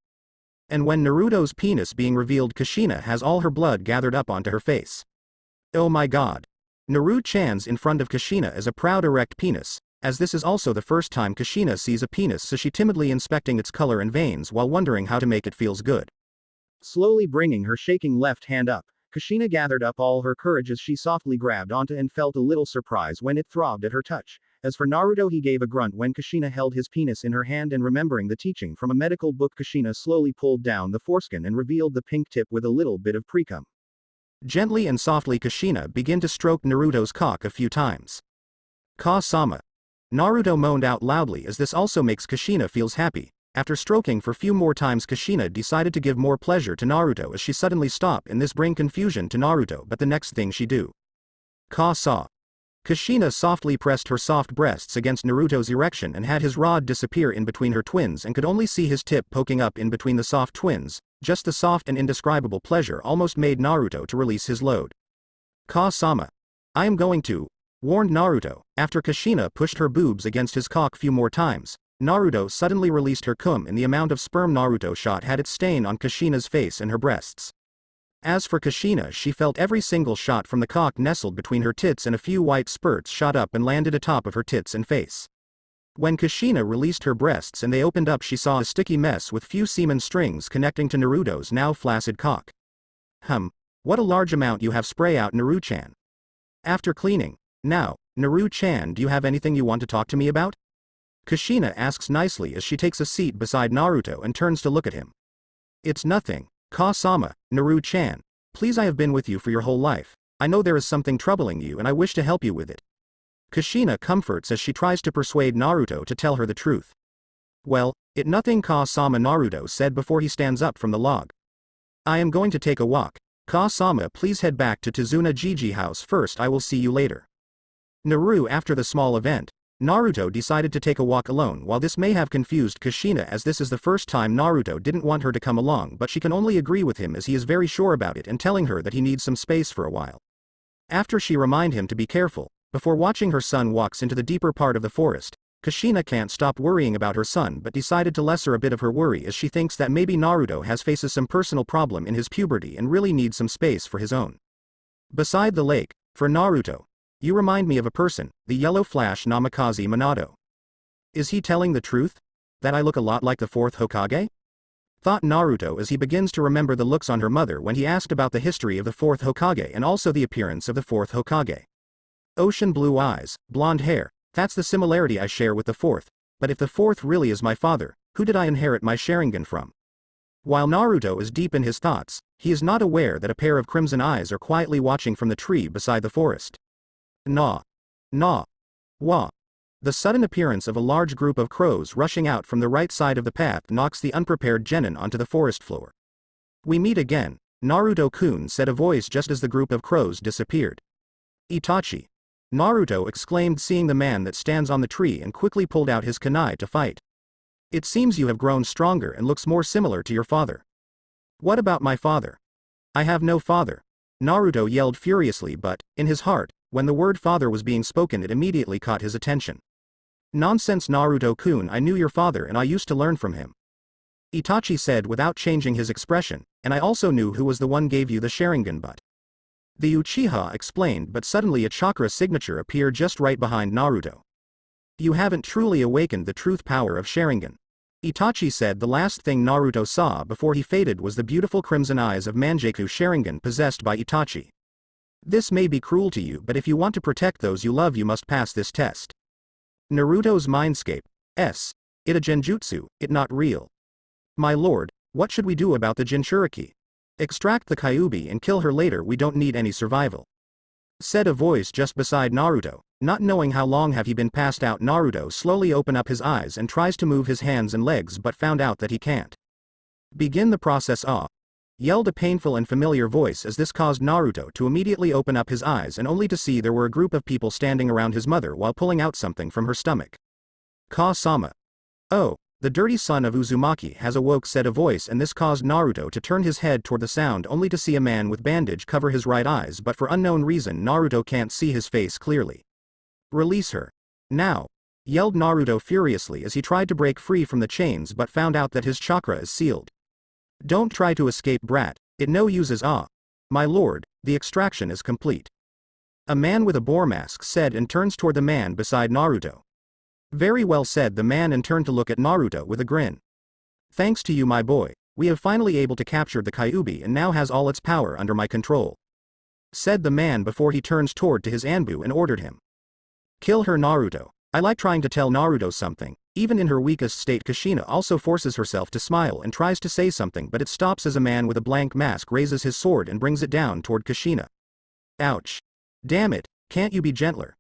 And when Naruto's penis being revealed, Kushina has all her blood gathered up onto her face. Oh my god. Naru-chan's in front of Kushina is a proud erect penis, as this is also the first time Kushina sees a penis, so she timidly inspecting its color and veins while wondering how to make it feels good. Slowly bringing her shaking left hand up, Kushina gathered up all her courage as she softly grabbed onto and felt a little surprise when it throbbed at her touch. As for Naruto, he gave a grunt when Kushina held his penis in her hand, and remembering the teaching from a medical book, Kushina slowly pulled down the foreskin and revealed the pink tip with a little bit of precum. Gently and softly Kushina began to stroke Naruto's cock a few times. Ka-sama. Naruto moaned out loudly as this also makes Kushina feels happy. After stroking for few more times, Kushina decided to give more pleasure to Naruto as she suddenly stopped, and this bring confusion to Naruto, but the next thing she do. Ka-sa. Kushina softly pressed her soft breasts against Naruto's erection and had his rod disappear in between her twins and could only see his tip poking up in between the soft twins. Just the soft and indescribable pleasure almost made Naruto to release his load. Ka-sama. I am going to. warned Naruto. After Kushina pushed her boobs against his cock few more times, Naruto suddenly released her cum and the amount of sperm Naruto shot had its stain on Kushina's face and her breasts. As for Kushina, she felt every single shot from the cock nestled between her tits and a few white spurts shot up and landed atop of her tits and face. When Kushina released her breasts and they opened up, she saw a sticky mess with few semen strings connecting to Naruto's now flaccid cock. What a large amount you have, spray out Naru-chan. After cleaning. Now, Naru-chan, do you have anything you want to talk to me about? Kushina asks nicely as she takes a seat beside Naruto and turns to look at him. It's nothing, Ka-sama, Naru-chan. Please, I have been with you for your whole life. I know there is something troubling you and I wish to help you with it. Kushina comforts as she tries to persuade Naruto to tell her the truth. Well, it nothing, Ka-sama, Naruto said before he stands up from the log. I am going to take a walk. Ka-sama, please head back to Tizuna Gigi house first, I will see you later. Naru. After the small event, Naruto decided to take a walk alone. While this may have confused Kushina as this is the first time Naruto didn't want her to come along, but she can only agree with him as he is very sure about it and telling her that he needs some space for a while. After she remind him to be careful, before watching her son walks into the deeper part of the forest, Kushina can't stop worrying about her son but decided to lessen a bit of her worry as she thinks that maybe Naruto faces some personal problem in his puberty and really needs some space for his own. Beside the lake, for Naruto. You remind me of a person, the yellow flash Namikaze Minato. Is he telling the truth? That I look a lot like the fourth Hokage? Thought Naruto as he begins to remember the looks on her mother when he asked about the history of the fourth Hokage and also the appearance of the fourth Hokage. Ocean blue eyes, blonde hair, that's the similarity I share with the fourth, but if the fourth really is my father, who did I inherit my Sharingan from? While Naruto is deep in his thoughts, he is not aware that a pair of crimson eyes are quietly watching from the tree beside the forest. Wah. The sudden appearance of a large group of crows rushing out from the right side of the path knocks the unprepared genin onto the forest floor. We meet again, Naruto-kun, said a voice just as the group of crows disappeared. Itachi. Naruto exclaimed, seeing the man that stands on the tree, and quickly pulled out his kunai to fight. It seems you have grown stronger and looks more similar to your father. What about my father? I have no father. Naruto yelled furiously, but, in his heart, when the word father was being spoken, it immediately caught his attention. Nonsense, Naruto-kun, I knew your father and I used to learn from him. Itachi said without changing his expression, and I also knew who was the one gave you the Sharingan, but. The Uchiha explained, but suddenly a chakra signature appeared just right behind Naruto. You haven't truly awakened the truth power of Sharingan. Itachi said the last thing Naruto saw before he faded was the beautiful crimson eyes of Mangekyou Sharingan possessed by Itachi. This may be cruel to you, but if you want to protect those you love you must pass this test. Naruto's mindscape. It a genjutsu, it not real. My lord, what should we do about the Jinchuriki? Extract the Kyuubi and kill her later, we don't need any survival. Said a voice just beside Naruto. Not knowing how long have he been passed out, Naruto slowly open up his eyes and tries to move his hands and legs but found out that he can't. Begin the process, yelled a painful and familiar voice as this caused Naruto to immediately open up his eyes and only to see there were a group of people standing around his mother while pulling out something from her stomach. Ka-sama. Oh, the dirty son of Uzumaki has awoke, said a voice, and this caused Naruto to turn his head toward the sound only to see a man with bandage cover his right eyes, but for unknown reason Naruto can't see his face clearly. Release her. Now. Yelled Naruto furiously as he tried to break free from the chains but found out that his chakra is sealed. Don't try to escape, brat, it no uses. My lord, the extraction is complete. A man with a boar mask said and turns toward the man beside Naruto. Very well, said the man and turned to look at Naruto with a grin. Thanks to you, my boy, we have finally able to capture the Kyuubi and now has all its power under my control. Said the man before he turns toward to his Anbu and ordered him. Kill her, Naruto. I like trying to tell Naruto something. Even in her weakest state, Kushina also forces herself to smile and tries to say something, but it stops as a man with a blank mask raises his sword and brings it down toward Kushina. Ouch. Damn it, can't you be gentler?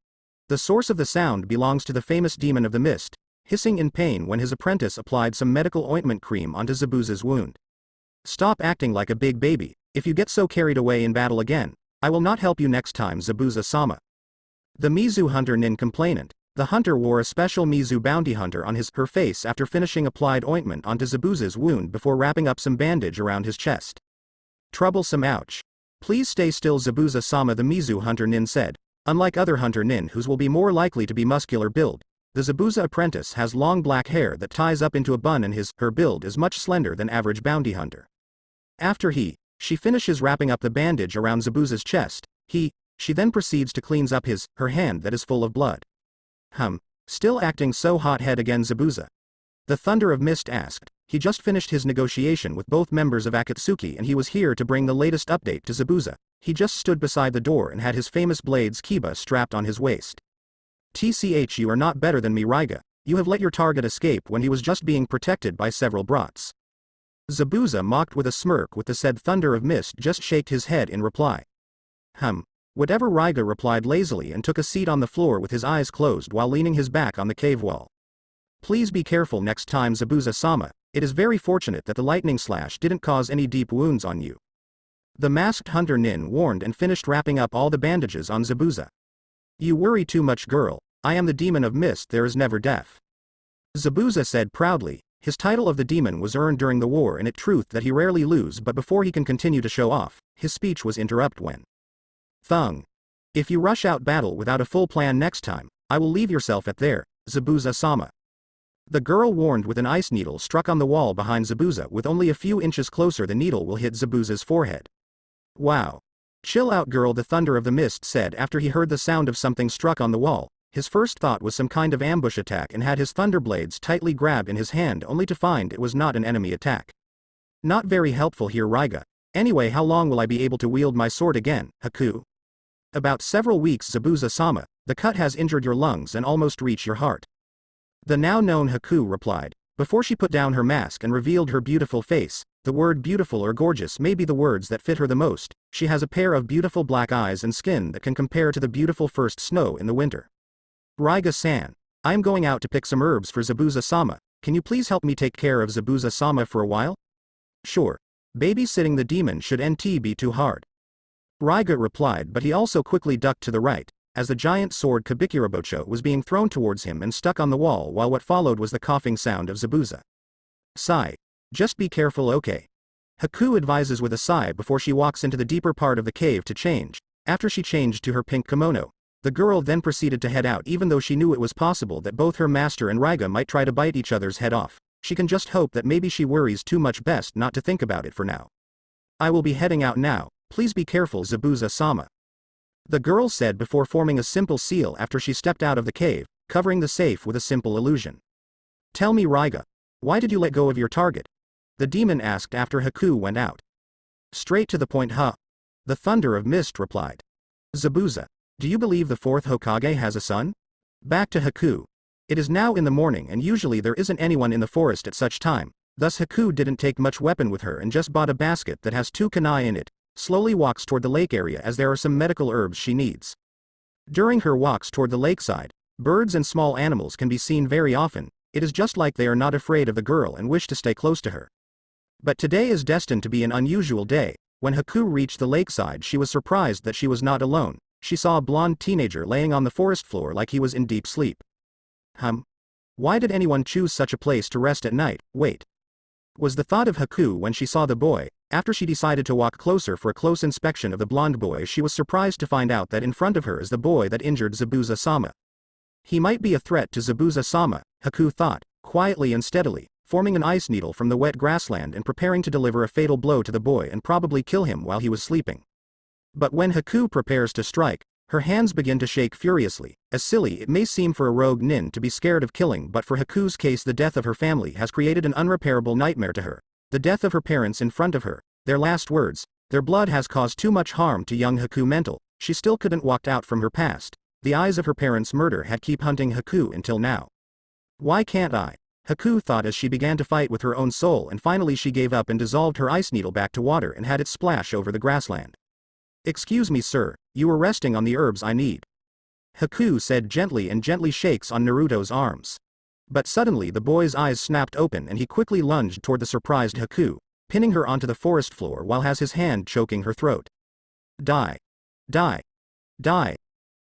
The source of the sound belongs to the famous demon of the mist, hissing in pain when his apprentice applied some medical ointment cream onto Zabuza's wound. Stop acting like a big baby. If you get so carried away in battle again, I will not help you next time, Zabuza-sama. The Mizu hunter nin complainant. The hunter wore a special Mizu bounty hunter on her face after finishing applied ointment onto Zabuza's wound before wrapping up some bandage around his chest. Troublesome, ouch. Please stay still, Zabuza-sama, the Mizu hunter nin said. Unlike other hunter ninjas will be more likely to be muscular build, the Zabuza apprentice has long black hair that ties up into a bun and her build is much slender than average bounty hunter. After she finishes wrapping up the bandage around Zabuza's chest, she then proceeds to cleans up her hand that is full of blood. Still acting so hot-head again Zabuza? The Thunder of Mist asked. He just finished his negotiation with both members of Akatsuki and he was here to bring the latest update to Zabuza. He just stood beside the door and had his famous blades Kiba strapped on his waist. TCH, you are not better than me, Raiga. You have let your target escape when he was just being protected by several brats. Zabuza mocked with a smirk with the said Thunder of Mist just shaked his head in reply. Whatever, Raiga replied lazily and took a seat on the floor with his eyes closed while leaning his back on the cave wall. Please be careful next time, Zabuza-sama. It is very fortunate that the lightning slash didn't cause any deep wounds on you. The masked hunter nin warned and finished wrapping up all the bandages on Zabuza. You worry too much, girl. I am the demon of mist, there is never death. Zabuza said proudly. His title of the demon was earned during the war and it truth that he rarely lose, but before he can continue to show off, his speech was interrupted when Thung. If you rush out battle without a full plan next time, I will leave yourself at there, Zabuza-sama. The girl warned with an ice needle struck on the wall behind Zabuza. With only a few inches closer the needle will hit Zabuza's forehead. Wow. Chill out, girl, the Thunder of the Mist said after he heard the sound of something struck on the wall. His first thought was some kind of ambush attack and had his thunder blades tightly grabbed in his hand only to find it was not an enemy attack. Not very helpful here, Raiga. Anyway, how long will I be able to wield my sword again, Haku? About several weeks, Zabuza-sama. The cut has injured your lungs and almost reached your heart. The now known Haku replied. Before she put down her mask and revealed her beautiful face, the word beautiful or gorgeous may be the words that fit her the most. She has a pair of beautiful black eyes and skin that can compare to the beautiful first snow in the winter. Raiga-san, I am going out to pick some herbs for Zabuza-sama. Can you please help me take care of Zabuza-sama for a while? Sure. Babysitting the demon shouldn't be too hard. Raiga replied, but he also quickly ducked to the right, as the giant sword Kabikirabocho was being thrown towards him and stuck on the wall, while what followed was the coughing sound of Zabuza. Sigh. Just be careful, okay? Haku advises with a sigh before she walks into the deeper part of the cave to change. After she changed to her pink kimono, the girl then proceeded to head out. Even though she knew it was possible that both her master and Raiga might try to bite each other's head off, she can just hope that maybe she worries too much, best not to think about it for now. I will be heading out now, please be careful, Zabuza-sama. The girl said before forming a simple seal after she stepped out of the cave, covering the safe with a simple illusion. Tell me, Raiga, why did you let go of your target? The demon asked after Haku went out. Straight to the point, huh? The Thunder of Mist replied. Zabuza, do you believe the fourth Hokage has a son? Back to Haku. It is now in the morning and usually there isn't anyone in the forest at such time, thus Haku didn't take much weapon with her and just bought a basket that has 2 kunai in it, slowly walks toward the lake area as there are some medical herbs she needs. During her walks toward the lakeside, birds and small animals can be seen very often. It is just like they are not afraid of the girl and wish to stay close to her. But today is destined to be an unusual day. When Haku reached the lakeside, she was surprised that she was not alone. She saw a blonde teenager laying on the forest floor like he was in deep sleep. Why did anyone choose such a place to rest at night? Wait. Was the thought of Haku when she saw the boy. After she decided to walk closer for a close inspection of the blonde boy, she was surprised to find out that in front of her is the boy that injured Zabuza-sama. He might be a threat to Zabuza-sama, Haku thought, quietly and steadily, forming an ice needle from the wet grassland and preparing to deliver a fatal blow to the boy and probably kill him while he was sleeping. But when Haku prepares to strike, her hands begin to shake furiously. As silly it may seem for a rogue nin to be scared of killing, but for Haku's case the death of her family has created an unrepairable nightmare to her. The death of her parents in front of her, their last words, their blood has caused too much harm to young Haku mental. She still couldn't walk out from her past. The eyes of her parents' murder had keep hunting Haku until now. Why can't I? Haku thought as she began to fight with her own soul, and finally she gave up and dissolved her ice needle back to water and had it splash over the grassland. Excuse me, sir, you were resting on the herbs I need. Haku said gently and gently shakes on Naruto's arms. But suddenly the boy's eyes snapped open and he quickly lunged toward the surprised Haku, pinning her onto the forest floor while has his hand choking her throat. Die. Die. Die.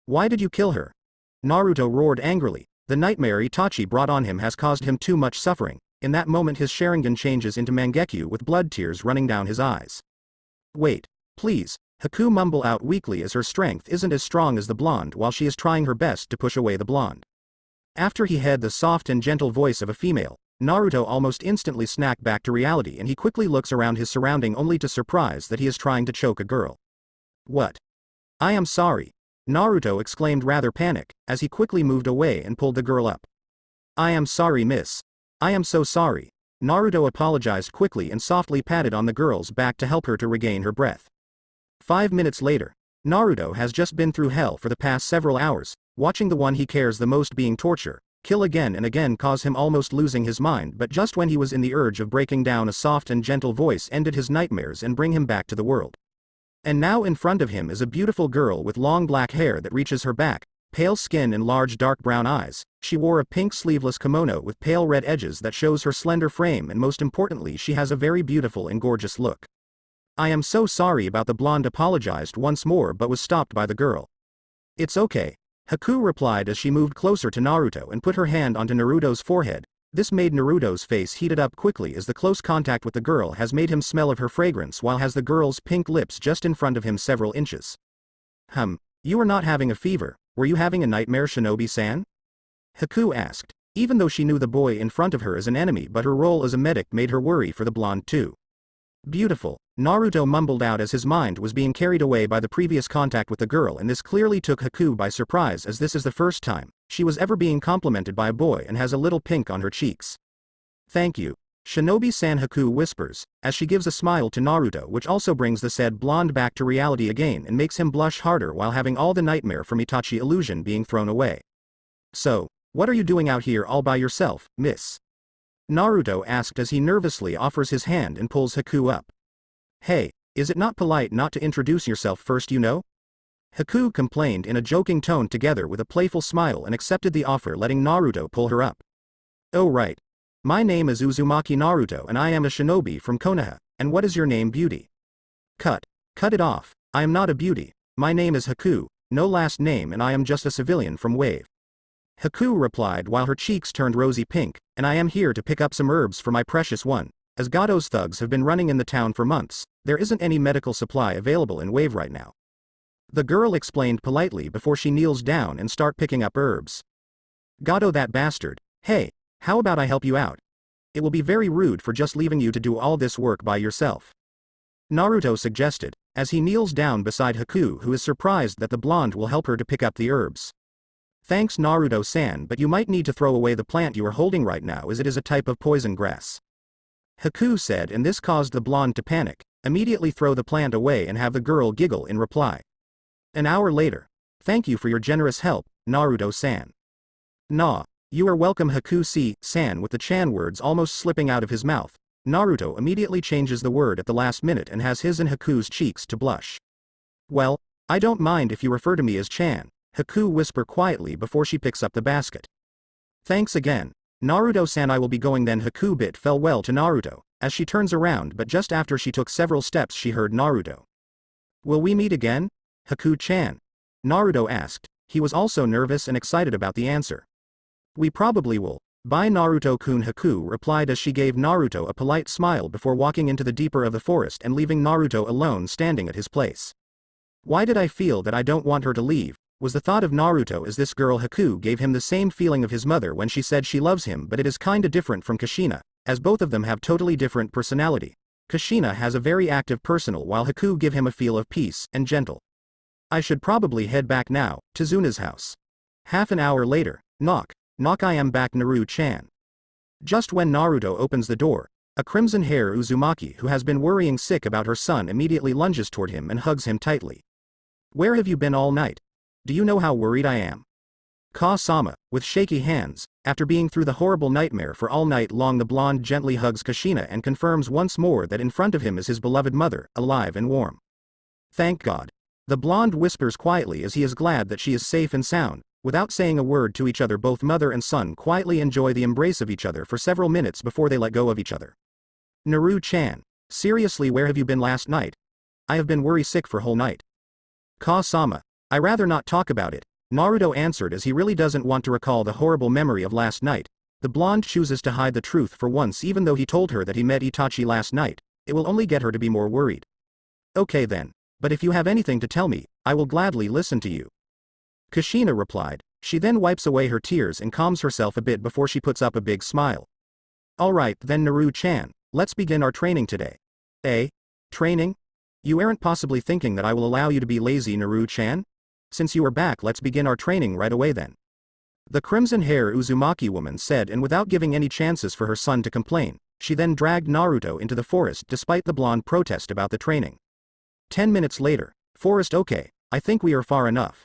Why did you kill her? Naruto roared angrily. The nightmare Itachi brought on him has caused him too much suffering. In that moment his Sharingan changes into Mangekyu with blood tears running down his eyes. Wait. Please. Haku mumbled out weakly as her strength isn't as strong as the blonde while she is trying her best to push away the blonde. After he had the soft and gentle voice of a female, Naruto almost instantly snapped back to reality and he quickly looks around his surrounding only to surprise that he is trying to choke a girl. What? I am sorry. Naruto exclaimed rather panicked, as he quickly moved away and pulled the girl up. I am sorry miss. I am so sorry. Naruto apologized quickly and softly patted on the girl's back to help her to regain her breath. 5 minutes later, Naruto has just been through hell for the past several hours, watching the one he cares the most being tortured, kill again and again cause him almost losing his mind, but just when he was in the urge of breaking down, a soft and gentle voice ended his nightmares and bring him back to the world. And now in front of him is a beautiful girl with long black hair that reaches her back, pale skin and large dark brown eyes. She wore a pink sleeveless kimono with pale red edges that shows her slender frame, and most importantly she has a very beautiful and gorgeous look. I am so sorry about the blonde apologized once more but was stopped by the girl. It's okay. Haku replied as she moved closer to Naruto and put her hand onto Naruto's forehead. This made Naruto's face heated up quickly as the close contact with the girl has made him smell of her fragrance while has the girl's pink lips just in front of him several inches. You are not having a fever, were you having a nightmare, Shinobi-san? Haku asked, even though she knew the boy in front of her is an enemy, but her role as a medic made her worry for the blonde too. Beautiful, Naruto mumbled out as his mind was being carried away by the previous contact with the girl, and this clearly took Haku by surprise as this is the first time she was ever being complimented by a boy and has a little pink on her cheeks. Thank you, Shinobi-san, Haku whispers, as she gives a smile to Naruto, which also brings the said blonde back to reality again and makes him blush harder while having all the nightmare from Itachi illusion being thrown away. So, what are you doing out here all by yourself, miss? Naruto asked as he nervously offers his hand and pulls Haku up. Hey, is it not polite not to introduce yourself first, you know? Haku complained in a joking tone together with a playful smile and accepted the offer, letting Naruto pull her up. Oh right. My name is Uzumaki Naruto and I am a shinobi from Konoha, and what is your name, beauty? Cut it off, I am not a beauty, my name is Haku, no last name, and I am just a civilian from Wave. Haku replied while her cheeks turned rosy pink, and I am here to pick up some herbs for my precious one. As Gado's thugs have been running in the town for months, there isn't any medical supply available in Wave right now. The girl explained politely before she kneels down and start picking up herbs. Gado, that bastard. Hey, how about I help you out? It will be very rude for just leaving you to do all this work by yourself. Naruto suggested, as he kneels down beside Haku, who is surprised that the blonde will help her to pick up the herbs. Thanks Naruto-san, but you might need to throw away the plant you are holding right now as it is a type of poison grass. Haku said, and this caused the blonde to panic, immediately throw the plant away and have the girl giggle in reply. An hour later. Thank you for your generous help, Naruto-san. Nah, you are welcome, Haku-san, with the Chan words almost slipping out of his mouth. Naruto immediately changes the word at the last minute and has his and Haku's cheeks to blush. Well, I don't mind if you refer to me as Chan, Haku whisper quietly before she picks up the basket. Thanks again, Naruto-san, I will be going then. Haku bit fell well to Naruto, as she turns around, but just after she took several steps she heard Naruto. Will we meet again, Haku-chan? Naruto asked. He was also nervous and excited about the answer. We probably will. Bye Naruto-kun, Haku replied as she gave Naruto a polite smile before walking into the deeper of the forest and leaving Naruto alone standing at his place. Why did I feel that I don't want her to leave? Was the thought of Naruto, as this girl Haku gave him the same feeling of his mother when she said she loves him, but it is kinda different from Kushina, as both of them have totally different personality. Kushina has a very active personal while Haku give him a feel of peace and gentle. I should probably head back now, to Zuna's house. Half an hour later, knock, I am back, Naru-chan. Just when Naruto opens the door, a crimson-haired Uzumaki who has been worrying sick about her son immediately lunges toward him and hugs him tightly. Where have you been all night? Do you know how worried I am? Ka-sama, with shaky hands, after being through the horrible nightmare for all night long, the blonde gently hugs Kushina and confirms once more that in front of him is his beloved mother, alive and warm. Thank God. The blonde whispers quietly as he is glad that she is safe and sound. Without saying a word to each other, both mother and son quietly enjoy the embrace of each other for several minutes before they let go of each other. Naru-chan, seriously, where have you been last night? I have been worry sick for whole night. Ka-sama, I rather not talk about it, Naruto answered as he really doesn't want to recall the horrible memory of last night. The blonde chooses to hide the truth for once, even though he told her that he met Itachi last night. It will only get her to be more worried. Okay then. But if you have anything to tell me, I will gladly listen to you. Kushina replied. She then wipes away her tears and calms herself a bit before she puts up a big smile. Alright then Naru-chan, let's begin our training today. Eh? Training? You aren't possibly thinking that I will allow you to be lazy, Naru-chan? Since you are back, let's begin our training right away then. The crimson-hair Uzumaki woman said, and without giving any chances for her son to complain, she then dragged Naruto into the forest despite the blonde protest about the training. 10 minutes later. Forest. Okay, I think we are far enough.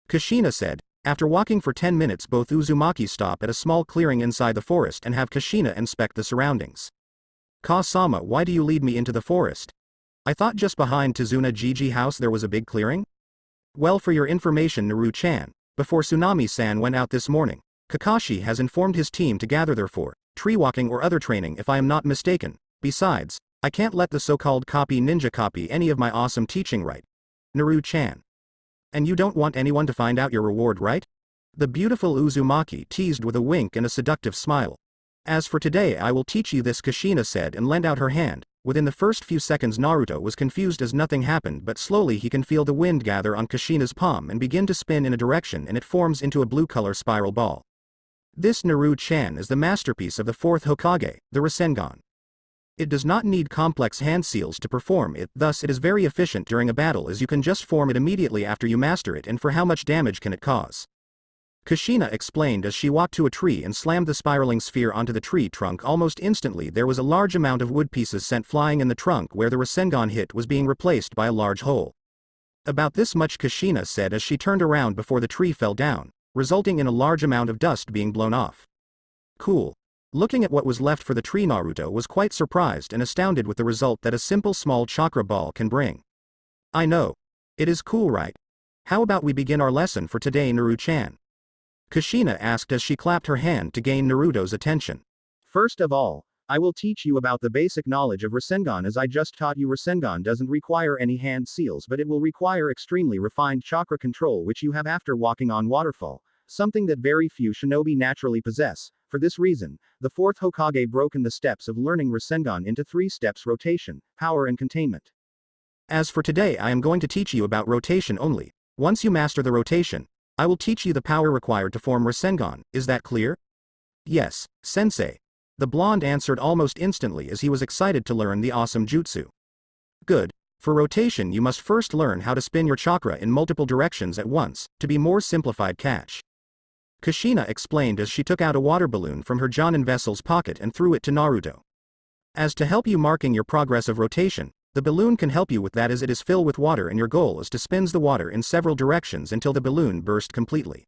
Kushina said. After walking for 10 minutes, both Uzumaki stop at a small clearing inside the forest and have Kushina inspect the surroundings. Ka-sama, why do you lead me into the forest? I thought just behind Tazuna Gigi house there was a big clearing? Well, for your information, Naru-chan, before Tsunami-san went out this morning, Kakashi has informed his team to gather there for tree walking or other training if I am not mistaken. Besides, I can't let the so-called copy ninja copy any of my awesome teaching, right? Naru-chan. And you don't want anyone to find out your reward, right? The beautiful Uzumaki teased with a wink and a seductive smile. As for today, I will teach you this, Kushina said and lent out her hand. Within the first few seconds, Naruto was confused as nothing happened, but slowly he can feel the wind gather on Kushina's palm and begin to spin in a direction, and it forms into a blue-color spiral ball. This, Naru-chan, is the masterpiece of the fourth Hokage, the Rasengan. It does not need complex hand seals to perform it, thus it is very efficient during a battle, as you can just form it immediately after you master it. And for how much damage can it cause? Kushina explained as she walked to a tree and slammed the spiraling sphere onto the tree trunk. Almost instantly there was a large amount of wood pieces sent flying, in the trunk where the Rasengan hit was being replaced by a large hole. About this much, Kushina said as she turned around before the tree fell down, resulting in a large amount of dust being blown off. Cool. Looking at what was left for the tree, Naruto was quite surprised and astounded with the result that a simple small chakra ball can bring. I know. It is cool, right? How about we begin our lesson for today, Naru-chan? Kushina asked as she clapped her hand to gain Naruto's attention. First of all, I will teach you about the basic knowledge of Rasengan. As I just taught you, Rasengan doesn't require any hand seals, but it will require extremely refined chakra control, which you have after walking on waterfall, something that very few shinobi naturally possess. For this reason, the fourth Hokage broken the steps of learning Rasengan into 3 steps: rotation, power and containment. As for today, I am going to teach you about rotation only. Once you master the rotation, I will teach you the power required to form Rasengan. Is that clear? Yes, sensei. The blonde answered almost instantly as he was excited to learn the awesome jutsu. Good. For rotation you must first learn how to spin your chakra in multiple directions at once, to be more simplified catch. Kushina explained as she took out a water balloon from her genin vessel's pocket and threw it to Naruto. As to help you marking your progress of rotation, the balloon can help you with that, as it is filled with water and your goal is to spin the water in several directions until the balloon burst completely.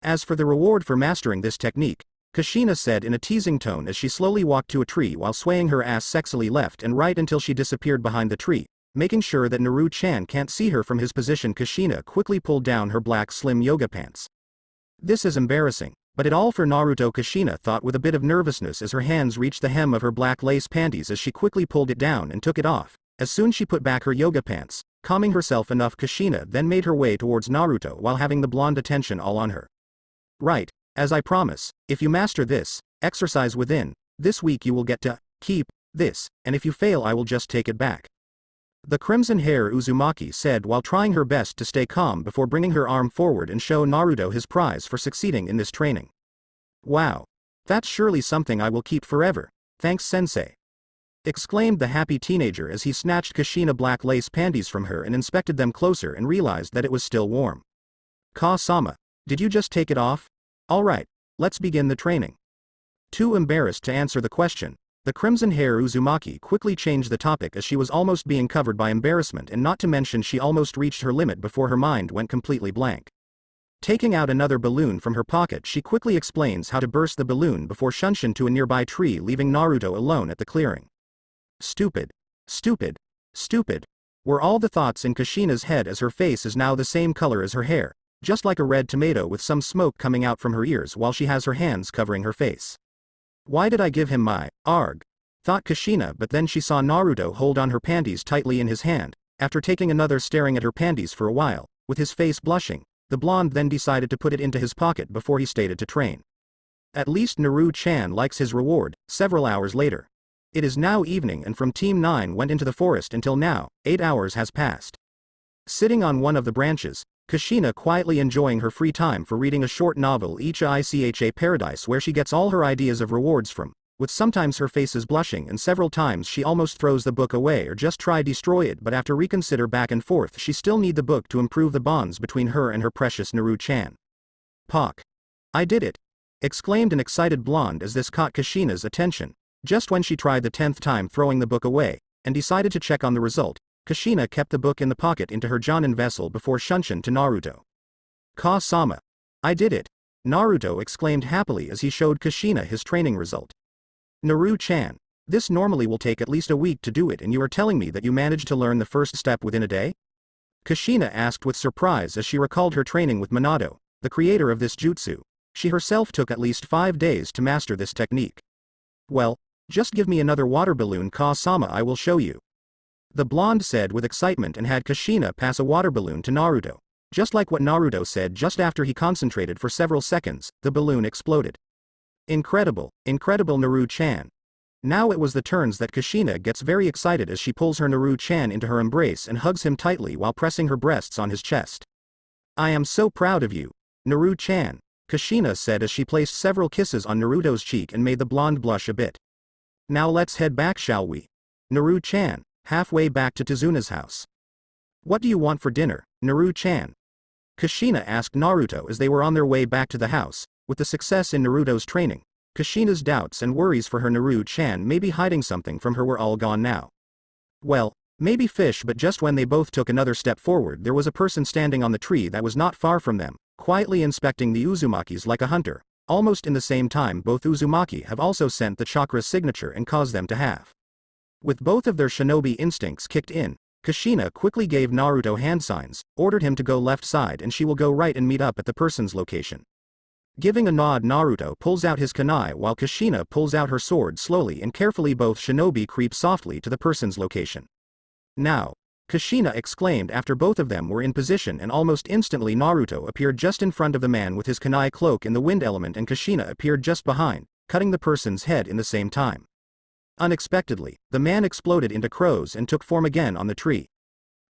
As for the reward for mastering this technique, Kushina said in a teasing tone as she slowly walked to a tree while swaying her ass sexily left and right until she disappeared behind the tree, making sure that Naru-chan can't see her from his position. Kushina quickly pulled down her black slim yoga pants. This is embarrassing, but it all for Naruto, Kushina thought with a bit of nervousness as her hands reached the hem of her black lace panties as she quickly pulled it down and took it off. As soon she put back her yoga pants, calming herself enough, Kushina then made her way towards Naruto while having the blonde attention all on her. Right, as I promise, if you master this exercise within this week you will get to keep this, and if you fail I will just take it back. The crimson-hair Uzumaki said while trying her best to stay calm before bringing her arm forward and show Naruto his prize for succeeding in this training. Wow. That's surely something I will keep forever. Thanks, sensei. Exclaimed the happy teenager as he snatched Kushina black lace panties from her and inspected them closer and realized that it was still warm. Ka-sama, did you just take it off? Alright, let's begin the training. Too embarrassed to answer the question, the crimson-hair Uzumaki quickly changed the topic as she was almost being covered by embarrassment, and not to mention she almost reached her limit before her mind went completely blank. Taking out another balloon from her pocket, she quickly explains how to burst the balloon before shunshin to a nearby tree, leaving Naruto alone at the clearing. Stupid. Stupid. Stupid. Were all the thoughts in Kushina's head as her face is now the same color as her hair, just like a red tomato with some smoke coming out from her ears while she has her hands covering her face. Why did I give him my arg? Thought Kushina, but then she saw Naruto hold on her panties tightly in his hand. After taking another staring at her panties for a while, with his face blushing, the blonde then decided to put it into his pocket before he stated to train. At least Naru-chan likes his reward. Several hours later. It is now evening and from Team 9 went into the forest until now, 8 hours has passed. Sitting on one of the branches, Kushina quietly enjoying her free time for reading a short novel Icha Paradise where she gets all her ideas of rewards from, with sometimes her face is blushing and several times she almost throws the book away or just try destroy it, but after reconsider back and forth she still need the book to improve the bonds between her and her precious Naru-chan. Pock. I did it! Exclaimed an excited blonde as this caught Kushina's attention, just when she tried the 10th time throwing the book away, and decided to check on the result. Kushina kept the book in the pocket into her genin vessel before shunshin to Naruto. Ka-sama. I did it! Naruto exclaimed happily as he showed Kushina his training result. Naru-chan, this normally will take at least a week to do it and you are telling me that you managed to learn the first step within a day? Kushina asked with surprise as she recalled her training with Minato, the creator of this jutsu. She herself took at least 5 days to master this technique. Well, just give me another water balloon Ka-sama, I will show you. The blonde said with excitement and had Kushina pass a water balloon to Naruto. Just like what Naruto said just after he concentrated for several seconds, the balloon exploded. Incredible, incredible Naru-chan. Now it was the turns that Kushina gets very excited as she pulls her Naru-chan into her embrace and hugs him tightly while pressing her breasts on his chest. I am so proud of you, Naru-chan, Kushina said as she placed several kisses on Naruto's cheek and made the blonde blush a bit. Now let's head back, shall we? Naru-chan, halfway back to Tizuna's house. What do you want for dinner, Naru-chan? Kushina asked Naruto as they were on their way back to the house. With the success in Naruto's training, Kushina's doubts and worries for her Naru-chan maybe hiding something from her were all gone now. Well, maybe fish, but just when they both took another step forward there was a person standing on the tree that was not far from them, quietly inspecting the Uzumakis like a hunter. Almost in the same time both Uzumaki have also sent the chakra signature and caused them to have. With both of their shinobi instincts kicked in, Kushina quickly gave Naruto hand signs, ordered him to go left side and she will go right and meet up at the person's location. Giving a nod, Naruto pulls out his kunai while Kushina pulls out her sword slowly and carefully. Both shinobi creep softly to the person's location. Now, Kushina exclaimed after both of them were in position, and almost instantly Naruto appeared just in front of the man with his kunai cloak in the wind element and Kushina appeared just behind, cutting the person's head in the same time. Unexpectedly, the man exploded into crows and took form again on the tree.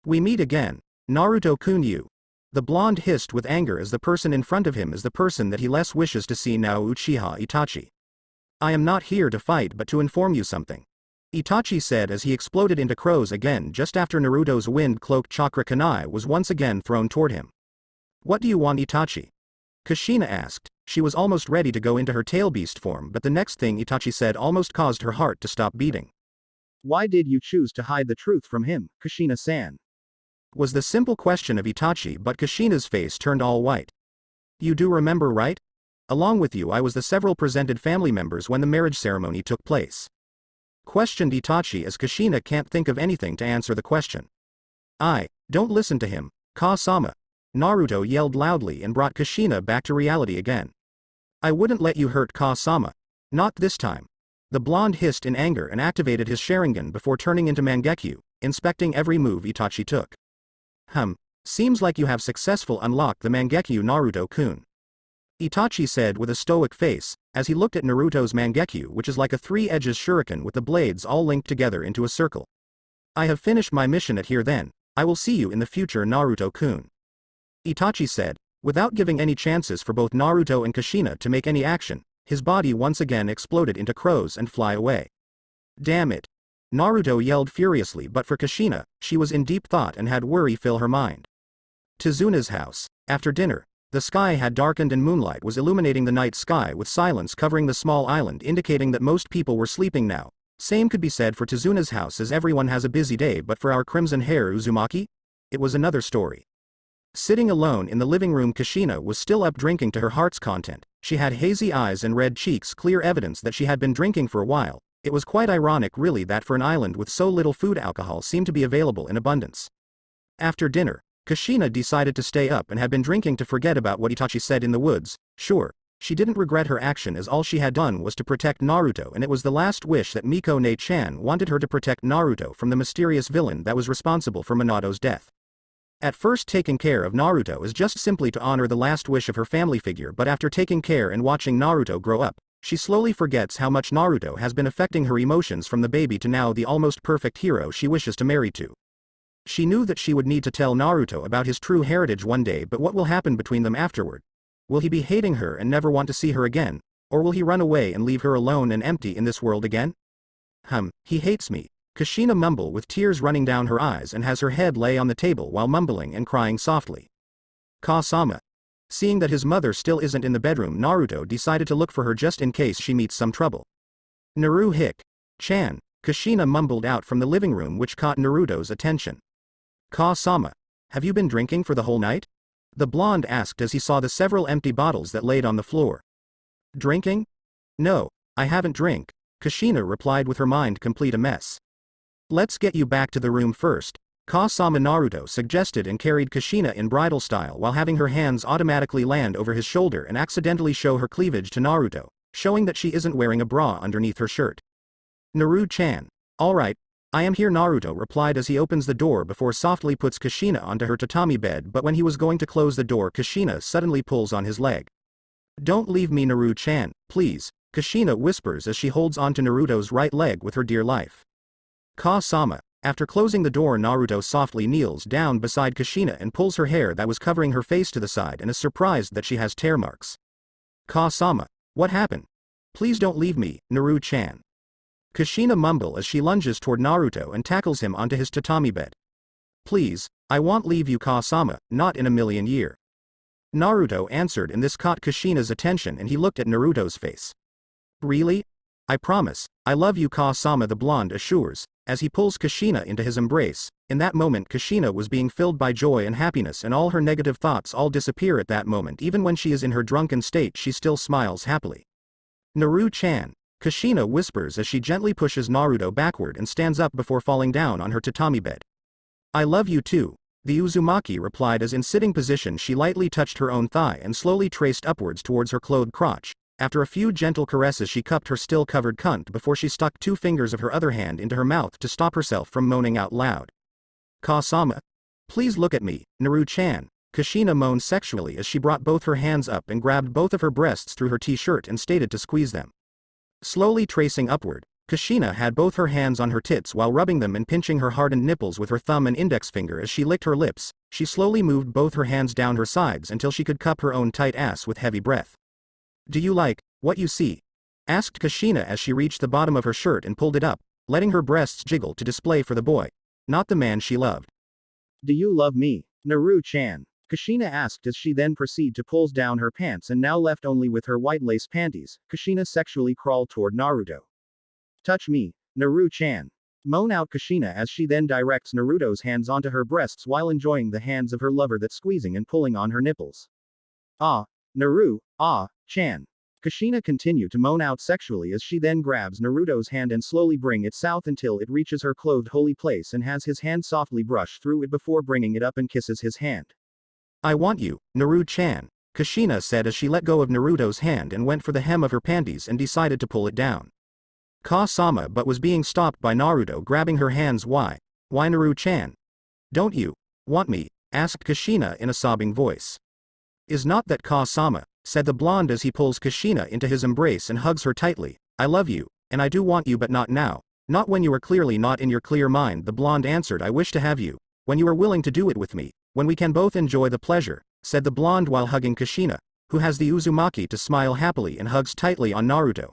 We meet again, Naruto-kun. You. The blonde hissed with anger as the person in front of him is the person that he less wishes to see now, Uchiha Itachi. I am not here to fight but to inform you something, Itachi said as he exploded into crows again just after Naruto's wind-cloaked chakra kunai was once again thrown toward him. What do you want, Itachi? Kushina asked. She was almost ready to go into her tail beast form, but the next thing Itachi said almost caused her heart to stop beating. Why did you choose to hide the truth from him, Kushina-san? Was the simple question of Itachi, but Kushina's face turned all white. You do remember, right? Along with you I was the several presented family members when the marriage ceremony took place. Questioned Itachi as Kushina can't think of anything to answer the question. Don't listen to him, Ka-sama. Naruto yelled loudly and brought Kushina back to reality again. I wouldn't let you hurt Ka-sama. Not this time. The blonde hissed in anger and activated his Sharingan before turning into Mangekyu, inspecting every move Itachi took. Seems like you have successfully unlocked the Mangekyu, Naruto-kun. Itachi said with a stoic face, as he looked at Naruto's Mangekyu, which is like a 3-edged shuriken with the blades all linked together into a circle. I have finished my mission at here then, I will see you in the future, Naruto-kun. Itachi said, without giving any chances for both Naruto and Kushina to make any action. His body once again exploded into crows and fly away. Damn it! Naruto yelled furiously, but for Kushina, she was in deep thought and had worry fill her mind. Tizuna's house. After dinner, the sky had darkened and moonlight was illuminating the night sky with silence covering the small island, indicating that most people were sleeping now. Same could be said for Tizuna's house as everyone has a busy day, but for our crimson hair Uzumaki? It was another story. Sitting alone in the living room, Kushina was still up drinking to her heart's content. She had hazy eyes and red cheeks, clear evidence that she had been drinking for a while. It was quite ironic really that for an island with so little food alcohol seemed to be available in abundance. After dinner, Kushina decided to stay up and had been drinking to forget about what Itachi said in the woods. Sure, she didn't regret her action as all she had done was to protect Naruto, and it was the last wish that Miko-ne-chan wanted her to protect Naruto from the mysterious villain that was responsible for Minato's death. At first taking care of Naruto is just simply to honor the last wish of her family figure, but after taking care and watching Naruto grow up, she slowly forgets how much Naruto has been affecting her emotions from the baby to now the almost perfect hero she wishes to marry to. She knew that she would need to tell Naruto about his true heritage one day, but what will happen between them afterward? Will he be hating her and never want to see her again, or will he run away and leave her alone and empty in this world again? He hates me. Kushina mumbled with tears running down her eyes and has her head lay on the table while mumbling and crying softly. Ka-sama. Seeing that his mother still isn't in the bedroom, Naruto decided to look for her just in case she meets some trouble. Naru-chan, Kushina mumbled out from the living room, which caught Naruto's attention. Ka-sama. Have you been drinking for the whole night? The blonde asked as he saw the several empty bottles that laid on the floor. Drinking? No, I haven't drank, Kushina replied with her mind complete a mess. Let's get you back to the room first, Ka-sama, Naruto suggested and carried Kushina in bridal style while having her hands automatically land over his shoulder and accidentally show her cleavage to Naruto, showing that she isn't wearing a bra underneath her shirt. Naru-chan. Alright, I am here, Naruto replied as he opens the door before softly puts Kushina onto her tatami bed, but when he was going to close the door, Kushina suddenly pulls on his leg. Don't leave me, Naru-chan, please, Kushina whispers as she holds onto Naruto's right leg with her dear life. Ka-sama. After closing the door, Naruto softly kneels down beside Kushina and pulls her hair that was covering her face to the side and is surprised that she has tear marks. Ka-sama. What happened? Please don't leave me, Naru-chan. Kushina mumbles as she lunges toward Naruto and tackles him onto his tatami bed. Please, I won't leave you, Ka-sama, not in a million years. Naruto answered, and this caught Kushina's attention and he looked at Naruto's face. Really? I promise, I love you, Ka-sama, the blonde assures, as he pulls Kushina into his embrace. In that moment Kushina was being filled by joy and happiness, and all her negative thoughts all disappear at that moment. Even when she is in her drunken state, she still smiles happily. Naru-chan, Kushina whispers as she gently pushes Naruto backward and stands up before falling down on her tatami bed. I love you too, the Uzumaki replied as in sitting position she lightly touched her own thigh and slowly traced upwards towards her clothed crotch. After a few gentle caresses she cupped her still covered cunt before she stuck 2 fingers of her other hand into her mouth to stop herself from moaning out loud. Ka-sama. Please look at me, Naru-chan, Kushina moaned sexually as she brought both her hands up and grabbed both of her breasts through her t-shirt and stated to squeeze them. Slowly tracing upward, Kushina had both her hands on her tits while rubbing them and pinching her hardened nipples with her thumb and index finger as she licked her lips. She slowly moved both her hands down her sides until she could cup her own tight ass with heavy breath. Do you like what you see? Asked Kushina as she reached the bottom of her shirt and pulled it up, letting her breasts jiggle to display for the boy, not the man she loved. Do you love me, Naru-chan? Kushina asked as she then proceeded to pull down her pants, and now left only with her white lace panties, Kushina sexually crawled toward Naruto. Touch me, Naru-chan. Moan out Kushina as she then directs Naruto's hands onto her breasts while enjoying the hands of her lover that squeezing and pulling on her nipples. Ah, Naru-chan. Kushina continued to moan out sexually as she then grabs Naruto's hand and slowly bring it south until it reaches her clothed holy place and has his hand softly brush through it before bringing it up and kisses his hand. I want you, Naru-chan, Kushina said as she let go of Naruto's hand and went for the hem of her panties and decided to pull it down. Ka-sama but was being stopped by Naruto grabbing her hands. Why Naru-chan? Don't you want me? Asked Kushina in a sobbing voice. Is not that Ka-sama, said the blonde as he pulls Kushina into his embrace and hugs her tightly. I love you, and I do want you, but not now. Not when you are clearly not in your clear mind, the blonde answered. I wish to have you, when you are willing to do it with me, when we can both enjoy the pleasure, said the blonde while hugging Kushina, who has the Uzumaki to smile happily and hugs tightly on Naruto,